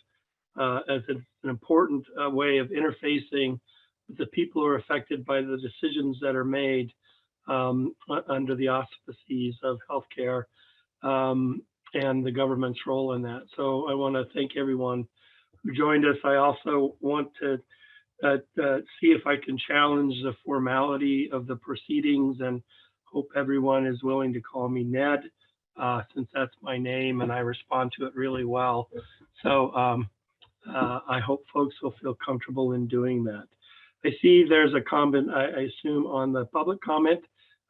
A: as an important way of interfacing with the people who are affected by the decisions that are made under the auspices of healthcare and the government's role in that. So I want to thank everyone who joined us. I also want to see if I can challenge the formality of the proceedings and hope everyone is willing to call me Ned, since that's my name and I respond to it really well. So I hope folks will feel comfortable in doing that. I see there's a comment, I assume, on the public comment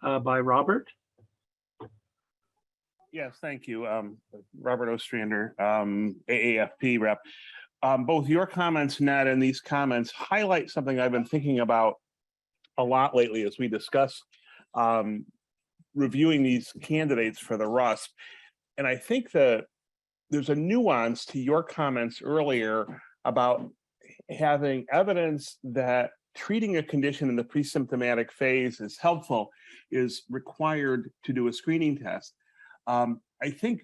A: by Robert.
D: Yes, thank you. Robert Ostrander, AAFP rep. Both your comments, Ned, and these comments highlight something I've been thinking about a lot lately as we discuss reviewing these candidates for the RUSP. And I think that there's a nuance to your comments earlier about having evidence that treating a condition in the pre-symptomatic phase is helpful, is required to do a screening test. I think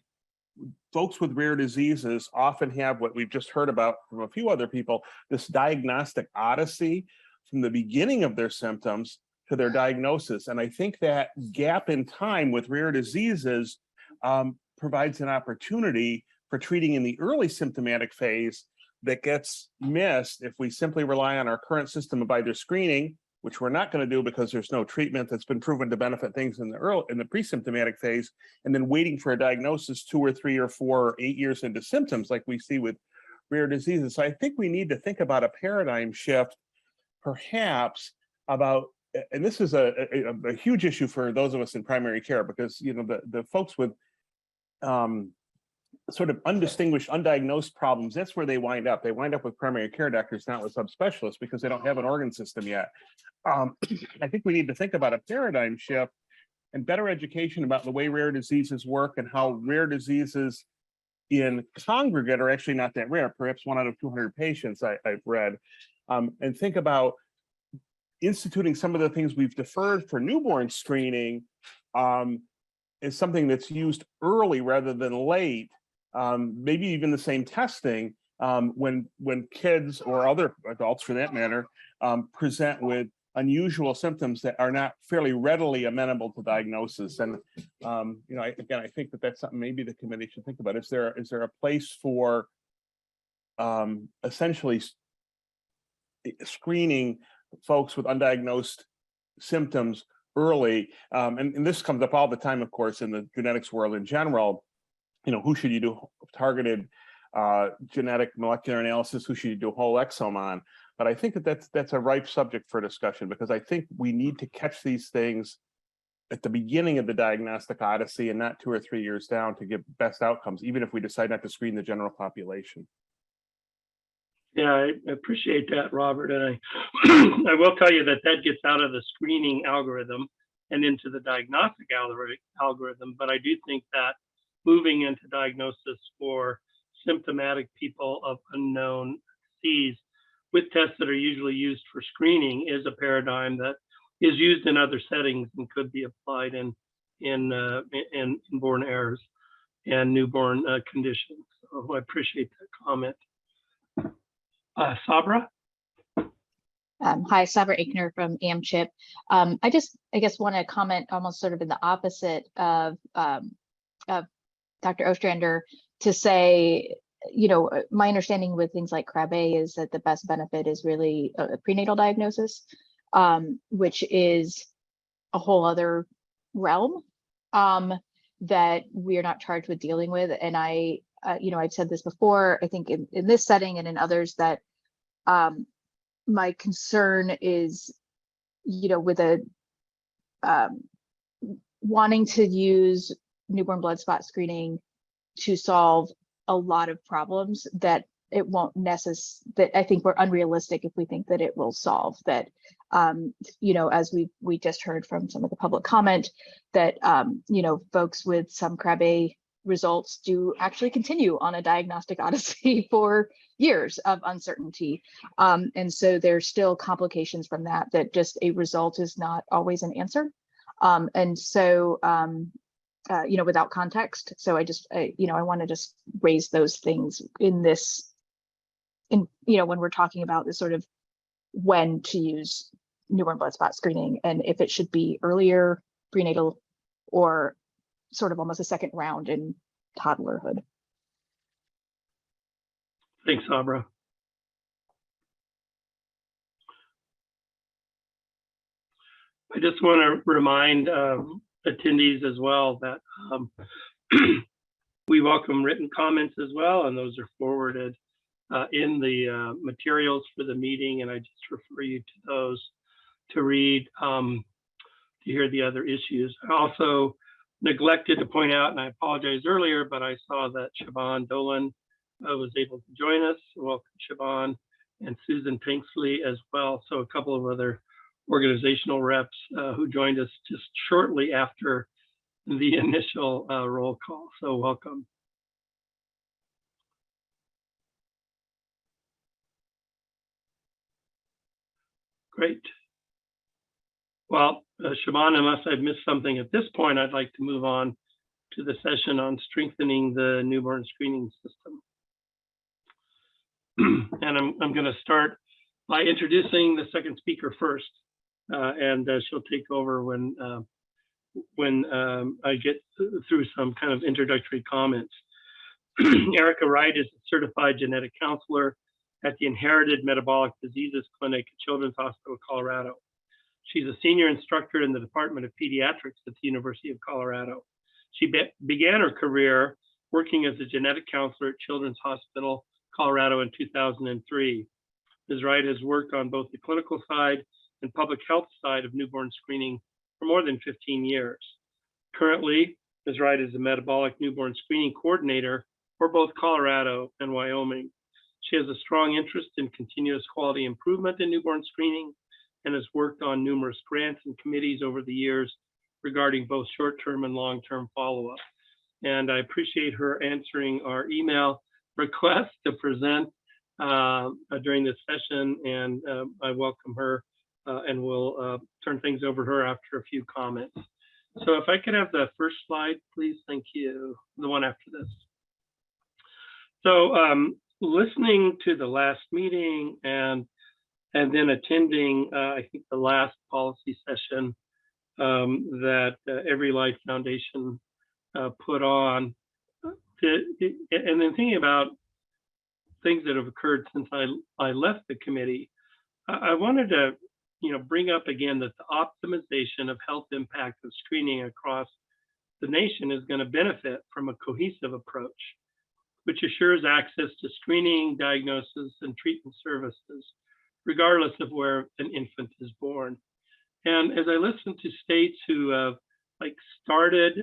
D: folks with rare diseases often have what we've just heard about from a few other people, this diagnostic odyssey from the beginning of their symptoms to their diagnosis. And I think that gap in time with rare diseases provides an opportunity for treating in the early symptomatic phase that gets missed if we simply rely on our current system of either screening which we're not going to do because there's no treatment that's been proven to benefit things in the pre-symptomatic phase, and then waiting for a diagnosis 2 or 3 or 4 or 8 years into symptoms like we see with rare diseases. So I think we need to think about a paradigm shift, perhaps about, and this is a huge issue for those of us in primary care, because the folks with sort of undistinguished, undiagnosed problems, that's where they wind up. They wind up with primary care doctors, not with subspecialists, because they don't have an organ system yet. I think we need to think about a paradigm shift and better education about the way rare diseases work and how rare diseases in congregate are actually not that rare, perhaps 1 out of 200 patients I've read, and think about instituting some of the things we've deferred for newborn screening is something that's used early rather than late, maybe even the same testing when kids or other adults for that matter present with unusual symptoms that are not fairly readily amenable to diagnosis. And I think that's something maybe the committee should think about. Is there a place for essentially screening folks with undiagnosed symptoms early? And this comes up all the time, of course, in the genetics world in general. Who should you do targeted genetic molecular analysis? Who should you do whole exome on? But I think that's a ripe subject for discussion, because I think we need to catch these things at the beginning of the diagnostic odyssey and not 2 or 3 years down to get best outcomes, even if we decide not to screen the general population.
A: Yeah, I appreciate that, Robert. And I will tell you that gets out of the screening algorithm and into the diagnostic algorithm. But I do think that moving into diagnosis for symptomatic people of unknown disease with tests that are usually used for screening is a paradigm that is used in other settings and could be applied in inborn errors and newborn conditions. So I appreciate that comment. Sabra?
J: Hi, Sabra Aikner from AmChip. I guess want to comment almost sort of in the opposite of Dr. Ostrander, to say, my understanding with things like Krabbe is that the best benefit is really a prenatal diagnosis, which is a whole other realm that we are not charged with dealing with. And I've said this before, I think in this setting and in others, that my concern is, with wanting to use newborn blood spot screening to solve a lot of problems that it won't that I think we're unrealistic if we think that it will solve that. As we just heard from some of the public comment, that folks with some Krabbe results do actually continue on a diagnostic odyssey for years of uncertainty. And so there's still complications from that just a result is not always an answer. And so without context. So I want to just raise those things when we're talking about this sort of when to use newborn blood spot screening, and if it should be earlier, prenatal, or sort of almost a second round in toddlerhood.
A: Thanks, Sabra. I just want to remind attendees as well that we welcome written comments as well, and those are forwarded in the materials for the meeting, and I just refer you to those to read to hear the other issues. I also neglected to point out, and I apologize earlier, but I saw that Siobhan Dolan was able to join us. Welcome, Siobhan, and Susan Pinksley as well. So a couple of other organizational reps who joined us just shortly after the initial roll call. So welcome. Great. Well, Siobhan, unless I've missed something at this point, I'd like to move on to the session on strengthening the newborn screening system. And I'm going to start by introducing the second speaker first, and she'll take over when I get through some kind of introductory comments. Erica Wright is a certified genetic counselor at the Inherited Metabolic Diseases Clinic at Children's Hospital, Colorado. She's a senior instructor in the Department of Pediatrics at the University of Colorado. She began her career working as a genetic counselor at Children's Hospital, Colorado in 2003. Ms. Wright has worked on both the clinical side and public health side of newborn screening for more than 15 years. Currently, Ms. Wright is the metabolic newborn screening coordinator for both Colorado and Wyoming. She has a strong interest in continuous quality improvement in newborn screening and has worked on numerous grants and committees over the years regarding both short-term and long-term follow-up. And I appreciate her answering our email request to present during this session, and I welcome her and we'll turn things over to her after a few comments. So if I could have the first slide, please. Thank you. The one after this. So listening to the last meeting and then attending, I think, the last policy session that Every Life Foundation put on, and then thinking about things that have occurred since I left the committee, I wanted to bring up again that the optimization of health impact of screening across the nation is going to benefit from a cohesive approach, which assures access to screening, diagnosis, and treatment services, regardless of where an infant is born. And as I listen to states who have started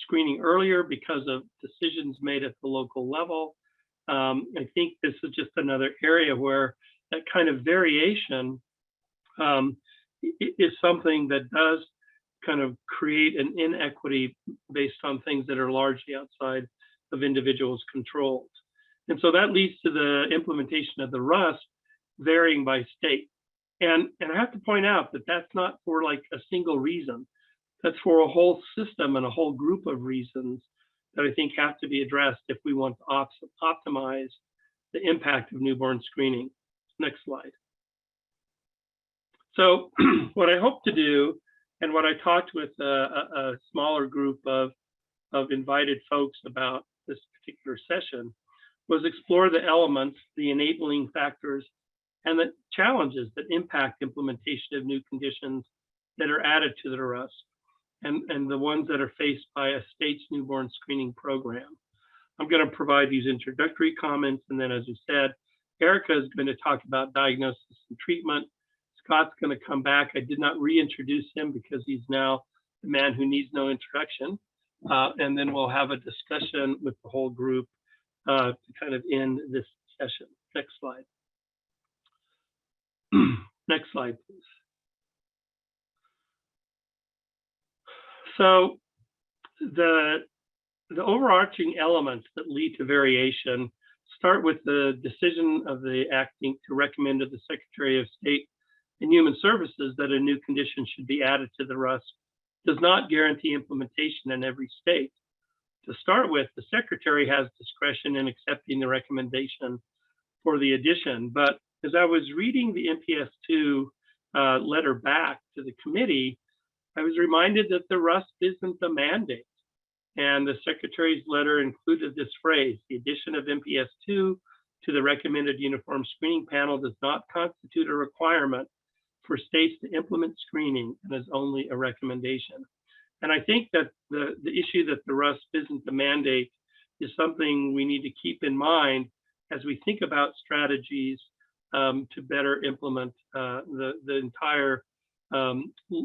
A: screening earlier because of decisions made at the local level, I think this is just another area where that kind of variation is something that does kind of create an inequity based on things that are largely outside of individuals' controls. And so that leads to the implementation of the RUSP varying by state. And I have to point out that that's not for a single reason. That's for a whole system and a whole group of reasons that I think have to be addressed if we want to optimize the impact of newborn screening. Next slide. So what I hope to do, and what I talked with a smaller group of invited folks about this particular session, was explore the elements, the enabling factors, and the challenges that impact implementation of new conditions that are added to the RUSP, and the ones that are faced by a state's newborn screening program. I'm going to provide these introductory comments, and then, as we said, Erica is going to talk about diagnosis and treatment. Scott's going to come back. I did not reintroduce him because he's now the man who needs no introduction. And then we'll have a discussion with the whole group to kind of end this session. Next slide. Next slide, please. So the overarching elements that lead to variation start with the decision of the acting to recommend to the Secretary of State and Human Services that a new condition should be added to the RUSP does not guarantee implementation in every state. To start with, the Secretary has discretion in accepting the recommendation for the addition. But as I was reading the NPS 2 letter back to the committee, I was reminded that the RUSP isn't a mandate. And the Secretary's letter included this phrase: the addition of NPS 2 to the recommended uniform screening panel does not constitute a requirement for states to implement screening and is only a recommendation. And I think that the issue that the RUSP isn't the mandate is something we need to keep in mind as we think about strategies to better implement the entire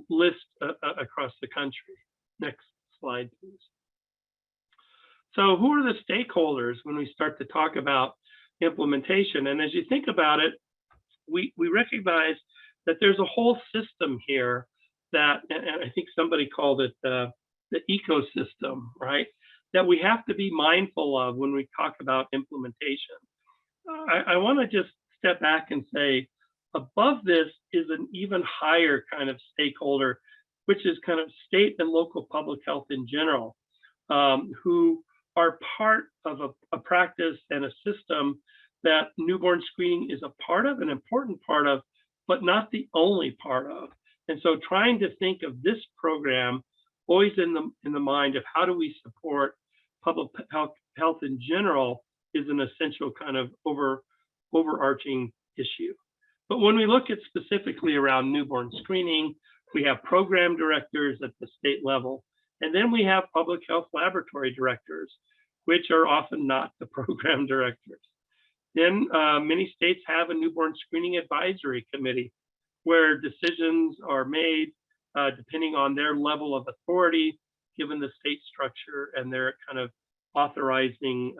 A: list across the country. Next slide, please. So who are the stakeholders when we start to talk about implementation? And as you think about it, we recognize that there's a whole system here that, and I think somebody called it the ecosystem, right? That we have to be mindful of when we talk about implementation. I want to just step back and say, above this is an even higher kind of stakeholder, which is kind of state and local public health in general, who are part of a practice and a system that newborn screening is a part of, an important part of, but not the only part of. And so trying to think of this program always in the mind of how do we support public health in general is an essential kind of overarching issue. But when we look at specifically around newborn screening, we have program directors at the state level, and then we have public health laboratory directors, which are often not the program directors. Then many states have a newborn screening advisory committee where decisions are made depending on their level of authority, given the state structure and their kind of authorizing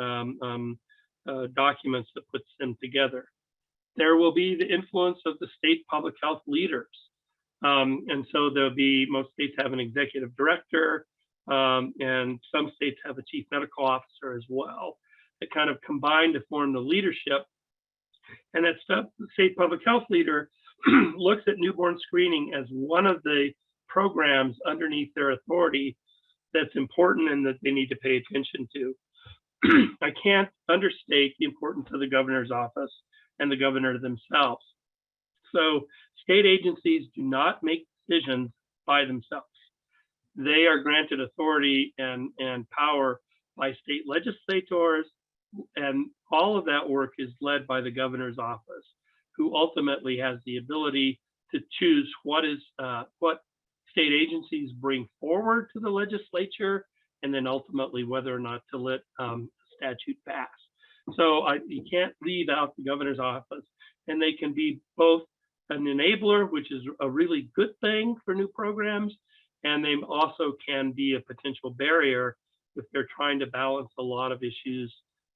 A: documents that puts them together. There will be the influence of the state public health leaders. And so there'll be, most states have an executive director, and some states have a chief medical officer as well, that kind of combine to form the leadership. And that state public health leader looks at newborn screening as one of the programs underneath their authority that's important and that they need to pay attention to. I can't understate the importance of the governor's office and the governor themselves. So state agencies do not make decisions by themselves. They are granted authority and power by state legislators, and all of that work is led by the governor's office, who ultimately has the ability to choose what state agencies bring forward to the legislature, and then ultimately whether or not to let statute pass. So you can't leave out the governor's office, and they can be both an enabler, which is a really good thing for new programs, and they also can be a potential barrier if they're trying to balance a lot of issues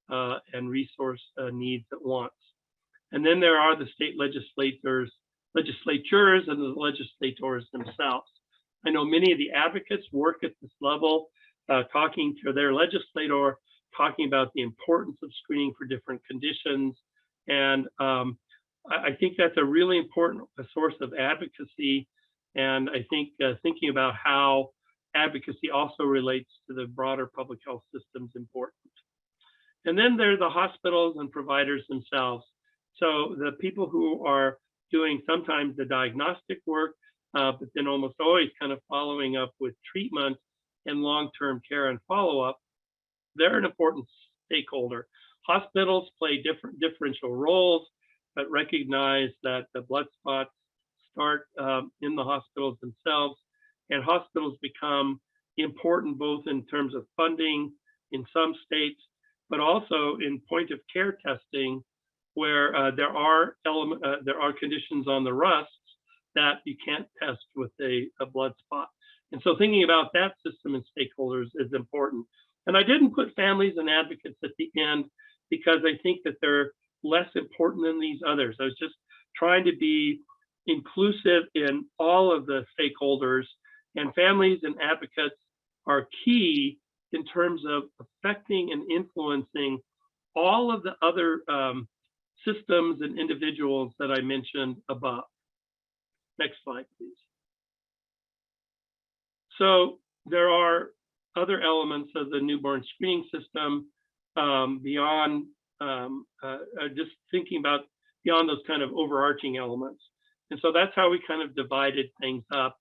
A: and resource needs at once. And then there are the state legislatures and the legislators themselves. I know many of the advocates work at this level, talking to their legislator, talking about the importance of screening for different conditions. And I think that's a really important source of advocacy. And I think thinking about how advocacy also relates to the broader public health system is important. And then there are the hospitals and providers themselves. So the people who are doing sometimes the diagnostic work, but then almost always kind of following up with treatment and long-term care and follow-up, they're an important stakeholder. Hospitals play differential roles, but recognize that the blood spots start in the hospitals themselves, and hospitals become important both in terms of funding in some states, but also in point of care testing, where there are conditions on the RUSPs that you can't test with a blood spot. And so thinking about that system and stakeholders is important. And I didn't put families and advocates at the end because I think that they're less important than these others. I was just trying to be inclusive in all of the stakeholders, and families and advocates are key in terms of affecting and influencing all of the other systems and individuals that I mentioned above. Next slide, please. So there are other elements of the newborn screening system beyond just thinking about beyond those kind of overarching elements. And so that's how we kind of divided things up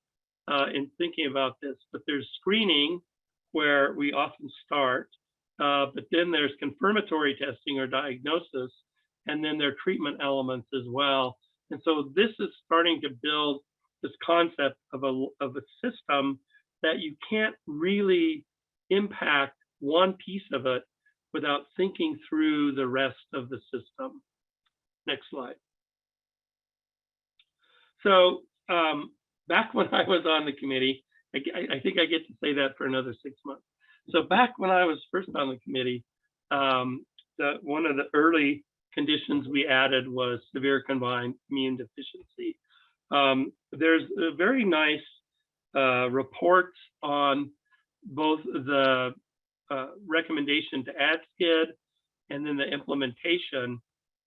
A: in thinking about this. But there's screening, where we often start, but then there's confirmatory testing or diagnosis, and then there are treatment elements as well. And so this is starting to build this concept of a system that you can't really impact one piece of it without thinking through the rest of the system. Next slide. So back when I was on the committee, I think I get to say that for another 6 months. So back when I was first on the committee, one of the early conditions we added was severe combined immune deficiency. There's a very nice reports on both the recommendation to ACHDN and then the implementation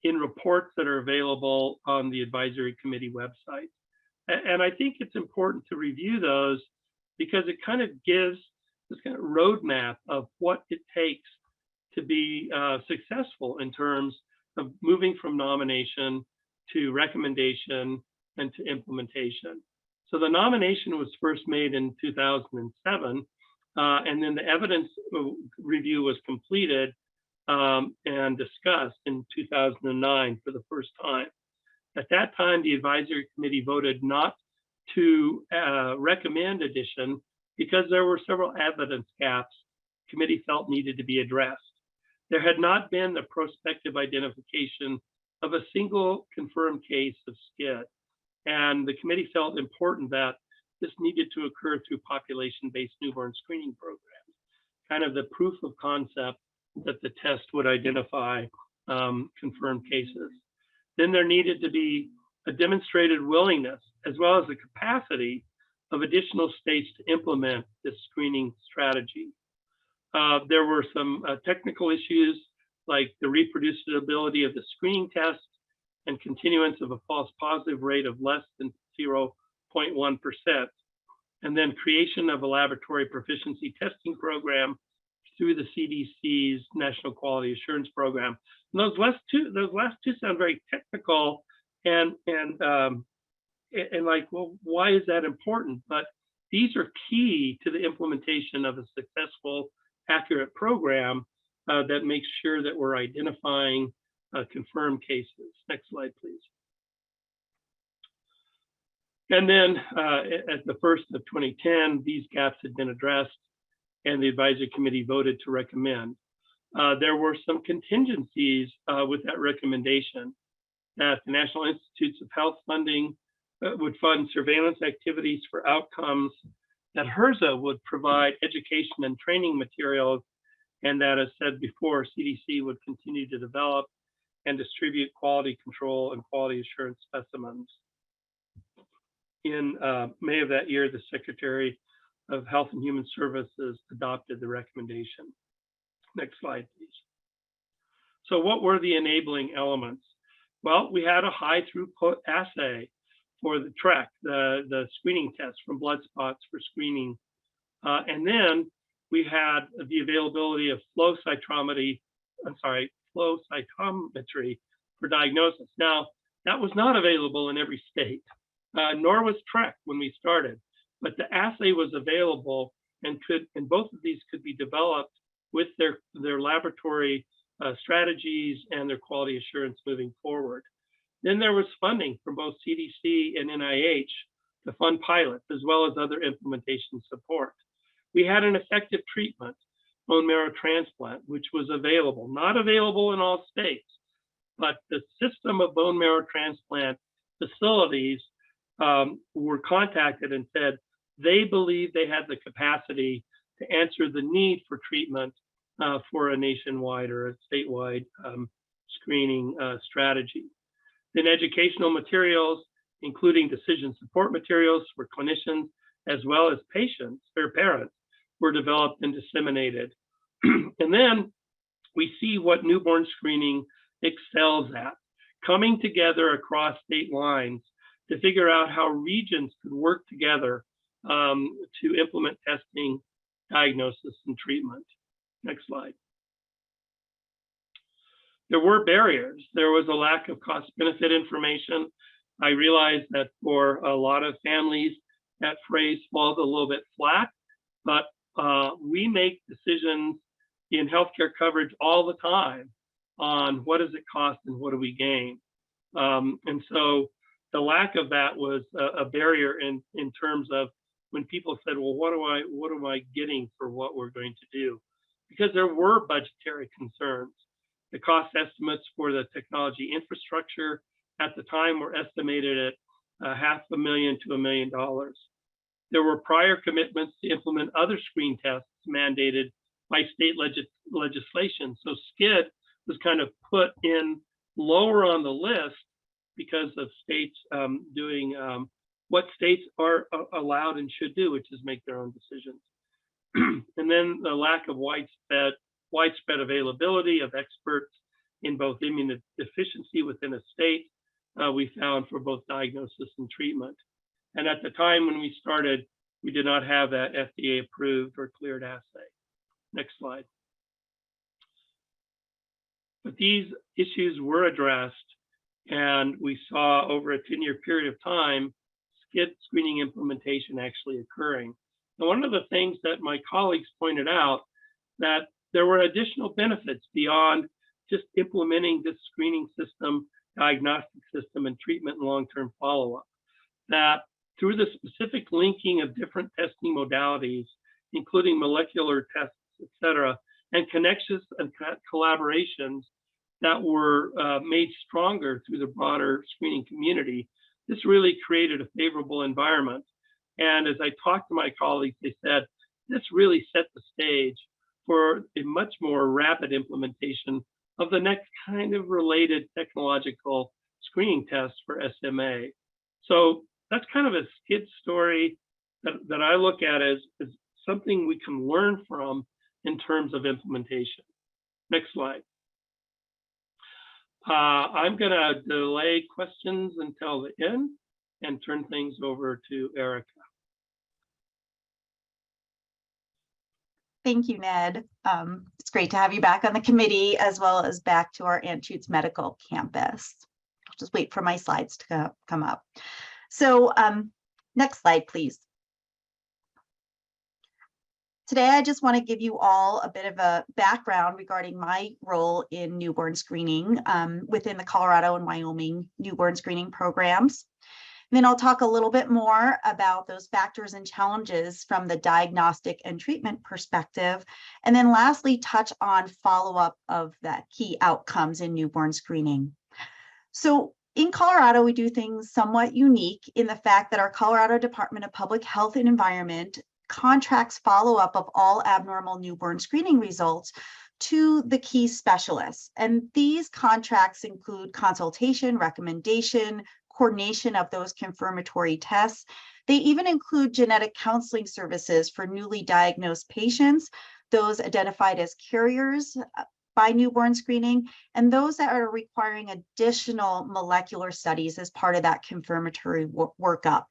A: in reports that are available on the advisory committee website. And I think it's important to review those because it kind of gives this kind of roadmap of what it takes to be successful in terms of moving from nomination to recommendation and to implementation. So the nomination was first made in 2007, and then the evidence review was completed and discussed in 2009 for the first time. At that time, the advisory committee voted not to recommend addition because there were several evidence gaps the committee felt needed to be addressed. There had not been the prospective identification of a single confirmed case of SCID, and the committee felt important that this needed to occur through population-based newborn screening programs, kind of the proof of concept that the test would identify confirmed cases. Then there needed to be a demonstrated willingness as well as the capacity of additional states to implement this screening strategy. There were some technical issues like the reproducibility of the screening test and continuance of a false positive rate of less than 0.1%. And then creation of a laboratory proficiency testing program through the CDC's National Quality Assurance Program. And those last two sound very technical and like, well, why is that important? But these are key to the implementation of a successful, accurate program that makes sure that we're identifying confirmed cases. Next slide, please. And then at the first of 2010, these gaps had been addressed and the advisory committee voted to recommend. There were some contingencies with that recommendation that the National Institutes of Health funding would fund surveillance activities for outcomes, that HRSA would provide education and training materials, and that, as said before, CDC would continue to develop and distribute quality control and quality assurance specimens. In May of that year, the Secretary of Health and Human Services adopted the recommendation. Next slide, please. So what were the enabling elements? Well, we had a high throughput assay for the TREC, the screening test from blood spots for screening. And then we had the availability of flow cytometry for diagnosis. Now, that was not available in every state, nor was TREC when we started, but the assay was available and both of these could be developed with their laboratory strategies and their quality assurance moving forward. Then there was funding from both CDC and NIH to fund pilots as well as other implementation support. We had an effective treatment, bone marrow transplant, which was available, not available in all states, but the system of bone marrow transplant facilities were contacted and said they believed they had the capacity to answer the need for treatment for a nationwide or a statewide screening strategy. Then educational materials, including decision support materials for clinicians as well as patients, their parents, were developed and disseminated. And then we see what newborn screening excels at, coming together across state lines to figure out how regions could work together to implement testing, diagnosis, and treatment. Next slide. There were barriers. There was a lack of cost-benefit information. I realized that for a lot of families, that phrase falls a little bit flat, but we make decisions in healthcare coverage all the time on what does it cost and what do we gain. And so the lack of that was a barrier in terms of when people said, well, what am I getting for what we're going to do? Because there were budgetary concerns. The cost estimates for the technology infrastructure at the time were estimated at $500,000 to $1 million. There were prior commitments to implement other screen tests mandated by state legislation. So SCID was kind of put in lower on the list because of states doing what states are allowed and should do, which is make their own decisions. And then the lack of widespread availability of experts in both immunodeficiency within a state, we found for both diagnosis and treatment. And at the time when we started, we did not have that FDA approved or cleared assay. Next slide. But these issues were addressed, and we saw over a 10-year period of time, SCID screening implementation actually occurring. And one of the things that my colleagues pointed out, that there were additional benefits beyond just implementing this screening system diagnostic system and treatment and long-term follow-up. That through the specific linking of different testing modalities, including molecular tests, et cetera, and connections and collaborations that were made stronger through the broader screening community, this really created a favorable environment. And as I talked to my colleagues, they said, this really set the stage for a much more rapid implementation of the next kind of related technological screening test for SMA. So that's kind of a skid story that I look at as something we can learn from in terms of implementation. Next slide. I'm going to delay questions until the end and turn things over to Erica.
E: Thank you, Ned. It's great to have you back on the committee as well as back to our Anschutz Medical Campus. I'll just wait for my slides to come up. So next slide, please. Today, I just want to give you all a bit of a background regarding my role in newborn screening within the Colorado and Wyoming newborn screening programs. And then I'll talk a little bit more about those factors and challenges from the diagnostic and treatment perspective. And then lastly, touch on follow-up of the key outcomes in newborn screening. So in Colorado, we do things somewhat unique in the fact that our Colorado Department of Public Health and Environment contracts follow-up of all abnormal newborn screening results to the key specialists. And these contracts include consultation, recommendation, coordination of those confirmatory tests. They even include genetic counseling services for newly diagnosed patients, those identified as carriers by newborn screening, and those that are requiring additional molecular studies as part of that confirmatory workup.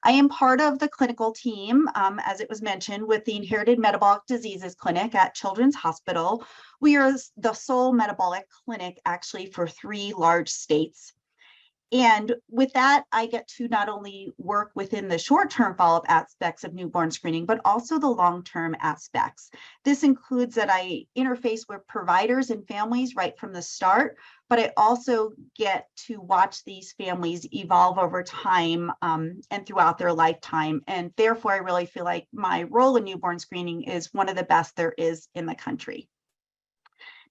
E: I am part of the clinical team, as it was mentioned, with the Inherited Metabolic Diseases Clinic at Children's Hospital. We are the sole metabolic clinic actually for 3 large states. And with that, I get to not only work within the short-term follow-up aspects of newborn screening, but also the long-term aspects. This includes that I interface with providers and families right from the start, but I also get to watch these families evolve over time and throughout their lifetime. And therefore, I really feel like my role in newborn screening is one of the best there is in the country.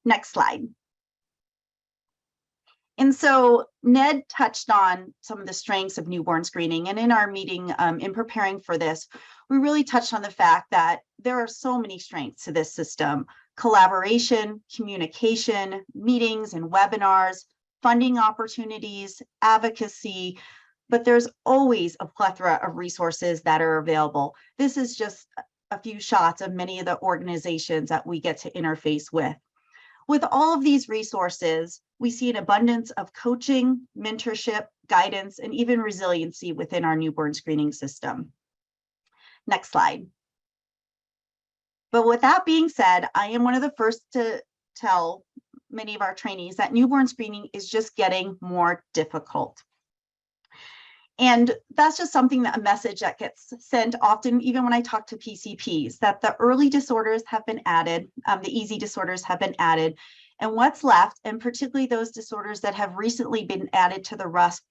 E: Next slide. And so Ned touched on some of the strengths of newborn screening. And in our meeting, in preparing for this, we really touched on the fact that there are so many strengths to this system: collaboration, communication, meetings and webinars, funding opportunities, advocacy, but there's always a plethora of resources that are available. This is just a few shots of many of the organizations that we get to interface with. With all of these resources, we see an abundance of coaching, mentorship, guidance, and even resiliency within our newborn screening system. Next slide. But with that being said, I am one of the first to tell many of our trainees that newborn screening is just getting more difficult. And that's just something that a message that gets sent often, even when I talk to PCPs, that the early disorders have been added, the easy disorders have been added, and what's left, and particularly those disorders that have recently been added to the RUSP,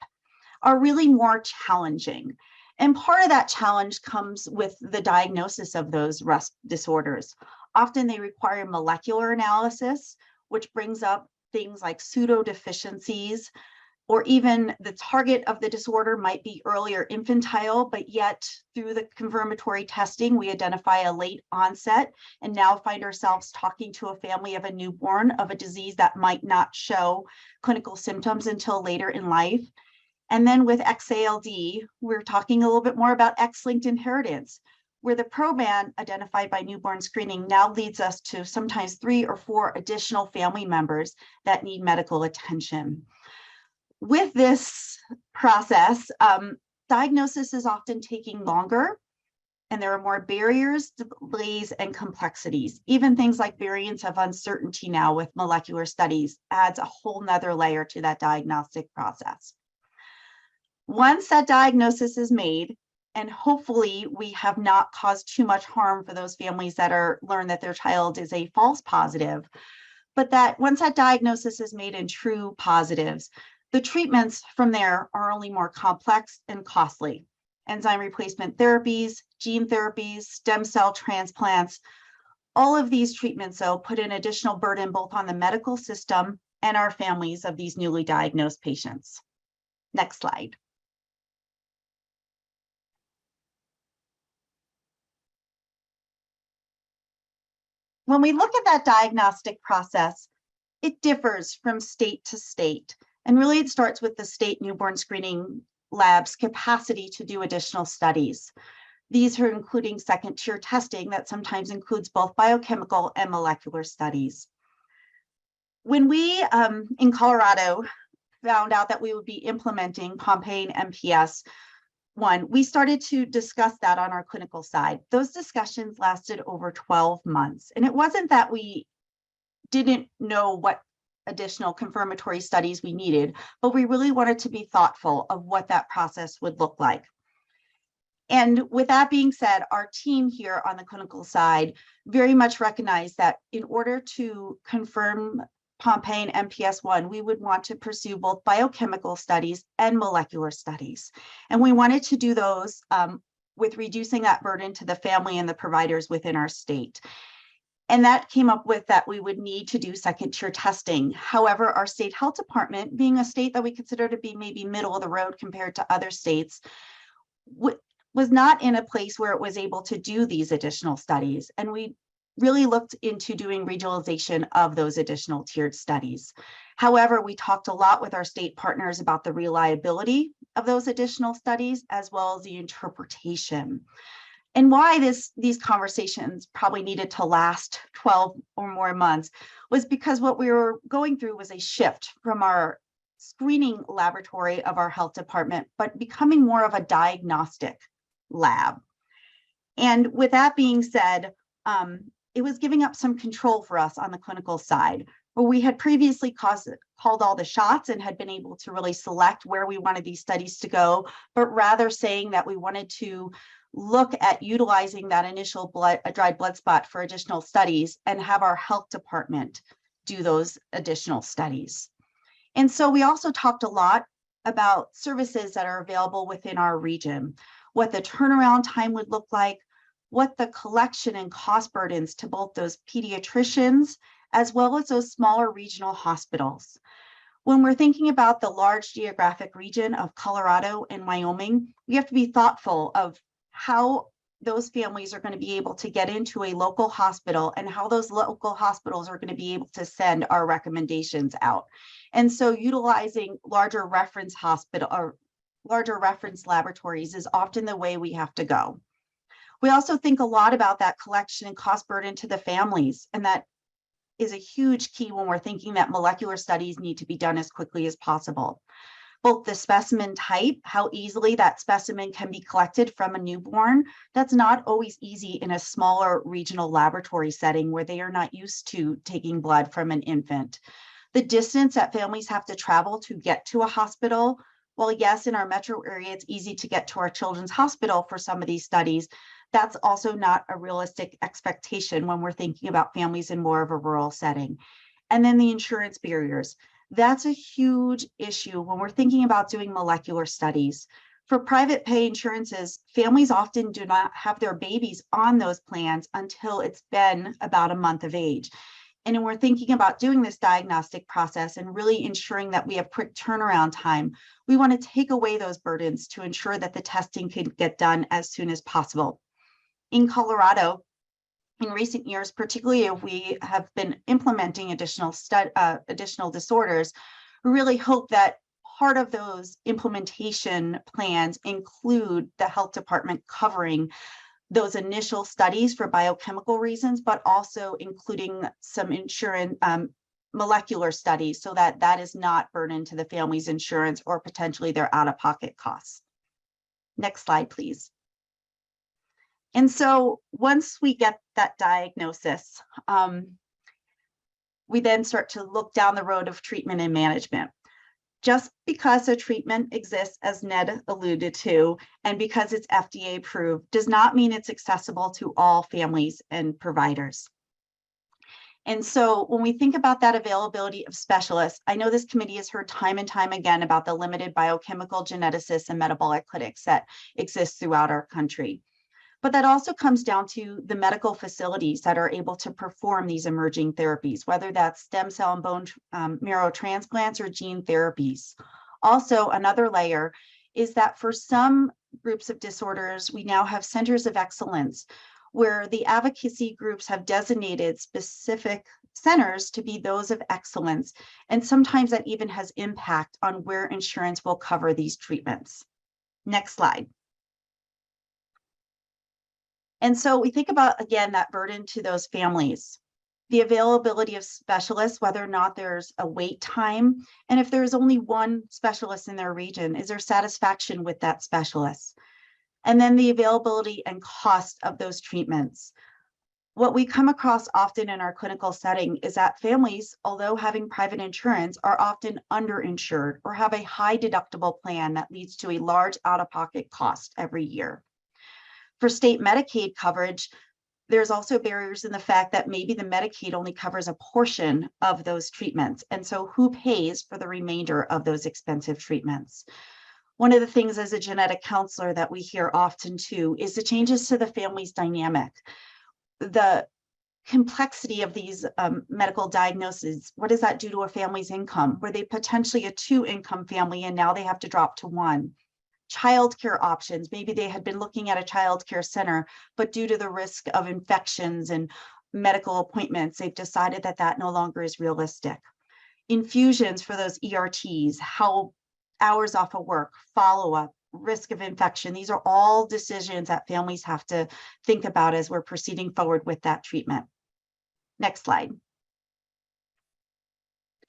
E: are really more challenging. And part of that challenge comes with the diagnosis of those RUSP disorders. Often they require molecular analysis, which brings up things like pseudodeficiencies, or even the target of the disorder might be earlier infantile, but yet through the confirmatory testing, we identify a late onset and now find ourselves talking to a family of a newborn of a disease that might not show clinical symptoms until later in life. And then with XALD, we're talking a little bit more about X-linked inheritance, where the proband identified by newborn screening now leads us to sometimes 3 or 4 additional family members that need medical attention. With this process, diagnosis is often taking longer, and there are more barriers, delays, and complexities. Even things like variants of uncertainty now with molecular studies adds a whole nother layer to that diagnostic process. Once that diagnosis is made, and hopefully we have not caused too much harm for those families that learn that their child is a false positive, but that once that diagnosis is made in true positives, The treatments from there are only more complex and costly. Enzyme replacement therapies, gene therapies, stem cell transplants, all of these treatments, though, put an additional burden both on the medical system and our families of these newly diagnosed patients. Next slide. When we look at that diagnostic process, it differs from state to state. And really it starts with the state newborn screening lab's capacity to do additional studies. These are including second tier testing that sometimes includes both biochemical and molecular studies. When we in Colorado found out that we would be implementing Pompe and MPS 1, we started to discuss that on our clinical side. Those discussions lasted over 12 months. And it wasn't that we didn't know what additional confirmatory studies we needed, but we really wanted to be thoughtful of what that process would look like. And with that being said, our team here on the clinical side very much recognized that in order to confirm Pompe and MPS 1, we would want to pursue both biochemical studies and molecular studies. And we wanted to do those with reducing that burden to the family and the providers within our state. And that came up with that we would need to do second tier testing. However, our state health department, being a state that we consider to be maybe middle of the road compared to other states, was not in a place where it was able to do these additional studies. And we really looked into doing regionalization of those additional tiered studies. However, we talked a lot with our state partners about the reliability of those additional studies, as well as the interpretation. And why these conversations probably needed to last 12 or more months was because what we were going through was a shift from our screening laboratory of our health department, but becoming more of a diagnostic lab. And with that being said, it was giving up some control for us on the clinical side, where we had previously called all the shots and had been able to really select where we wanted these studies to go, but rather saying that we wanted to look at utilizing that initial dried blood spot for additional studies and have our health department do those additional studies. And so we also talked a lot about services that are available within our region, what the turnaround time would look like, what the collection and cost burdens to both those pediatricians as well as those smaller regional hospitals. When we're thinking about the large geographic region of Colorado and Wyoming, we have to be thoughtful of how those families are going to be able to get into a local hospital and how those local hospitals are going to be able to send our recommendations out. And so utilizing larger reference hospital or larger reference laboratories is often the way we have to go. We also think a lot about that collection and cost burden to the families, and that is a huge key when we're thinking that molecular studies need to be done as quickly as possible. Both the specimen type, how easily that specimen can be collected from a newborn, that's not always easy in a smaller regional laboratory setting where they are not used to taking blood from an infant. The distance that families have to travel to get to a hospital, well, yes, in our metro area, it's easy to get to our children's hospital for some of these studies. That's also not a realistic expectation when we're thinking about families in more of a rural setting. And then the insurance barriers. That's a huge issue when we're thinking about doing molecular studies. For private pay insurances, families often do not have their babies on those plans until it's been about a month of age. And when we're thinking about doing this diagnostic process and really ensuring that we have quick turnaround time, we want to take away those burdens to ensure that the testing can get done as soon as possible. In Colorado, in recent years, particularly if we have been implementing additional disorders, we really hope that part of those implementation plans include the health department covering those initial studies for biochemical reasons, but also including some insurance molecular studies so that that is not burden to the family's insurance or potentially their out-of-pocket costs. Next slide, please. And so once we get that diagnosis, we then start to look down the road of treatment and management. Just because a treatment exists, as Ned alluded to, and because it's FDA approved, does not mean it's accessible to all families and providers. And so when we think about that availability of specialists, I know this committee has heard time and time again about the limited biochemical geneticists and metabolic clinics that exist throughout our country. But that also comes down to the medical facilities that are able to perform these emerging therapies, whether that's stem cell and bone marrow transplants or gene therapies. Also, another layer is that for some groups of disorders, we now have centers of excellence where the advocacy groups have designated specific centers to be those of excellence. And sometimes that even has impact on where insurance will cover these treatments. Next slide. And so we think about, again, that burden to those families, the availability of specialists, whether or not there's a wait time, and if there's only one specialist in their region, is there satisfaction with that specialist? And then the availability and cost of those treatments. What we come across often in our clinical setting is that families, although having private insurance, are often underinsured or have a high deductible plan that leads to a large out-of-pocket cost every year. For state Medicaid coverage, there's also barriers in the fact that maybe the Medicaid only covers a portion of those treatments. And so who pays for the remainder of those expensive treatments? One of the things as a genetic counselor that we hear often too is the changes to the family's dynamic. The complexity of these medical diagnoses, what does that do to a family's income? Were they potentially a 2-income family and now they have to drop to 1? Childcare options, maybe they had been looking at a childcare center, but due to the risk of infections and medical appointments, they've decided that that no longer is realistic. Infusions for those ERTs, how hours off of work, follow-up, risk of infection. These are all decisions that families have to think about as we're proceeding forward with that treatment. Next slide.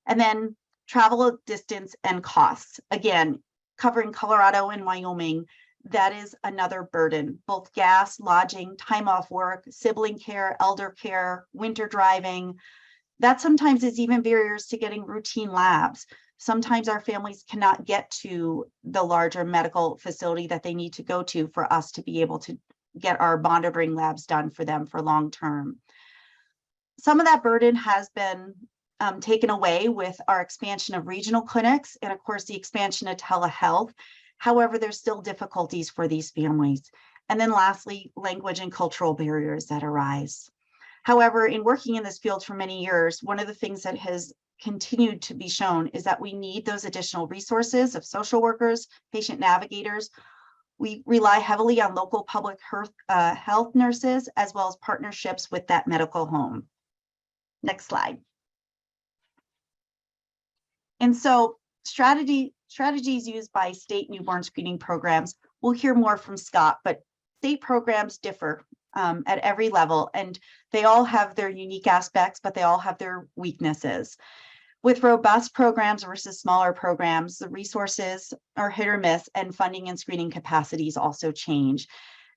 E: And then travel distance and costs. Again, covering Colorado and Wyoming, that is another burden, both gas, lodging, time off work, sibling care, elder care, winter driving. That sometimes is even barriers to getting routine labs. Sometimes our families cannot get to the larger medical facility that they need to go to for us to be able to get our monitoring labs done for them for long term. Some of that burden has been taken away with our expansion of regional clinics and of course the expansion of telehealth. However, there's still difficulties for these families. And then lastly, language and cultural barriers that arise. However, in working in this field for many years, one of the things that has continued to be shown is that we need those additional resources of social workers, patient navigators. We rely heavily on local public health nurses, as well as partnerships with that medical home. Next slide. And so strategies used by state newborn screening programs, we'll hear more from Scott, but state programs differ at every level, and they all have their unique aspects, but they all have their weaknesses. With robust programs versus smaller programs, the resources are hit or miss, and funding and screening capacities also change.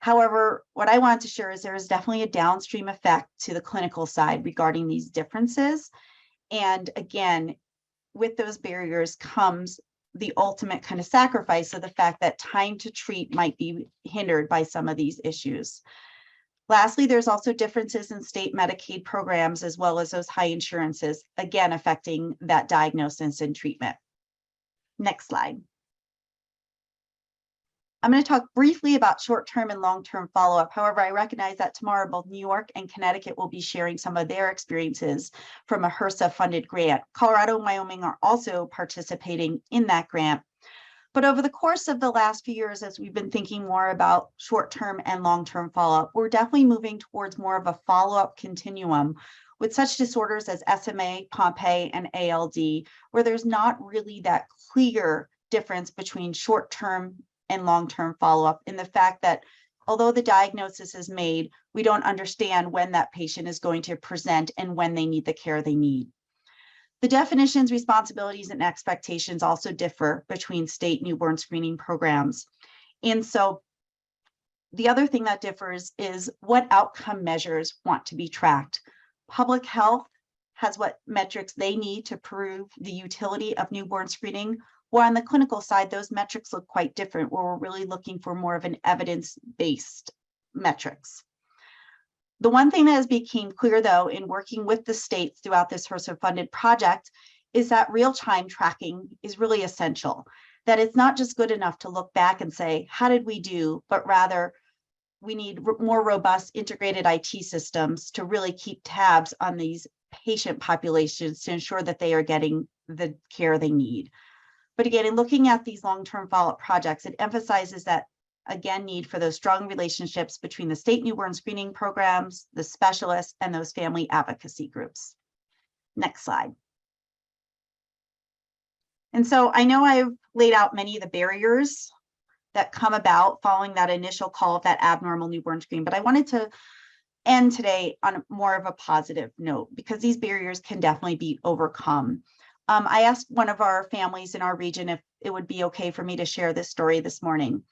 E: However, what I want to share is there is definitely a downstream effect to the clinical side regarding these differences. And again, with those barriers comes the ultimate kind of sacrifice of the fact that time to treat might be hindered by some of these issues. Lastly, there's also differences in state Medicaid programs as well as those high insurances, again, affecting that diagnosis and treatment. Next slide. I'm going to talk briefly about short-term and long-term follow-up. However, I recognize that tomorrow both New York and Connecticut will be sharing some of their experiences from a HRSA funded grant. Colorado and Wyoming are also participating in that grant. But over the course of the last few years, as we've been thinking more about short-term and long-term follow-up, we're definitely moving towards more of a follow-up continuum with such disorders as SMA, Pompe, and ALD, where there's not really that clear difference between short-term and long-term follow-up in the fact that although the diagnosis is made, we don't understand when that patient is going to present and when they need the care they need. The definitions, responsibilities, and expectations also differ between state newborn screening programs. And so the other thing that differs is what outcome measures want to be tracked. Public health has what metrics they need to prove the utility of newborn screening, while on the clinical side, those metrics look quite different, where we're really looking for more of an evidence-based metrics. The one thing that has become clear, though, in working with the states throughout this HRSA-funded project is that real-time tracking is really essential. That it's not just good enough to look back and say, how did we do? But rather, we need more robust integrated IT systems to really keep tabs on these patient populations to ensure that they are getting the care they need. But again, in looking at these long-term follow-up projects, it emphasizes that, again, need for those strong relationships between the state newborn screening programs, the specialists, and those family advocacy groups. Next slide. And so I know I've laid out many of the barriers that come about following that initial call of that abnormal newborn screen, but I wanted to end today on more of a positive note because these barriers can definitely be overcome. I asked one of our families in our region if it would be okay for me to share this story this morning.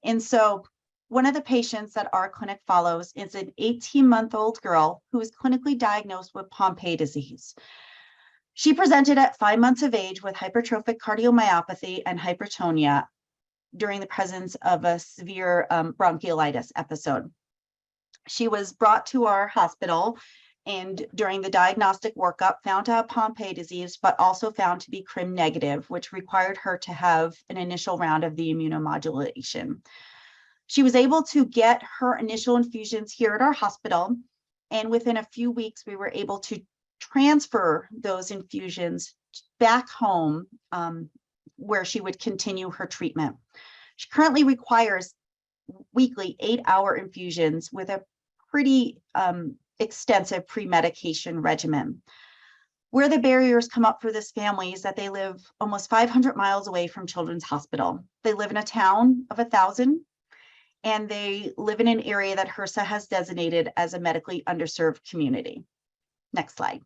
E: And so one of the patients that our clinic follows is an 18-month-old girl who is clinically diagnosed with Pompe disease. She presented at 5 months of age with hypertrophic cardiomyopathy and hypertonia during the presence of a severe bronchiolitis episode. She was brought to our hospital and during the diagnostic workup found to have Pompe disease, but also found to be CRIM negative, which required her to have an initial round of the immunomodulation. She was able to get her initial infusions here at our hospital, and within a few weeks, we were able to transfer those infusions back home where she would continue her treatment. She currently requires weekly 8-hour infusions with a pretty extensive pre-medication regimen. Where the barriers come up for this family is that they live almost 500 miles away from Children's Hospital. They live in a town of 1,000, and they live in an area that HRSA has designated as a medically underserved community. Next slide.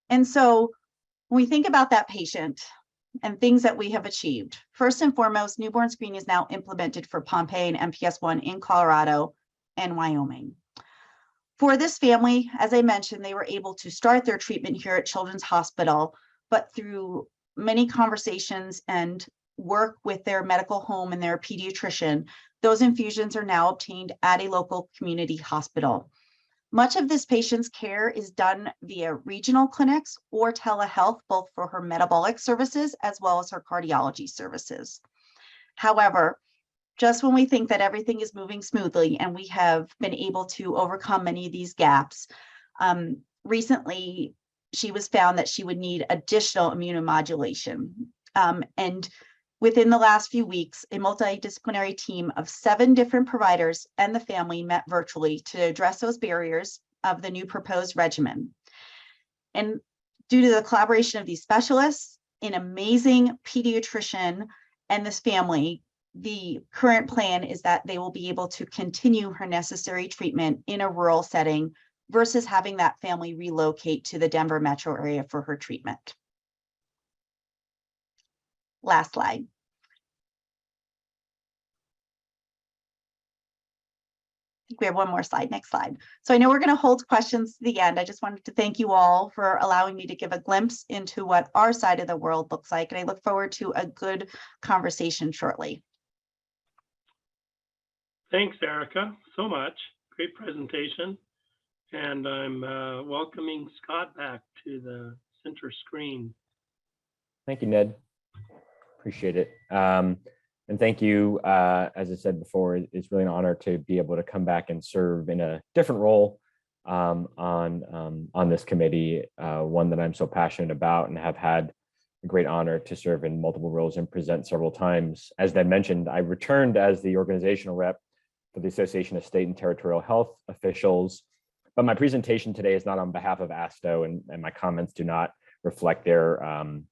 E: And so when we think about that patient and things that we have achieved, first and foremost, newborn screening is now implemented for Pompe and MPS I in Colorado and Wyoming. For this family, as I mentioned, they were able to start their treatment here at Children's Hospital, but through many conversations and work with their medical home and their pediatrician, those infusions are now obtained at a local community hospital. Much of this patient's care is done via regional clinics or telehealth, both for her metabolic services as well as her cardiology services. However, just when we think that everything is moving smoothly and we have been able to overcome many of these gaps, recently she was found that she would need additional immunomodulation. And within the last few weeks, a multidisciplinary team of 7 different providers and the family met virtually to address those barriers of the new proposed regimen. And due to the collaboration of these specialists, an amazing pediatrician, and this family, the current plan is that they will be able to continue her necessary treatment in a rural setting versus having that family relocate to the Denver metro area for her treatment. Last slide. I think we have one more slide. Next slide. So I know we're going to hold questions to the end. I just wanted to thank you all for allowing me to give a glimpse into what our side of the world looks like. And I look forward to a good conversation shortly.
A: Thanks, Erica, so much. Great presentation. And I'm welcoming Scott back to the center screen.
B: Thank you, Ned. Appreciate it. And thank you, as I said before, it's really an honor to be able to come back and serve in a different role on this committee, one that I'm so passionate about and have had a great honor to serve in multiple roles and present several times. As Ned mentioned, I returned as the organizational rep for the Association of State and Territorial Health Officials, but my presentation today is not on behalf of ASTO, and my comments do not reflect their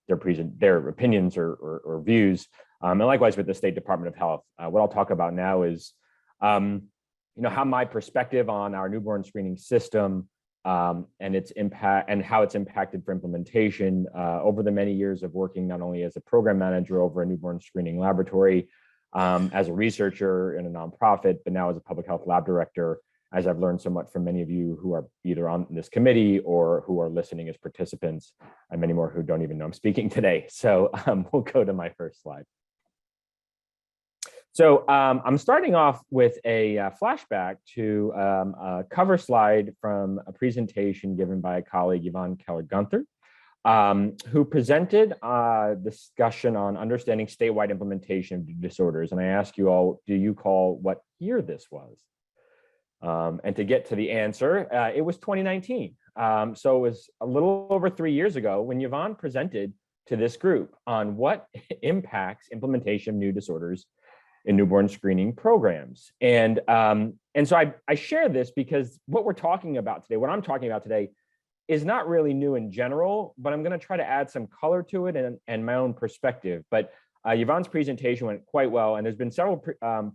B: opinions or views. And likewise with the State Department of Health. What I'll talk about now is, how my perspective on our newborn screening system and its impact and how it's impacted for implementation over the many years of working not only as a program manager over a newborn screening laboratory, as a researcher in a nonprofit, but now as a public health lab director, as I've learned so much from many of you who are either on this committee or who are listening as participants, and many more who don't even know I'm speaking today. So we'll go to my first slide. So I'm starting off with a flashback to a cover slide from a presentation given by a colleague, Yvonne Keller-Gunther, who presented a discussion on understanding statewide implementation of disorders. And I ask you all, do you call what year this was? And to get to the answer, it was 2019. So it was a little over 3 years ago when Yvonne presented to this group on what impacts implementation of new disorders in newborn screening programs. And so I share this because what we're talking about today, what I'm talking about today, is not really new in general, but I'm going to try to add some color to it and my own perspective. But Yvonne's presentation went quite well, and there's been several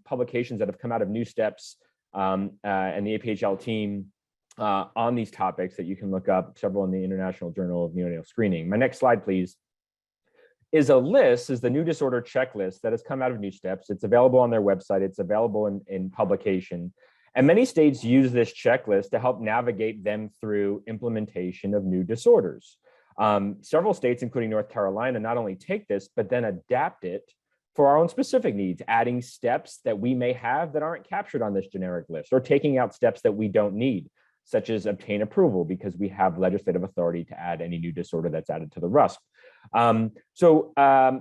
B: publications that have come out of New Steps and the APHL team on these topics that you can look up, several in the International Journal of Neonatal Screening. My next slide, please, is the new disorder checklist that has come out of New Steps. It's available on their website. It's available in publication. And many states use this checklist to help navigate them through implementation of new disorders. Several states, including North Carolina, not only take this, but then adapt it for our own specific needs, adding steps that we may have that aren't captured on this generic list, or taking out steps that we don't need, such as obtain approval because we have legislative authority to add any new disorder that's added to the RUSP.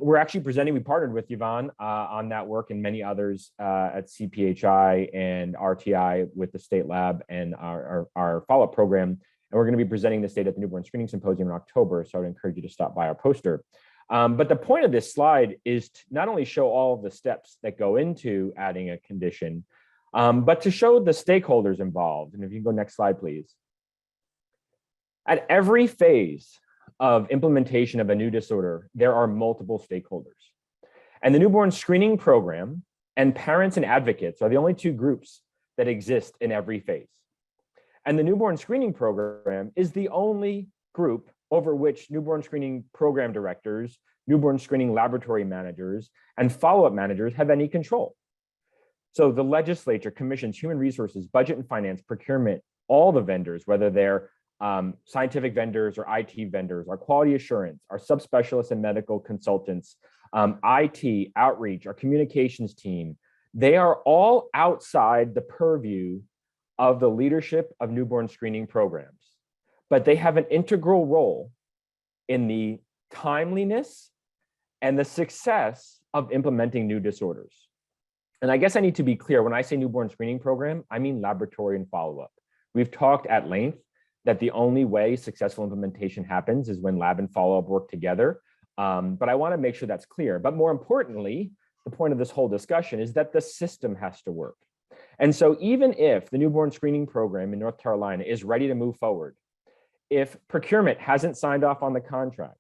B: We're actually presenting, we partnered with Yvonne on that work and many others at CPHI and RTI with the state lab and our follow-up program. And we're going to be presenting this data at the Newborn Screening Symposium in October. So I would encourage you to stop by our poster. But the point of this slide is to not only show all of the steps that go into adding a condition, but to show the stakeholders involved. And if you can go next slide, please. At every phase of implementation of a new disorder, there are multiple stakeholders. And the newborn screening program and parents and advocates are the only two groups that exist in every phase. And the newborn screening program is the only group over which newborn screening program directors, newborn screening laboratory managers, and follow-up managers have any control. So the legislature, commissions, human resources, budget and finance, procurement, all the vendors, whether they're scientific vendors or IT vendors, our quality assurance, our subspecialists and medical consultants, IT, outreach, our communications team, they are all outside the purview of the leadership of newborn screening programs, but they have an integral role in the timeliness and the success of implementing new disorders. And I guess I need to be clear, when I say newborn screening program, I mean laboratory and follow-up. We've talked at length that the only way successful implementation happens is when lab and follow-up work together. But I want to make sure that's clear. But more importantly, the point of this whole discussion is that the system has to work. And so even if the newborn screening program in North Carolina is ready to move forward, if procurement hasn't signed off on the contract,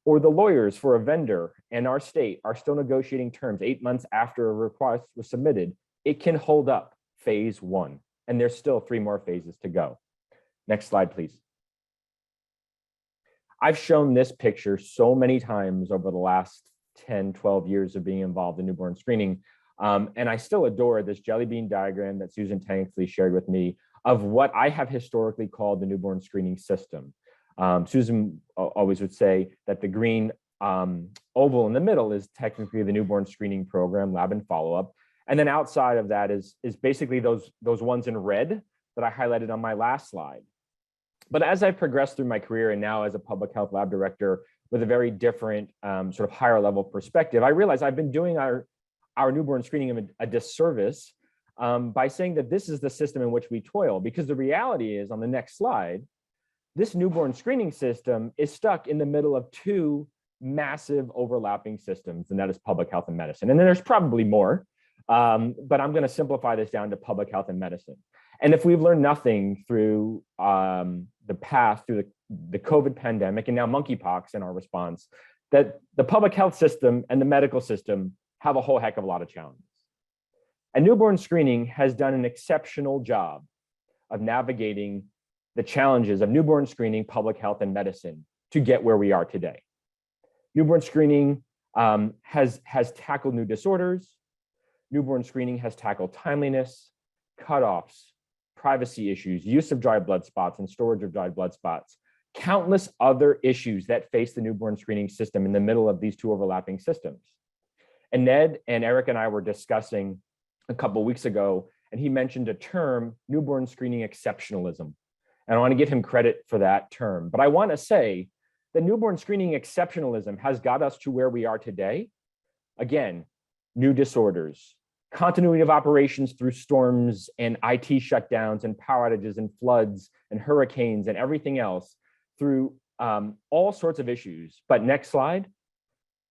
B: or the lawyers for a vendor and our state are still negotiating terms 8 months after a request was submitted, it can hold up phase one. And there's still 3 more phases to go. Next slide, please. I've shown this picture so many times over the last 10, 12 years of being involved in newborn screening. And I still adore this jelly bean diagram that Susan thankfully shared with me of what I have historically called the newborn screening system. Susan always would say that the green oval in the middle is technically the newborn screening program, lab and follow-up. And then outside of that is basically those ones in red that I highlighted on my last slide. But as I've progressed through my career and now as a public health lab director with a very different sort of higher level perspective, I realize I've been doing our newborn screening a disservice by saying that this is the system in which we toil, because the reality is, on the next slide, this newborn screening system is stuck in the middle of 2 massive overlapping systems, and that is public health and medicine. And then there's probably more, but I'm going to simplify this down to public health and medicine. And if we've learned nothing through the path through the COVID pandemic and now monkeypox in our response, that the public health system and the medical system have a whole heck of a lot of challenges. And newborn screening has done an exceptional job of navigating the challenges of newborn screening, public health, and medicine to get where we are today. Newborn screening has tackled new disorders. Newborn screening has tackled timeliness, cutoffs, privacy issues, use of dried blood spots and storage of dried blood spots, countless other issues that face the newborn screening system in the middle of these 2 overlapping systems. And Ned and Eric and I were discussing a couple of weeks ago, and he mentioned a term, newborn screening exceptionalism. And I want to give him credit for that term. But I want to say that newborn screening exceptionalism has got us to where we are today. Again, new disorders, continuity of operations through storms and IT shutdowns and power outages and floods and hurricanes and everything else, through all sorts of issues. But next slide,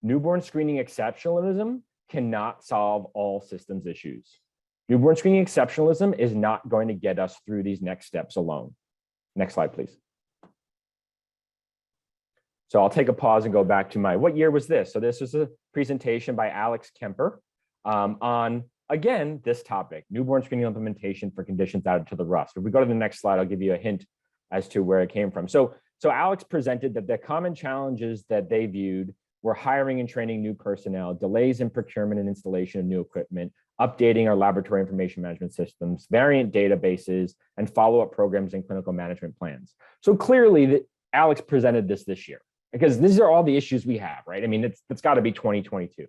B: newborn screening exceptionalism cannot solve all systems issues. Newborn screening exceptionalism is not going to get us through these next steps alone. Next slide, please. So I'll take a pause and go back to what year was this? So this was a presentation by Alex Kemper on, again, this topic, newborn screening implementation for conditions added to the RUSP. If we go to the next slide, I'll give you a hint as to where it came from. So Alex presented that the common challenges that they viewed were hiring and training new personnel, delays in procurement and installation of new equipment, updating our laboratory information management systems, variant databases, and follow-up programs and clinical management plans. So clearly, Alex presented this year, because these are all the issues we have, right? I mean, it's got to be 2022.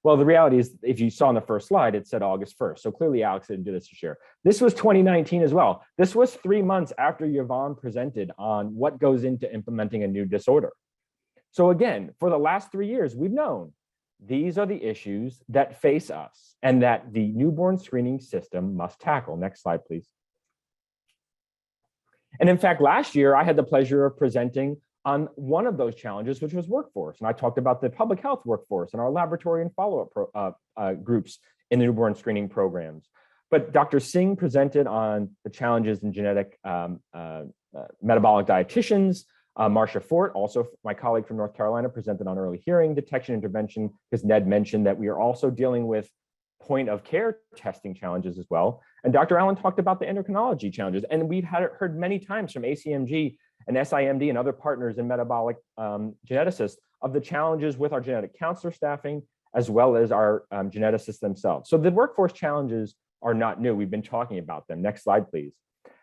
B: Well, the reality is, if you saw on the first slide, it said August 1st. So clearly Alex didn't do this year. This was 2019 as well. This was 3 months after Yvonne presented on what goes into implementing a new disorder. So again, for the last 3 years, we've known these are the issues that face us and that the newborn screening system must tackle. Next slide, please. And in fact, last year, I had the pleasure of presenting on one of those challenges, which was workforce. And I talked about the public health workforce and our laboratory and follow-up groups in the newborn screening programs. But Dr. Singh presented on the challenges in genetic metabolic dietitians. Marcia Fort, also my colleague from North Carolina, presented on early hearing detection intervention, because Ned mentioned that we are also dealing with point of care testing challenges as well. And Dr. Allen talked about the endocrinology challenges. And we've heard many times from ACMG and SIMD and other partners in metabolic geneticists of the challenges with our genetic counselor staffing, as well as our geneticists themselves. So the workforce challenges are not new. We've been talking about them. Next slide, please.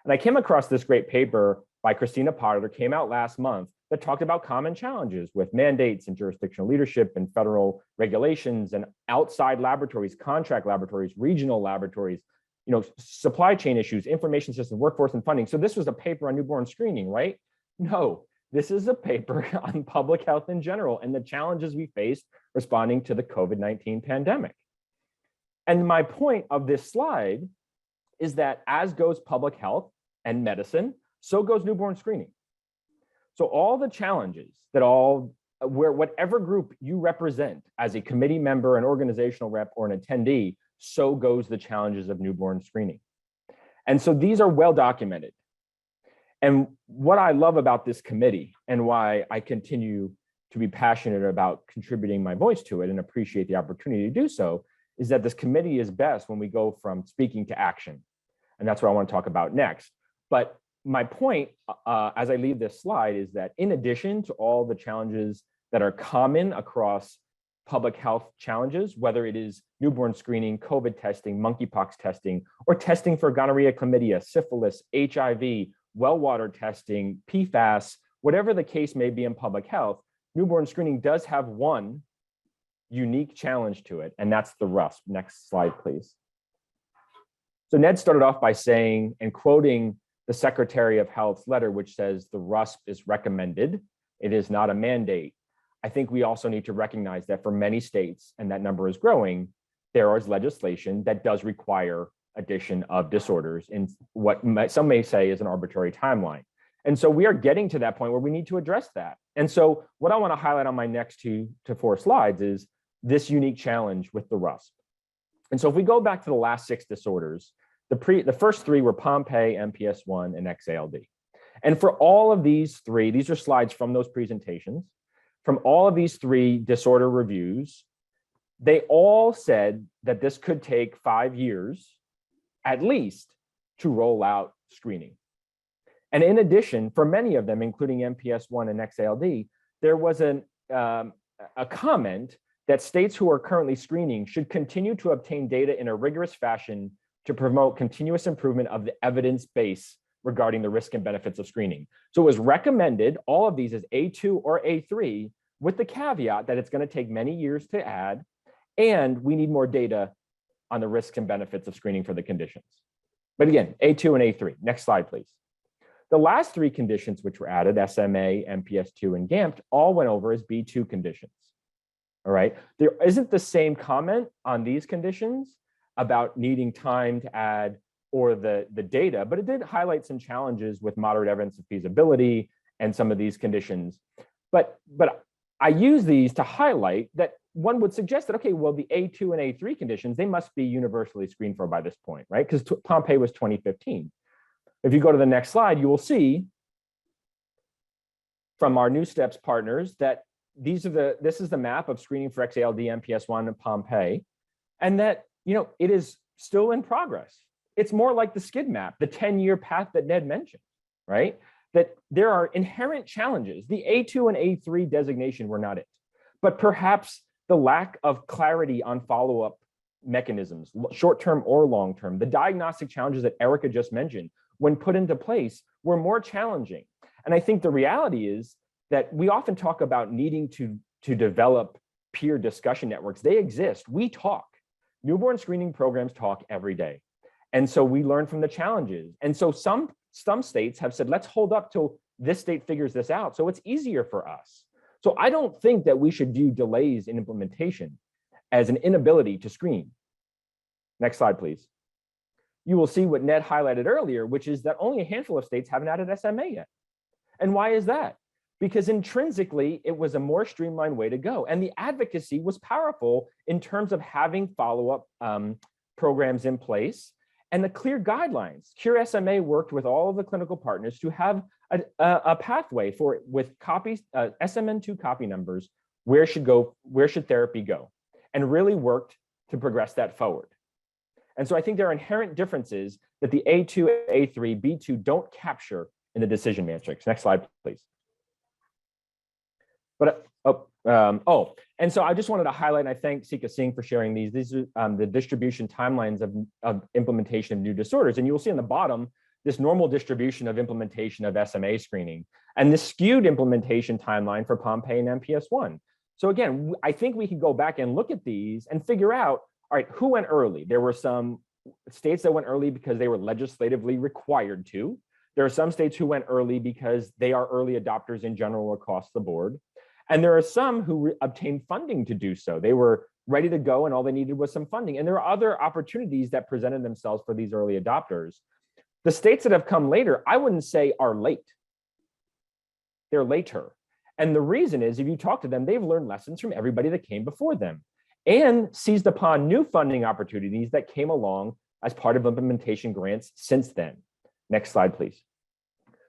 B: And I came across this great paper by Christina Potter that came out last month that talked about common challenges with mandates and jurisdictional leadership and federal regulations and outside laboratories, contract laboratories, regional laboratories, supply chain issues, information system, workforce and funding. So this was a paper on newborn screening, right? No, this is a paper on public health in general and the challenges we faced responding to the COVID-19 pandemic. And my point of this slide is that as goes public health and medicine, so goes newborn screening. So all the challenges that whatever group you represent as a committee member, an organizational rep, or an attendee, so goes the challenges of newborn screening. And so these are well documented. And what I love about this committee and why I continue to be passionate about contributing my voice to it and appreciate the opportunity to do so is that this committee is best when we go from speaking to action. And that's what I want to talk about next. But my point as I leave this slide is that in addition to all the challenges that are common across public health challenges, whether it is newborn screening, COVID testing, monkeypox testing, or testing for gonorrhea, chlamydia, syphilis, HIV, well water testing, PFAS, whatever the case may be in public health, newborn screening does have one unique challenge to it, and that's the RUSP. Next slide, please. So Ned started off by saying and quoting the Secretary of Health's letter, which says the RUSP is recommended. It is not a mandate. I think we also need to recognize that for many states, and that number is growing, there is legislation that does require addition of disorders in what some may say is an arbitrary timeline. And so we are getting to that point where we need to address that. And so what I want to highlight on my next 2 to 4 slides is this unique challenge with the RUSP. And so if we go back to the last 6 disorders, the first 3 were Pompe, MPS I, and XALD. And for all of these 3, these are slides from those presentations, from all of these 3 disorder reviews, they all said that this could take 5 years at least to roll out screening. And in addition, for many of them, including MPS I and XALD, there was a comment that states who are currently screening should continue to obtain data in a rigorous fashion to promote continuous improvement of the evidence base regarding the risk and benefits of screening. So it was recommended, all of these as A2 or A3, with the caveat that it's going to take many years to add, And we need more data on the risks and benefits of screening for the conditions. But again, A2 and A3. Next slide, please. The last three conditions which were added, SMA, MPS 2, and GAMP, all went over as B2 conditions. All right. There isn't the same comment on these conditions about needing time to add or the data, but it did highlight some challenges with moderate evidence of feasibility and some of these conditions. But I use these to highlight that one would suggest that, okay, well, the A2 and A3 conditions, they must be universally screened for by this point, right? Because Pompeii was 2015. If you go to the next slide, you will see from our New Steps partners that this is the map of screening for XALD, MPS 1, and Pompeii, and that, you know, it is still in progress. It's more like the SCID map, the 10-year path that Ned mentioned, right? That there are inherent challenges. The A2 and A3 designation were not it, but perhaps the lack of clarity on follow-up mechanisms, short-term or long-term, the diagnostic challenges that Erica just mentioned, when put into place, were more challenging. And I think the reality is that we often talk about needing to develop peer discussion networks. They exist. We talk. Newborn screening programs talk every day. And so we learn from the challenges. And so some states have said, let's hold up till this state figures this out, so it's easier for us. So I don't think that we should view delays in implementation as an inability to screen. Next slide, please. You will see what Ned highlighted earlier, which is that only a handful of states haven't added SMA yet. And why is that? Because intrinsically, it was a more streamlined way to go. And the advocacy was powerful in terms of having follow-up programs in place and the clear guidelines. Cure SMA worked with all of the clinical partners to have a pathway for, with copies, SMN2 copy numbers, where should therapy go, and really worked to progress that forward. And so I think there are inherent differences that the A2, A3, B2 don't capture in the decision matrix. Next slide, please. But and so I just wanted to highlight, and I thank Sika Singh for sharing these. These are the distribution timelines of implementation of new disorders. And you will see on the bottom, this normal distribution of implementation of SMA screening and the skewed implementation timeline for Pompeii and MPS 1. So again, I think we can go back and look at these and figure out, all right, who went early? There were some states that went early because they were legislatively required to. There are some states who went early because they are early adopters in general across the board. And there are some who obtained funding to do so. They were ready to go and all they needed was some funding. And there are other opportunities that presented themselves for these early adopters. The states that have come later, I wouldn't say are late. They're later. And the reason is, if you talk to them, they've learned lessons from everybody that came before them and seized upon new funding opportunities that came along as part of implementation grants since then. Next slide, please.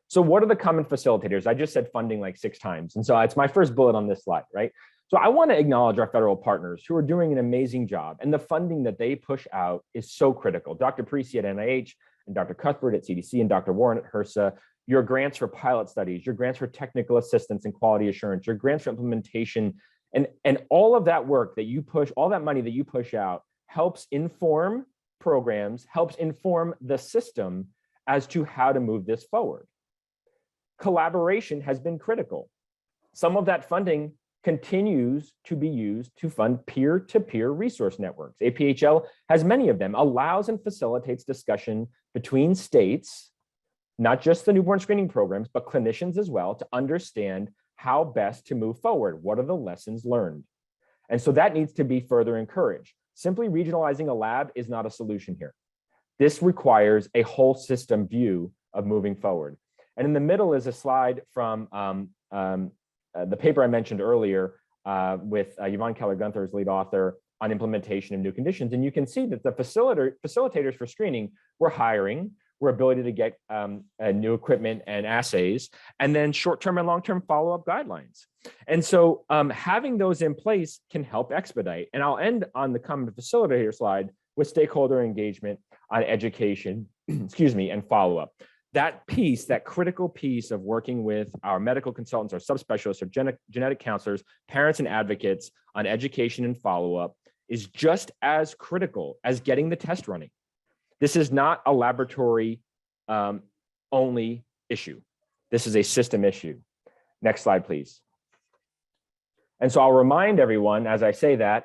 B: So what are the common facilitators? I just said funding like 6 times. And so it's my first bullet on this slide, right? So I want to acknowledge our federal partners who are doing an amazing job, and the funding that they push out is so critical. Dr. Parisi at NIH and Dr. Cuthbert at CDC and Dr. Warren at HRSA, your grants for pilot studies, your grants for technical assistance and quality assurance, your grants for implementation, and all of that work that you push, all that money that you push out helps inform programs, helps inform the system as to how to move this forward. Collaboration has been critical. Some of that funding continues to be used to fund peer-to-peer resource networks. APHL has many of them, allows and facilitates discussion between states, not just the newborn screening programs, but clinicians as well, to understand how best to move forward. What are the lessons learned? And so that needs to be further encouraged. Simply regionalizing a lab is not a solution here. This requires a whole system view of moving forward. And in the middle is a slide from the paper I mentioned earlier with Yvonne Keller-Gunther as lead author on implementation of new conditions. And you can see that the facilitators for screening were hiring, were ability to get new equipment and assays, and then short-term and long-term follow-up guidelines. And so having those in place can help expedite. And I'll end on the common facilitator slide with stakeholder engagement on education, excuse me, and follow-up. That piece, that critical piece of working with our medical consultants, our subspecialists, our genetic counselors, parents and advocates on education and follow-up is just as critical as getting the test running. This is not a laboratory only issue. This is a system issue. Next slide, please. And so I'll remind everyone, as I say that,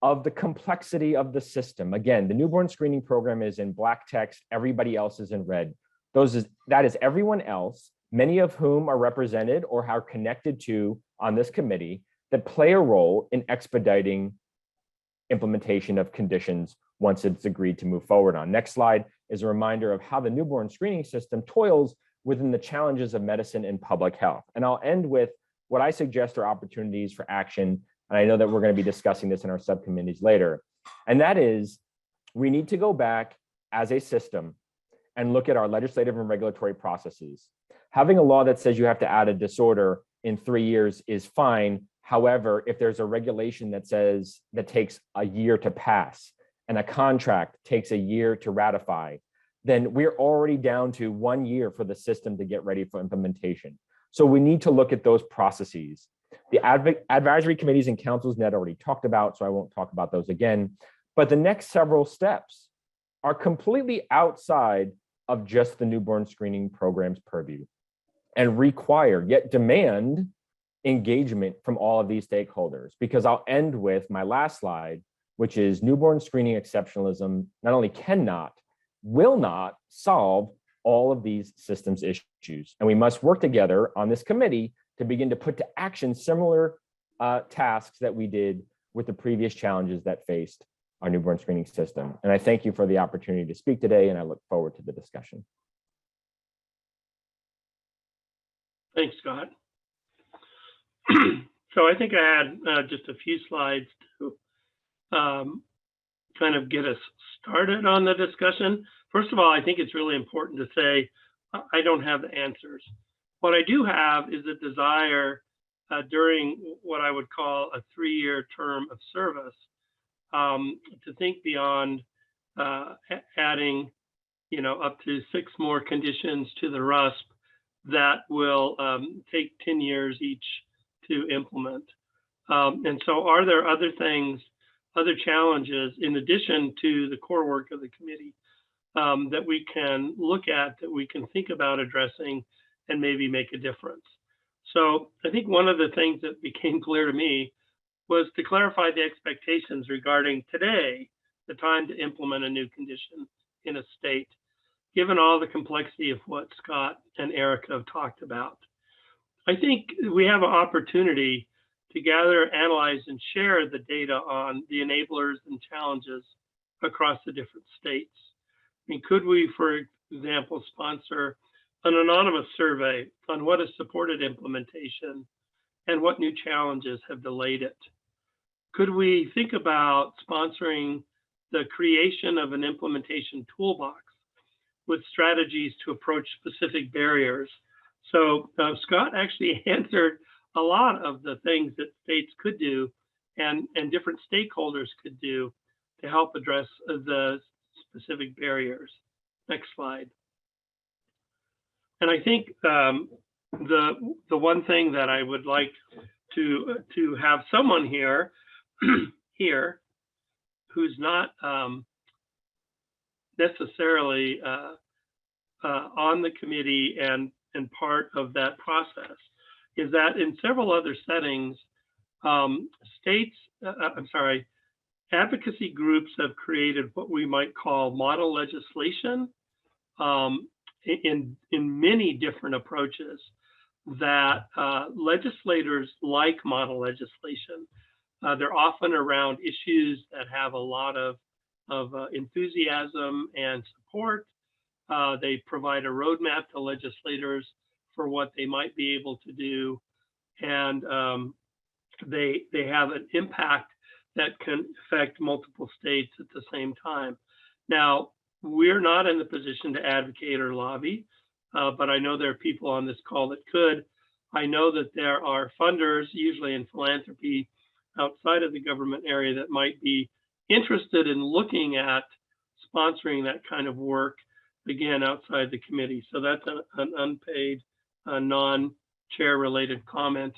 B: of the complexity of the system. Again, the newborn screening program is in black text, everybody else is in red. That is everyone else, many of whom are represented or are connected to on this committee that play a role in expediting implementation of conditions once it's agreed to move forward on. Next slide is a reminder of how the newborn screening system toils within the challenges of medicine and public health. And I'll end with what I suggest are opportunities for action. And I know that we're going to be discussing this in our subcommittees later. And that is, we need to go back as a system and look at our legislative and regulatory processes. Having a law that says you have to add a disorder in 3 years is fine. However, if there's a regulation that says that takes a year to pass and a contract takes a year to ratify, then we're already down to 1 year for the system to get ready for implementation. So we need to look at those processes. The advisory committees and councils Ned already talked about, so I won't talk about those again. But the next several steps are completely outside of just the newborn screening program's purview and require, yet demand, engagement from all of these stakeholders. Because I'll end with my last slide, which is newborn screening exceptionalism not only cannot, will not solve all of these systems issues. And we must work together on this committee to begin to put to action similar tasks that we did with the previous challenges that faced our newborn screening system. And I thank you for the opportunity to speak today, and I look forward to the discussion.
A: Thanks, Scott. So I think I had just a few slides to kind of get us started on the discussion. First of all, I think it's really important to say I don't have the answers. What I do have is a desire during what I would call a 3-year term of service to think beyond adding, up to 6 more conditions to the RUSP that will take 10 years each to implement. And so are there other things, other challenges in addition to the core work of the committee that we can look at, that we can think about addressing and maybe make a difference? So I think one of the things that became clear to me was to clarify the expectations regarding today, the time to implement a new condition in a state, given all the complexity of what Scott and Erica have talked about. I think we have an opportunity to gather, analyze, and share the data on the enablers and challenges across the different states. I mean, could we, for example, sponsor an anonymous survey on what has supported implementation and what new challenges have delayed it? Could we think about sponsoring the creation of an implementation toolbox with strategies to approach specific barriers? So Scott actually answered a lot of the things that states could do and different stakeholders could do to help address the specific barriers. Next slide. And I think the one thing that I would like to have someone here who's not necessarily on the committee and part of that process is that in several other settings, advocacy groups have created what we might call model legislation in many different approaches that legislators like model legislation. They're often around issues that have a lot of enthusiasm and support. They provide a roadmap to legislators for what they might be able to do. And they have an impact that can affect multiple states at the same time. Now, we're not in the position to advocate or lobby, but I know there are people on this call that could. I know that there are funders, usually in philanthropy, outside of the government area that might be interested in looking at sponsoring that kind of work, again, outside the committee. So that's an unpaid, non-chair related comment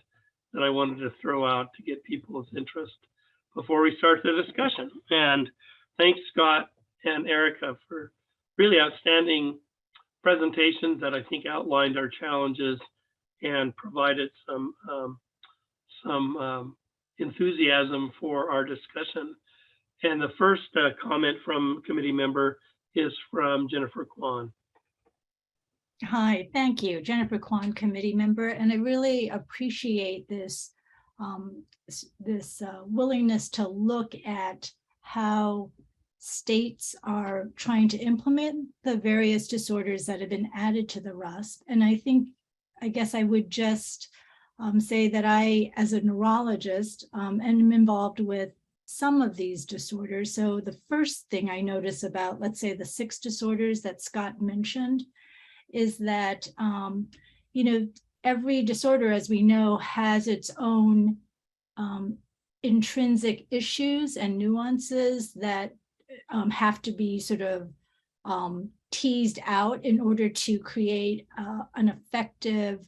A: that I wanted to throw out to get people's interest before we start the discussion. And thanks, Scott and Erica, for really outstanding presentations that I think outlined our challenges and provided some enthusiasm for our discussion And the first comment from committee member is from Jennifer Kwan.
F: Hi, thank you. Jennifer Kwan, committee member, and I really appreciate this willingness to look at how states are trying to implement the various disorders that have been added to the RUSP. And I guess I would just say that I, as a neurologist, am involved with some of these disorders. So the first thing I notice about, let's say, the 6 disorders that Scott mentioned is that, every disorder, as we know, has its own intrinsic issues and nuances that have to be sort of teased out in order to create an effective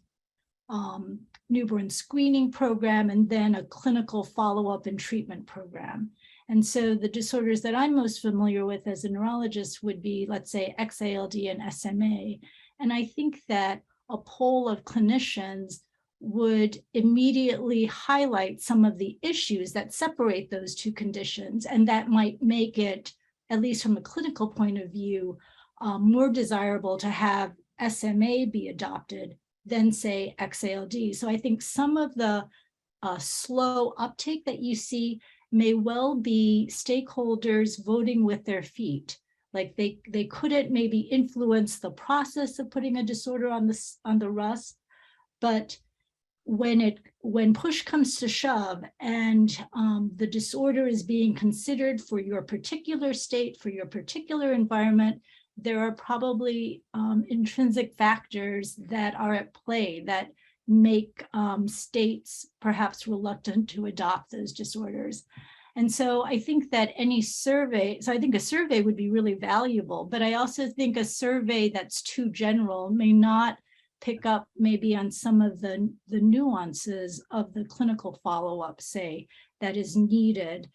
F: newborn screening program and then a clinical follow-up and treatment program. And so the disorders that I'm most familiar with as a neurologist would be, let's say, XALD and SMA. And I think that a poll of clinicians would immediately highlight some of the issues that separate those two conditions, and that might make it, at least from a clinical point of view, more desirable to have SMA be adopted than, say, XALD. So I think some of the slow uptake that you see may well be stakeholders voting with their feet. Like they couldn't maybe influence the process of putting a disorder on the RUSP, but when push comes to shove and the disorder is being considered for your particular state, for your particular environment, there are probably intrinsic factors that are at play that make states perhaps reluctant to adopt those disorders. And so I think that any survey, so I think a survey would be really valuable, but I also think a survey that's too general may not pick up maybe on some of the nuances of the clinical follow-up, say, that is needed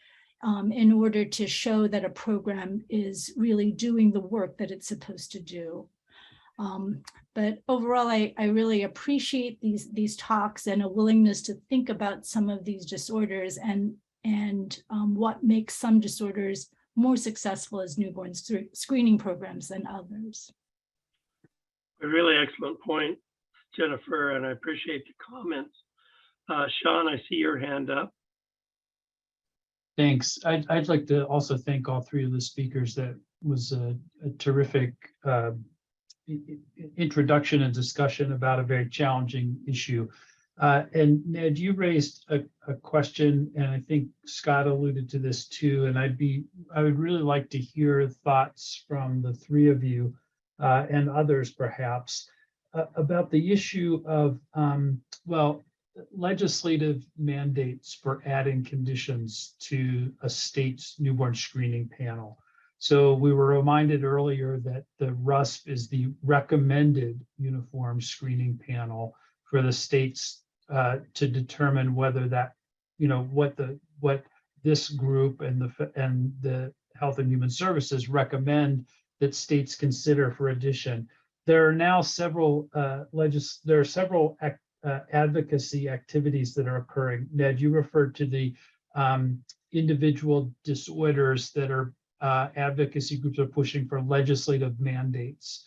F: in order to show that a program is really doing the work that it's supposed to do. But overall, I really appreciate these talks and a willingness to think about some of these disorders and what makes some disorders more successful as newborn screening programs than others.
A: A really excellent point, Jennifer, and I appreciate the comments. Sean, I see your hand up.
I: Thanks. I'd like to also thank all 3 of the speakers. That was a terrific introduction and discussion about a very challenging issue. And Ned, you raised a question, and I think Scott alluded to this too, and I would really like to hear thoughts from the 3 of you and others perhaps about the issue of, legislative mandates for adding conditions to a state's newborn screening panel. So we were reminded earlier that the RUSP is the recommended uniform screening panel for the states to determine whether that, what this group and the Health and Human Services recommend that states consider for addition. There are now several advocacy activities that are occurring. Ned, you referred to the individual disorders that are advocacy groups are pushing for legislative mandates,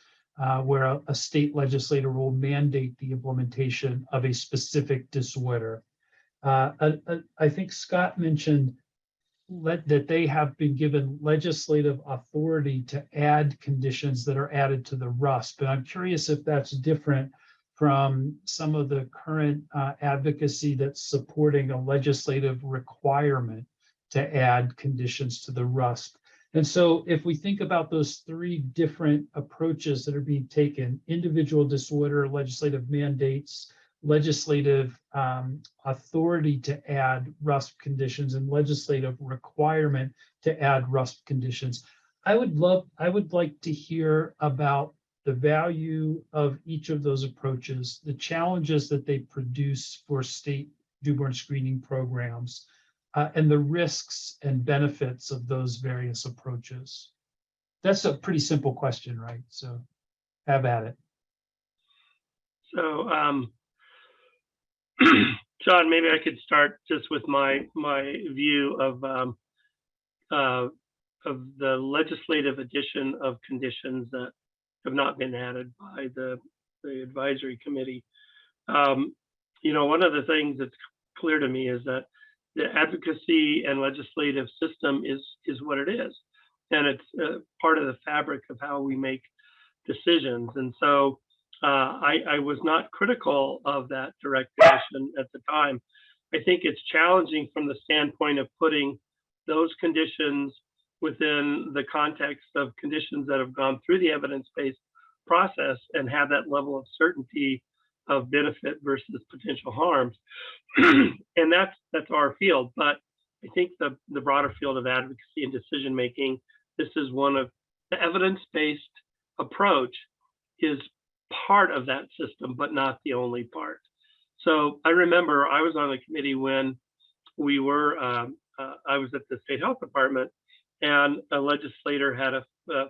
I: where a state legislator will mandate the implementation of a specific disorder. I think Scott mentioned that they have been given legislative authority to add conditions that are added to the RUSP. And I'm curious if that's different from some of the current advocacy that's supporting a legislative requirement to add conditions to the RUSP. And so if we think about those 3 different approaches that are being taken, individual disorder, legislative mandates, legislative authority to add RUSP conditions, and legislative requirement to add RUSP conditions, I would like to hear about the value of each of those approaches, the challenges that they produce for state newborn screening programs, and the risks and benefits of those various approaches. That's a pretty simple question, right? So have at it.
A: So, John, maybe I could start just with my view of the legislative addition of conditions that have not been added by the advisory committee. You know, one of the things that's clear to me is that the advocacy and legislative system is what it is, and it's part of the fabric of how we make decisions. And so I was not critical of that direct addition at the time. I think it's challenging from the standpoint of putting those conditions within the context of conditions that have gone through the evidence-based process and have that level of certainty of benefit versus potential harms. And that's our field. But I think the broader field of advocacy and decision making, this is one of the evidence-based approach is part of that system, but not the only part. So I remember I was on the committee when we were, I was at the State Health Department, and a legislator had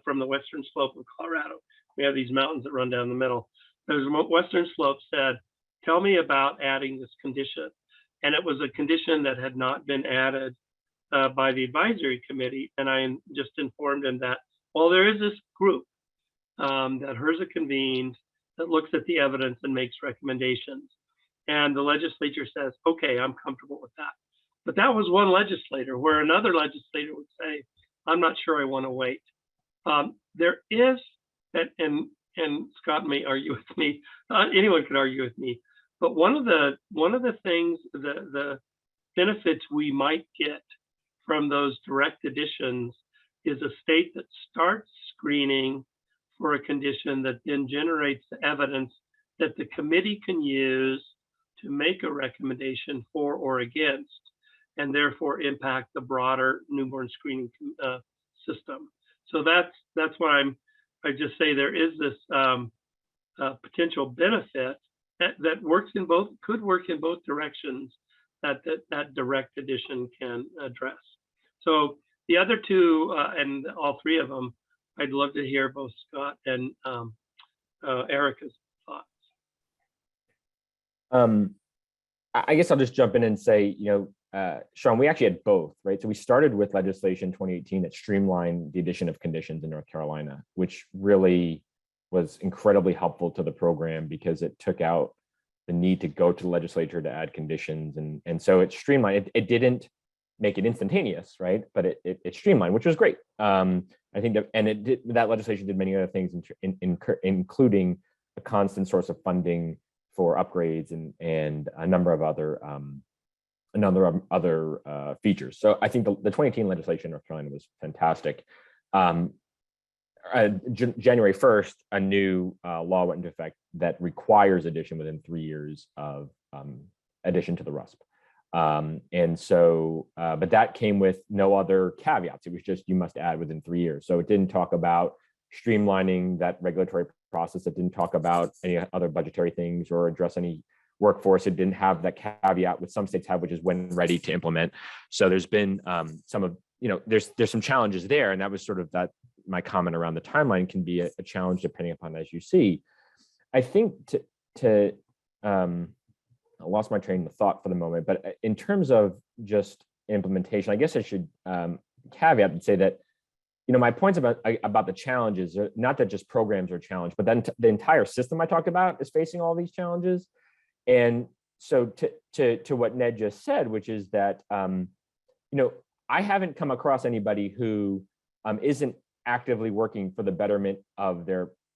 A: from the western slope of Colorado. We have these mountains that run down the middle. There's a western slope said, tell me about adding this condition. And it was a condition that had not been added by the advisory committee. And I just informed him that, well, there is this group that HRSA convened that looks at the evidence and makes recommendations. And the legislature says, okay, I'm comfortable with that. But that was one legislator, where another legislator would say, I'm not sure I want to wait. There is, and Scott may argue with me, anyone could argue with me, but one of the things, the benefits we might get from those direct additions is a state that starts screening for a condition that then generates the evidence that the committee can use to make a recommendation for or against, and therefore impact the broader newborn screening system. So that's why I just say there is this potential benefit that works in both, could work in both directions, that direct addition can address. So the other two, and all three of them, I'd love to hear both Scott and Erica's thoughts.
B: I guess I'll just jump in and say, Sean, we actually had both, right? So we started with legislation 2018 that streamlined the addition of conditions in North Carolina, which really was incredibly helpful to the program because it took out the need to go to the legislature to add conditions. And so it streamlined. It didn't make it instantaneous, right? But it streamlined, which was great. I think that legislation did many other things, including a constant source of funding for upgrades and a number of other features. So I think the 2018 legislation in North Carolina was fantastic. January 1st, a new law went into effect that requires addition within 3 years of addition to the RUSP. And so, but that came with no other caveats. It was just, you must add within 3 years. So it didn't talk about streamlining that regulatory process. It didn't talk about any other budgetary things or address any workforce. It didn't have that caveat which some states have, which is when ready to implement. So there's been there's some challenges there. And that was sort of that, my comment around the timeline can be a challenge depending upon as you see. I think I lost my train of thought for the moment, but in terms of just implementation, I guess I should caveat and say that, my points about the challenges are not that just programs are challenged, but then the entire system I talked about is facing all these challenges. And so to what Ned just said, which is that, I haven't come across anybody who isn't actively working for the betterment of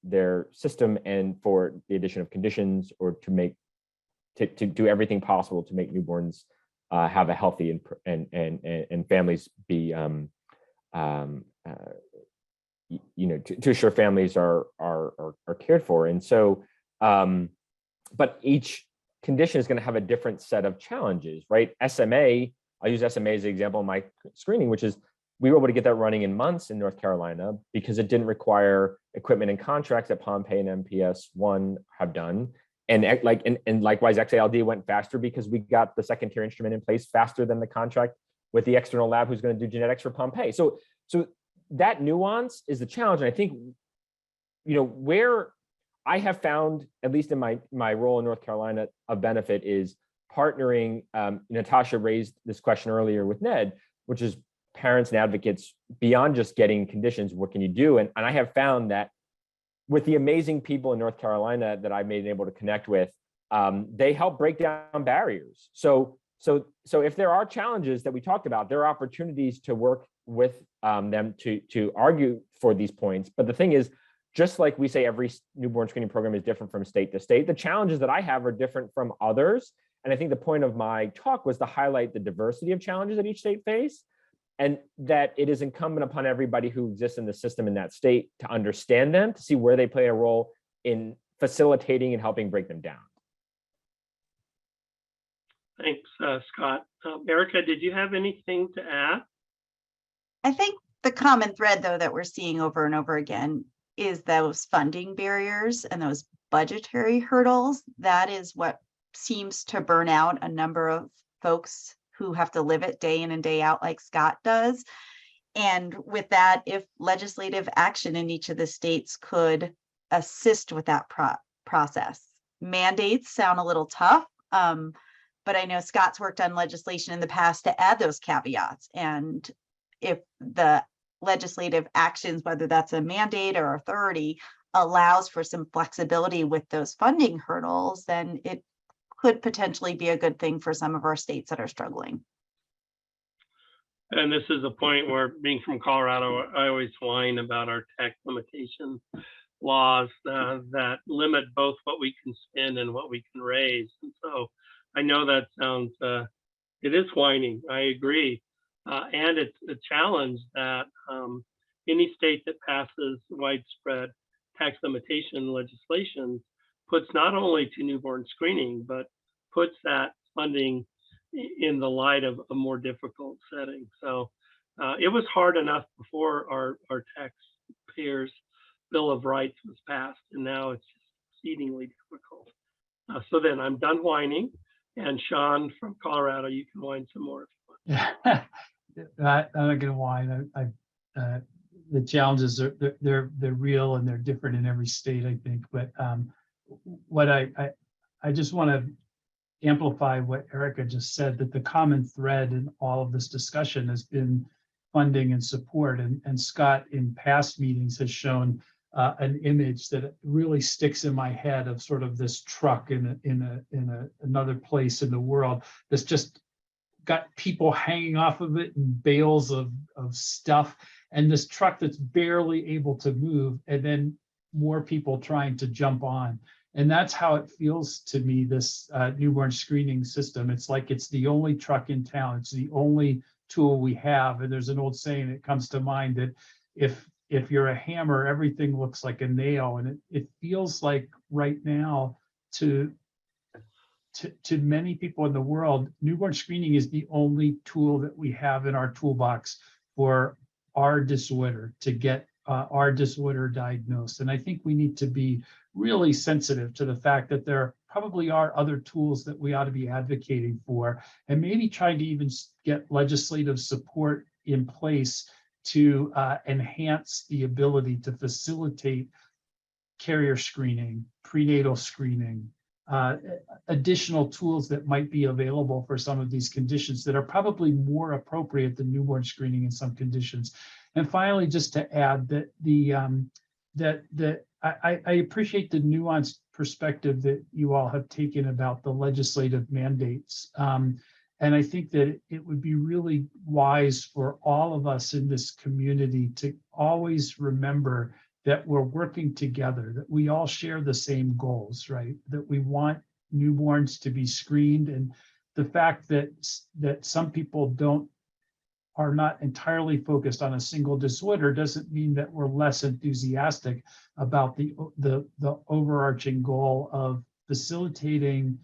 B: their system and for the addition of conditions, or to do everything possible to make newborns have a healthy and families be to assure families are cared for. And so, but each condition is going to have a different set of challenges, right? SMA, I'll use SMA as an example in my screening, which is we were able to get that running in months in North Carolina because it didn't require equipment and contracts that Pompeii and MPS 1 have done. And likewise, XALD went faster because we got the second tier instrument in place faster than the contract with the external lab who's going to do genetics for Pompeii. So that nuance is the challenge. And I think, where I have found, at least in my role in North Carolina, a benefit is partnering. Natasha raised this question earlier with Ned, which is parents and advocates beyond just getting conditions, what can you do? And I have found that with the amazing people in North Carolina that I've been able to connect with, they help break down barriers. So if there are challenges that we talked about, there are opportunities to work with them to argue for these points. But the thing is, just like we say every newborn screening program is different from state to state, the challenges that I have are different from others. And I think the point of my talk was to highlight the diversity of challenges that each state face, and that it is incumbent upon everybody who exists in the system in that state to understand them, to see where they play a role in facilitating and helping break them down.
A: Thanks, Scott. Erica, did you have anything to add?
E: I think the common thread, though, that we're seeing over and over again is those funding barriers and those budgetary hurdles. That is what seems to burn out a number of folks who have to live it day in and day out like Scott does. And with that, if legislative action in each of the states could assist with that process. Mandates sound a little tough, but I know Scott's worked on legislation in the past to add those caveats. And if the legislative actions, whether that's a mandate or authority, allows for some flexibility with those funding hurdles, then it could potentially be a good thing for some of our states that are struggling.
A: And this is a point where, being from Colorado, I always whine about our tax limitation laws that limit both what we can spend and what we can raise. And so I know that sounds, it is whining, I agree. And it's a challenge that any state that passes widespread tax limitation legislation puts not only to newborn screening, but puts that funding in the light of a more difficult setting. So it was hard enough before our taxpayers' Bill of Rights was passed, and now it's just exceedingly difficult. So then I'm done whining, and Sean from Colorado, you can whine some more if you want.
I: Yeah. I'm not gonna whine. The challenges are they're real and they're different in every state, I think. But what I just want to amplify what Erica just said, that the common thread in all of this discussion has been funding and support. And Scott in past meetings has shown an image that really sticks in my head of sort of this truck in another place in the world that's just got people hanging off of it and bales of stuff, and this truck that's barely able to move, and then more people trying to jump on. And that's how it feels to me, this newborn screening system. It's like it's the only truck in town. It's the only tool we have. And there's an old saying that comes to mind that if you're a hammer, everything looks like a nail. And it feels like right now to many people in the world, newborn screening is the only tool that we have in our toolbox for our disorder, to get our disorder diagnosed. And I think we need to be really sensitive to the fact that there probably are other tools that we ought to be advocating for, and maybe trying to even get legislative support in place to enhance the ability to facilitate carrier screening, prenatal screening, additional tools that might be available for some of these conditions that are probably more appropriate than newborn screening in some conditions. And finally, just to add that I appreciate the nuanced perspective that you all have taken about the legislative mandates. And I think that it would be really wise for all of us in this community to always remember that we're working together, that we all share the same goals, right? That we want newborns to be screened, and the fact that some people are not entirely focused on a single disorder doesn't mean that we're less enthusiastic about the overarching goal of facilitating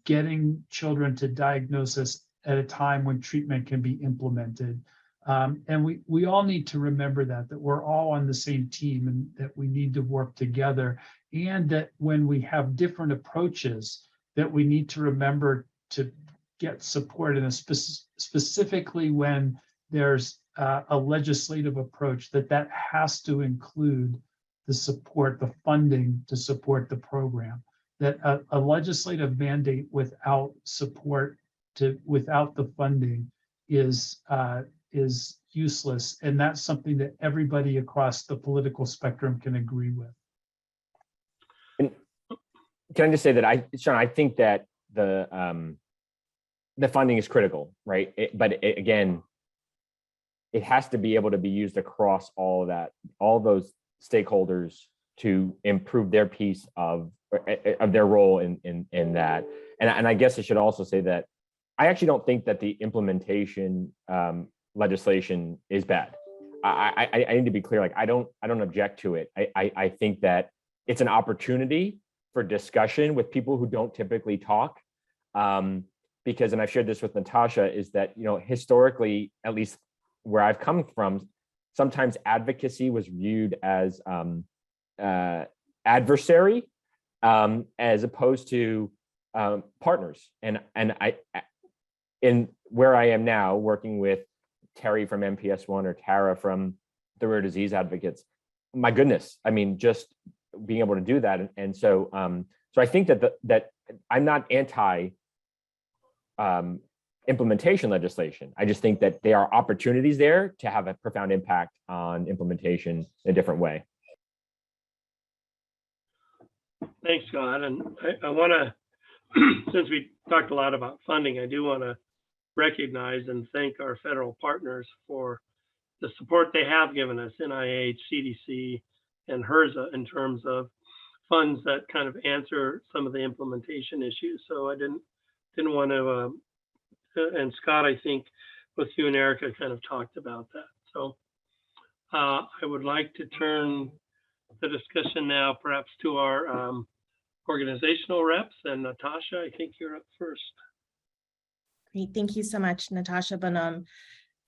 I: getting children to diagnosis at a time when treatment can be implemented. And we all need to remember that we're all on the same team, and that we need to work together, and that when we have different approaches, that we need to remember to get support in specifically when there's a legislative approach, that has to include the support, the funding to support the program. That a legislative mandate without support, without the funding, is is useless. And that's something that everybody across the political spectrum can agree with.
B: And can I just say that Sean, I think that the funding is critical, right? Again, it has to be able to be used across all those stakeholders to improve their piece of their role in that. And I guess I should also say that I actually don't think that the implementation legislation is bad. I need to be clear. Like I don't object to it. I think that it's an opportunity for discussion with people who don't typically talk. Because, and I've shared this with Natasha, is that, you know, historically, at least where I've come from, sometimes advocacy was viewed as adversary as opposed to partners. And I, in where I am now, working with Terry from MPS1 or Tara from the Rare Disease Advocates, my goodness, I mean, just being able to do that. And so, so I think that I'm not anti implementation legislation. I just think that there are opportunities there to have a profound impact on implementation in a different way.
A: Thanks, Scott. And I want to, since we talked a lot about funding, I do want to recognize and thank our federal partners for the support they have given us, NIH, CDC, and HRSA, in terms of funds that kind of answer some of the implementation issues. So I didn't want to, and Scott, I think with you and Erica kind of talked about that. So I would like to turn the discussion now perhaps to our organizational reps, and Natasha, I think you're up first.
M: Great, thank you so much, Natasha Bonhomme,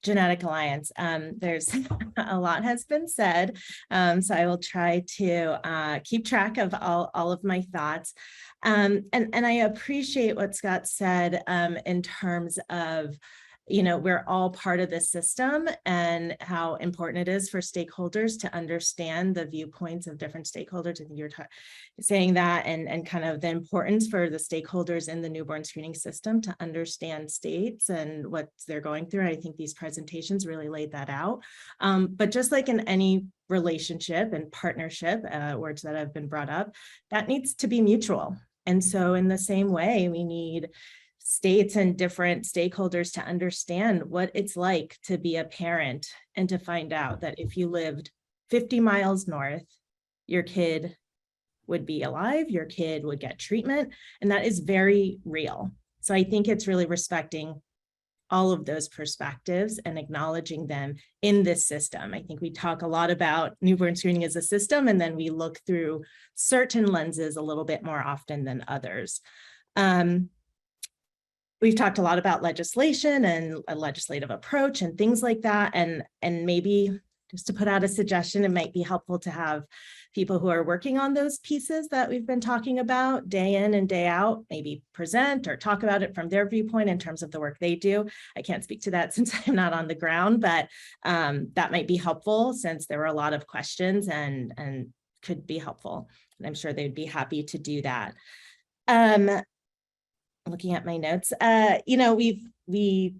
M: Genetic Alliance. There's a lot has been said, so I will try to keep track of all of my thoughts. And I appreciate what Scott said in terms of, you know, we're all part of this system and how important it is for stakeholders to understand the viewpoints of different stakeholders. I think you're saying that, and kind of the importance for the stakeholders in the newborn screening system to understand states and what they're going through. I think these presentations really laid that out. But just like in any relationship and partnership, words that have been brought up, that needs to be mutual. And so in the same way, we need states and different stakeholders to understand what it's like to be a parent and to find out that if you lived 50 miles north, your kid would be alive, your kid would get treatment, and that is very real. So I think it's really respecting all of those perspectives and acknowledging them in this system. I think we talk a lot about newborn screening as a system, and then we look through certain lenses a little bit more often than others. We've talked a lot about legislation and a legislative approach and things like that. And maybe just to put out a suggestion, it might be helpful to have people who are working on those pieces that we've been talking about day in and day out, maybe present or talk about it from their viewpoint in terms of the work they do. I can't speak to that since I'm not on the ground, but that might be helpful since there were a lot of questions and could be helpful. And I'm sure they'd be happy to do that. Looking at my notes, you know, we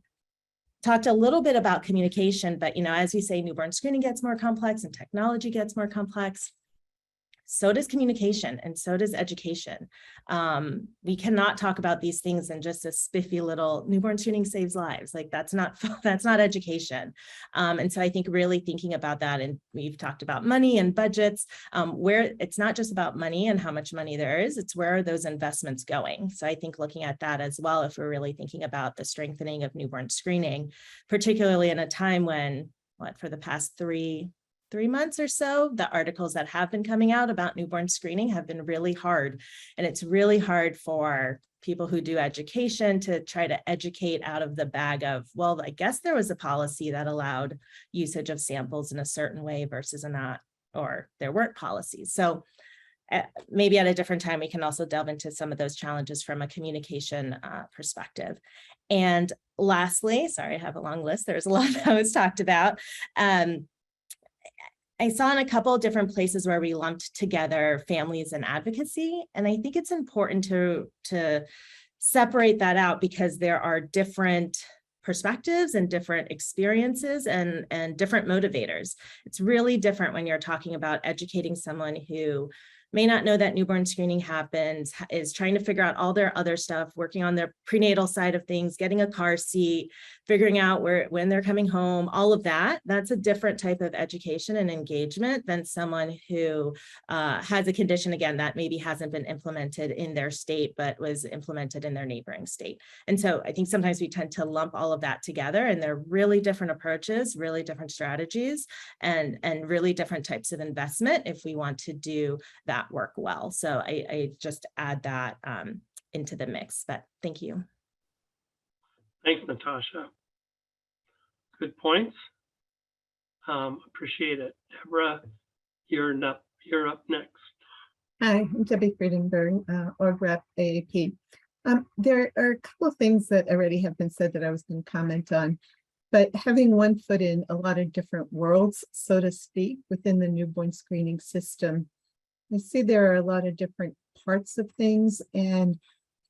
M: talked a little bit about communication, but, you know, as we say, newborn screening gets more complex and technology gets more complex. So does communication, and so does education. We cannot talk about these things in just a spiffy little newborn screening saves lives. Like that's not education. And so I think really thinking about that, and we've talked about money and budgets, where it's not just about money and how much money there is, it's where are those investments going. So I think looking at that as well, if we're really thinking about the strengthening of newborn screening, particularly in a time when, for the past three months or so, the articles that have been coming out about newborn screening have been really hard. And it's really hard for people who do education to try to educate out of the bag of, well, I guess there was a policy that allowed usage of samples in a certain way versus not, or there weren't policies. So maybe at a different time, we can also delve into some of those challenges from a communication perspective. And lastly, sorry, I have a long list. There's a lot that was talked about. I saw in a couple of different places where we lumped together families and advocacy. And I think it's important to separate that out because there are different perspectives and different experiences and different motivators. It's really different when you're talking about educating someone who may not know that newborn screening happens, is trying to figure out all their other stuff, working on their prenatal side of things, getting a car seat, figuring out when they're coming home, all of that. That's a different type of education and engagement than someone who has a condition, again, that maybe hasn't been implemented in their state, but was implemented in their neighboring state. And so I think sometimes we tend to lump all of that together, and they're really different approaches, really different strategies, and really different types of investment if we want to do that work well. So I just add that into the mix, but thank you.
A: Thanks, Natasha. Good points. Appreciate it. Deborah, you're up next.
G: Hi, I'm Debbie Friedenberg, Org Rep AAP. There are a couple of things that already have been said that I was going to comment on, but having one foot in a lot of different worlds, so to speak, within the newborn screening system, I see there are a lot of different parts of things. And,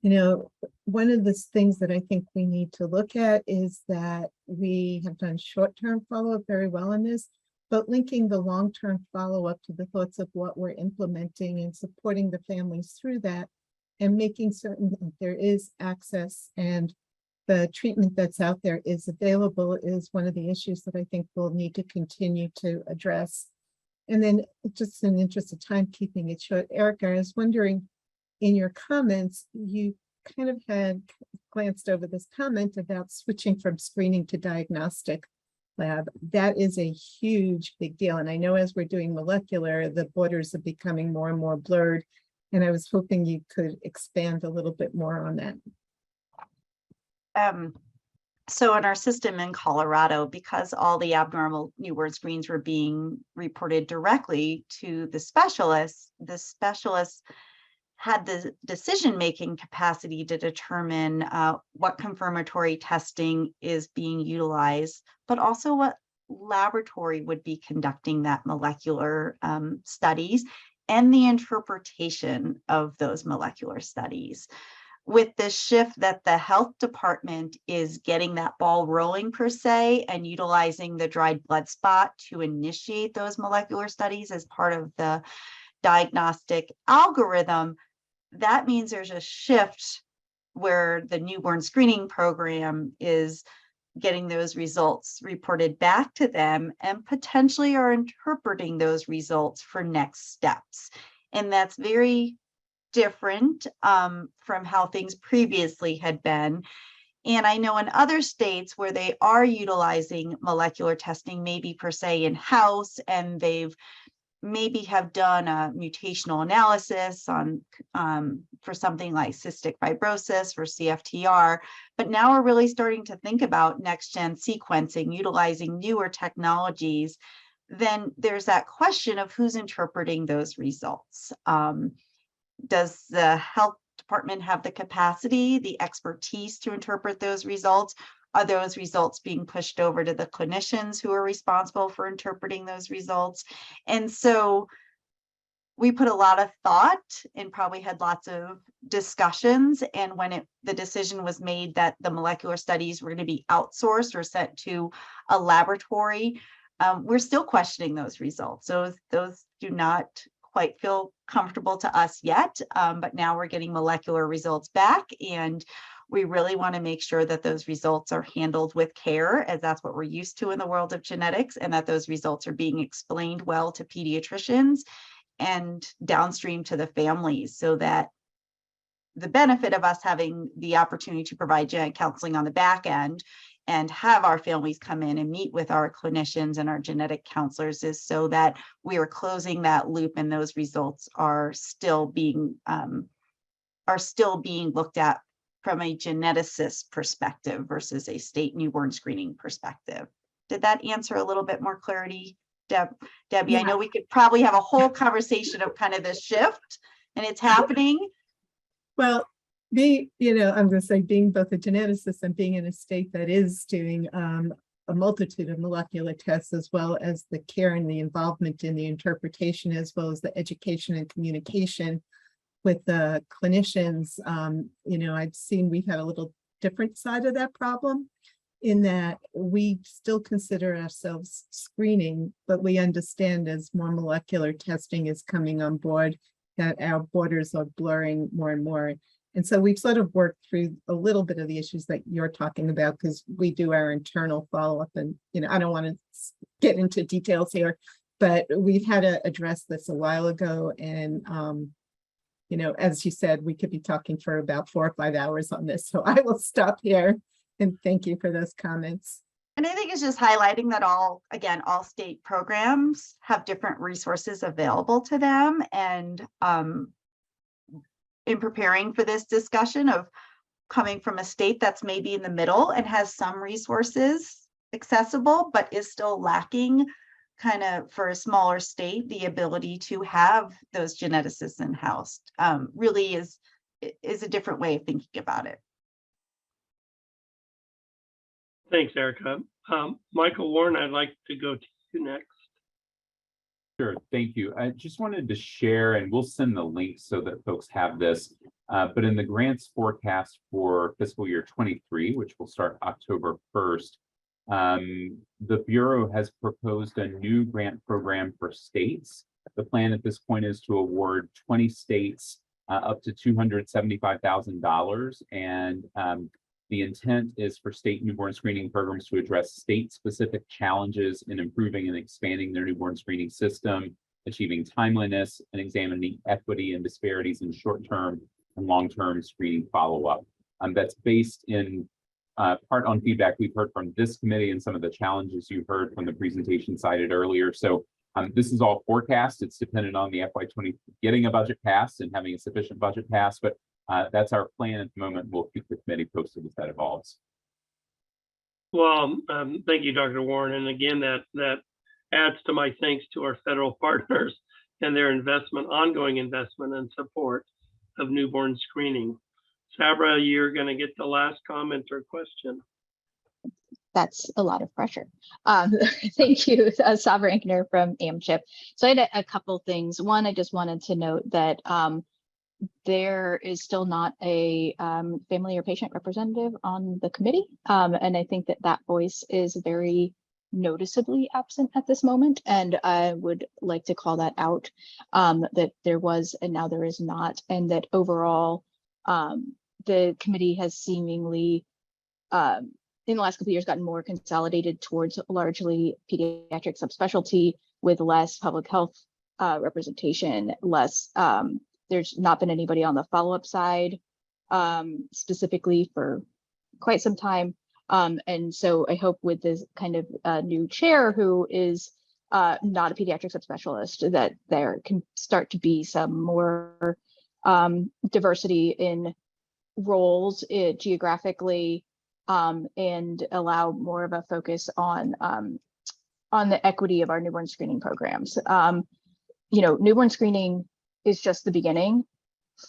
G: you know, one of the things that I think we need to look at is that we have done short-term follow-up very well on this, but linking the long-term follow-up to the thoughts of what we're implementing and supporting the families through that, and making certain that there is access and the treatment that's out there is available is one of the issues that I think we'll need to continue to address. And then, just in the interest of time, keeping it short, Erica, I was wondering, in your comments, you kind of had glanced over this comment about switching from screening to diagnostic lab. That is a huge, big deal. And I know as we're doing molecular, the borders are becoming more and more blurred. And I was hoping you could expand a little bit more on that.
E: So in our system in Colorado, because all the abnormal newborn screens were being reported directly to the specialists had the decision-making capacity to determine what confirmatory testing is being utilized, but also what laboratory would be conducting that molecular studies and the interpretation of those molecular studies. With the shift that the health department is getting that ball rolling per se and utilizing the dried blood spot to initiate those molecular studies as part of the diagnostic algorithm, that means there's a shift where the newborn screening program is getting those results reported back to them and potentially are interpreting those results for next steps. And that's very different from how things previously had been. And I know in other states where they are utilizing molecular testing, maybe per se in-house, and they've maybe have done a mutational analysis on for something like cystic fibrosis or CFTR, but now we're really starting to think about next-gen sequencing, utilizing newer technologies. Then there's that question of who's interpreting those results. Does the health department have the capacity, the expertise to interpret those results? Are those results being pushed over to the clinicians who are responsible for interpreting those results? And so we put a lot of thought and probably had lots of discussions. And when the decision was made that the molecular studies were going to be outsourced or sent to a laboratory, we're still questioning those results. So those do not quite feel comfortable to us yet, but now we're getting molecular results back, and we really want to make sure that those results are handled with care, as that's what we're used to in the world of genetics, and that those results are being explained well to pediatricians and downstream to the families, so that the benefit of us having the opportunity to provide genetic counseling on the back end and have our families come in and meet with our clinicians and our genetic counselors is so that we are closing that loop, and those results are still being looked at from a geneticist perspective versus a state newborn screening perspective. Did that answer a little bit more clarity, Debbie? Yeah. I know we could probably have a whole conversation of kind of this shift, and it's happening.
G: Well, I'm going to say being both a geneticist and being in a state that is doing a multitude of molecular tests, as well as the care and the involvement in the interpretation, as well as the education and communication with the clinicians, I've seen we've had a little different side of that problem. in that we still consider ourselves screening, but we understand as more molecular testing is coming on board, that our borders are blurring more and more. And so we've sort of worked through a little bit of the issues that you're talking about, because we do our internal follow-up, and I don't want to get into details here, but we've had to address this a while ago. And as you said, we could be talking for about 4 or 5 hours on this. So I will stop here and thank you for those comments.
E: And I think it's just highlighting that all state programs have different resources available to them. And in preparing for this discussion of coming from a state that's maybe in the middle and has some resources accessible, but is still lacking kind of for a smaller state, the ability to have those geneticists in-house really is a different way of thinking about it.
A: Thanks, Erica. Michael Warren, I'd like to go to you next.
K: Sure, thank you. I just wanted to share, and we'll send the link so that folks have this, but in the grants forecast for fiscal year 23, which will start October 1st, the Bureau has proposed a new grant program for states. The plan at this point is to award 20 states up to $275,000, and the intent is for state newborn screening programs to address state-specific challenges in improving and expanding their newborn screening system, achieving timeliness, and examining equity and disparities in short-term and long-term screening follow-up. That's based in part on feedback we've heard from this committee and some of the challenges you heard from the presentation cited earlier. So this is all forecast. It's dependent on the FY20 getting a budget passed and having a sufficient budget passed, but that's our plan at the moment. We'll keep the committee posted as that evolves.
A: Well, thank you, Dr. Warren. And again, that adds to my thanks to our federal partners and their ongoing investment and support of newborn screening. Sabra, you're going to get the last comment or question.
J: That's a lot of pressure. Thank you, Sabra Ankner from AMCHIP. So I had a couple things. One, I just wanted to note that there is still not a family or patient representative on the committee. And I think that voice is very noticeably absent at this moment. And I would like to call that out, that there was and now there is not. And that overall, the committee has seemingly, in the last couple of years, gotten more consolidated towards largely pediatric subspecialty with less public health representation, less there's not been anybody on the follow-up side specifically for quite some time. And so I hope with this kind of new chair who is not a pediatric subspecialist, that there can start to be some more diversity in roles geographically and allow more of a focus on the equity of our newborn screening programs. Newborn screening is just the beginning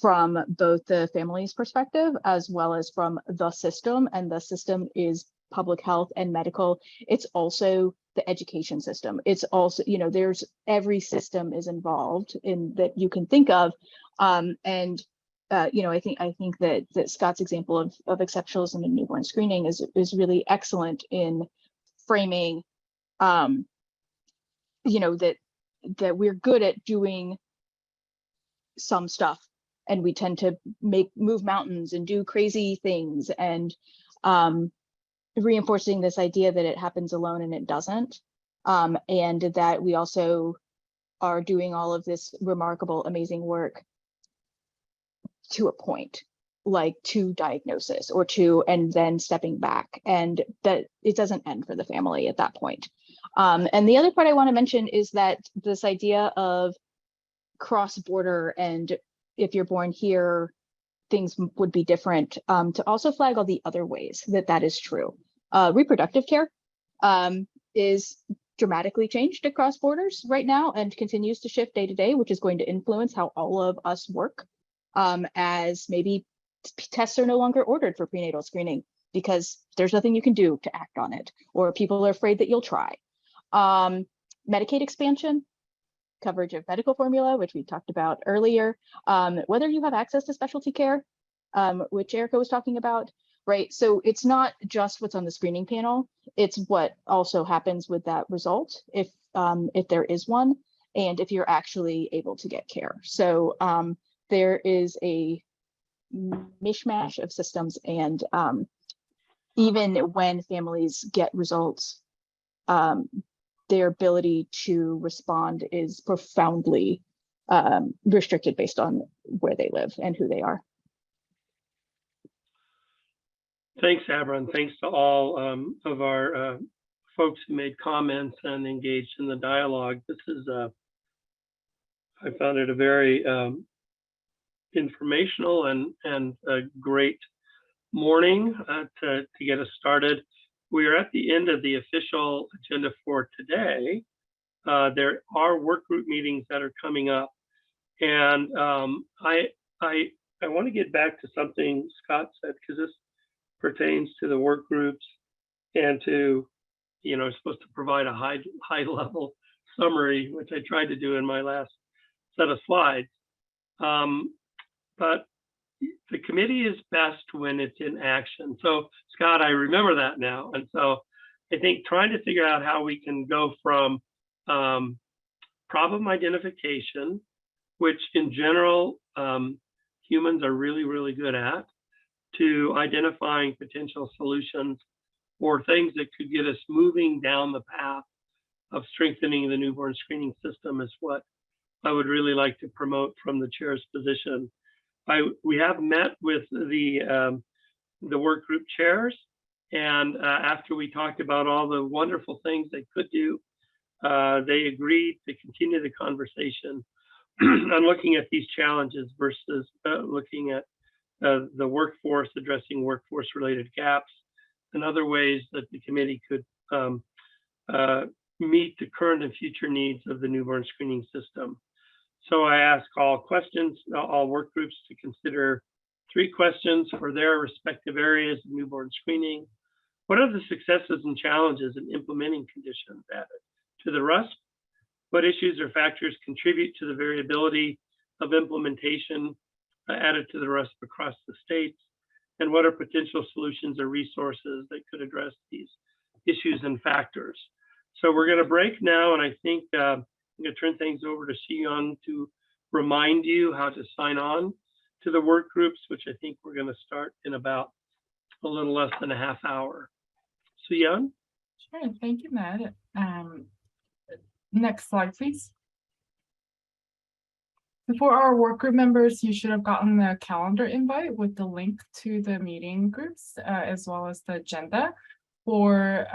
J: from both the family's perspective as well as from the system, and the system is public health and medical. It's also the education system. It's also, there's every system is involved in that you can think of. I think that Scott's example of exceptionalism in newborn screening is really excellent in framing, that we're good at doing some stuff, and we tend to move mountains and do crazy things, and reinforcing this idea that it happens alone and it doesn't, and that we also are doing all of this remarkable, amazing work to a point, like to diagnosis or and then stepping back, and that it doesn't end for the family at that point. And the other part I want to mention is that this idea of cross-border, and if you're born here, things would be different, to also flag all the other ways that is true. Reproductive care is dramatically changed across borders right now and continues to shift day to day, which is going to influence how all of us work, as maybe tests are no longer ordered for prenatal screening because there's nothing you can do to act on it, or people are afraid that you'll try. Medicaid expansion, coverage of medical formula, which we talked about earlier, whether you have access to specialty care, which Erica was talking about, right? So it's not just what's on the screening panel, it's what also happens with that result, if there is one, and if you're actually able to get care. So there is a mishmash of systems, and even when families get results, their ability to respond is profoundly restricted based on where they live and who they are.
A: Thanks, Abra, and thanks to all of our folks who made comments and engaged in the dialogue. This is, I found it a very informational and a great morning to get us started. We are at the end of the official agenda for today. There are work group meetings that are coming up, and I want to get back to something Scott said, because this pertains to the work groups and to, you know, supposed to provide a high level summary, which I tried to do in my last set of slides. But the committee is best when it's in action. So Scott, I remember that now. And so I think trying to figure out how we can go from problem identification, which in general, humans are really, really good at, to identifying potential solutions or things that could get us moving down the path of strengthening the newborn screening system is what I would really like to promote from the chair's position. We have met with the work group chairs, and after we talked about all the wonderful things they could do, they agreed to continue the conversation on looking at these challenges versus looking at the workforce, addressing workforce related gaps and other ways that the committee could meet the current and future needs of the newborn screening system. So I ask all work groups to consider 3 questions for their respective areas of newborn screening. What are the successes and challenges in implementing conditions added to the RUSP? What issues or factors contribute to the variability of implementation added to the RUSP across the states? And what are potential solutions or resources that could address these issues and factors? So we're going to break now, and I think I'm going to turn things over to Xi-Young to remind you how to sign on to the work groups, which I think we're going to start in about a little less than a half hour. Xi-Young?
C: Sure, thank you, Ned. Next slide, please. For our work group members, you should have gotten the calendar invite with the link to the meeting groups, as well as the agenda. For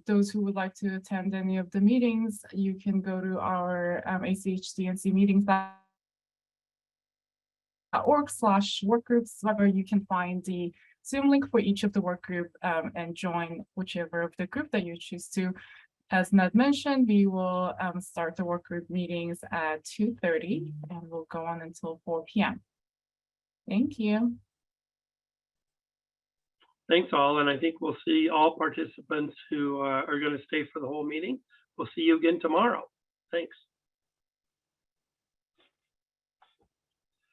C: those who would like to attend any of the meetings, you can go to our ACHDNC meetings.org/workgroups, where you can find the Zoom link for each of the work group and join whichever of the group that you choose to. As Ned mentioned, we will start the work group meetings at 2:30 and we'll go on until 4 p.m. Thank you.
A: Thanks all, and I think we'll see all participants who are going to stay for the whole meeting. We'll see you again tomorrow. Thanks.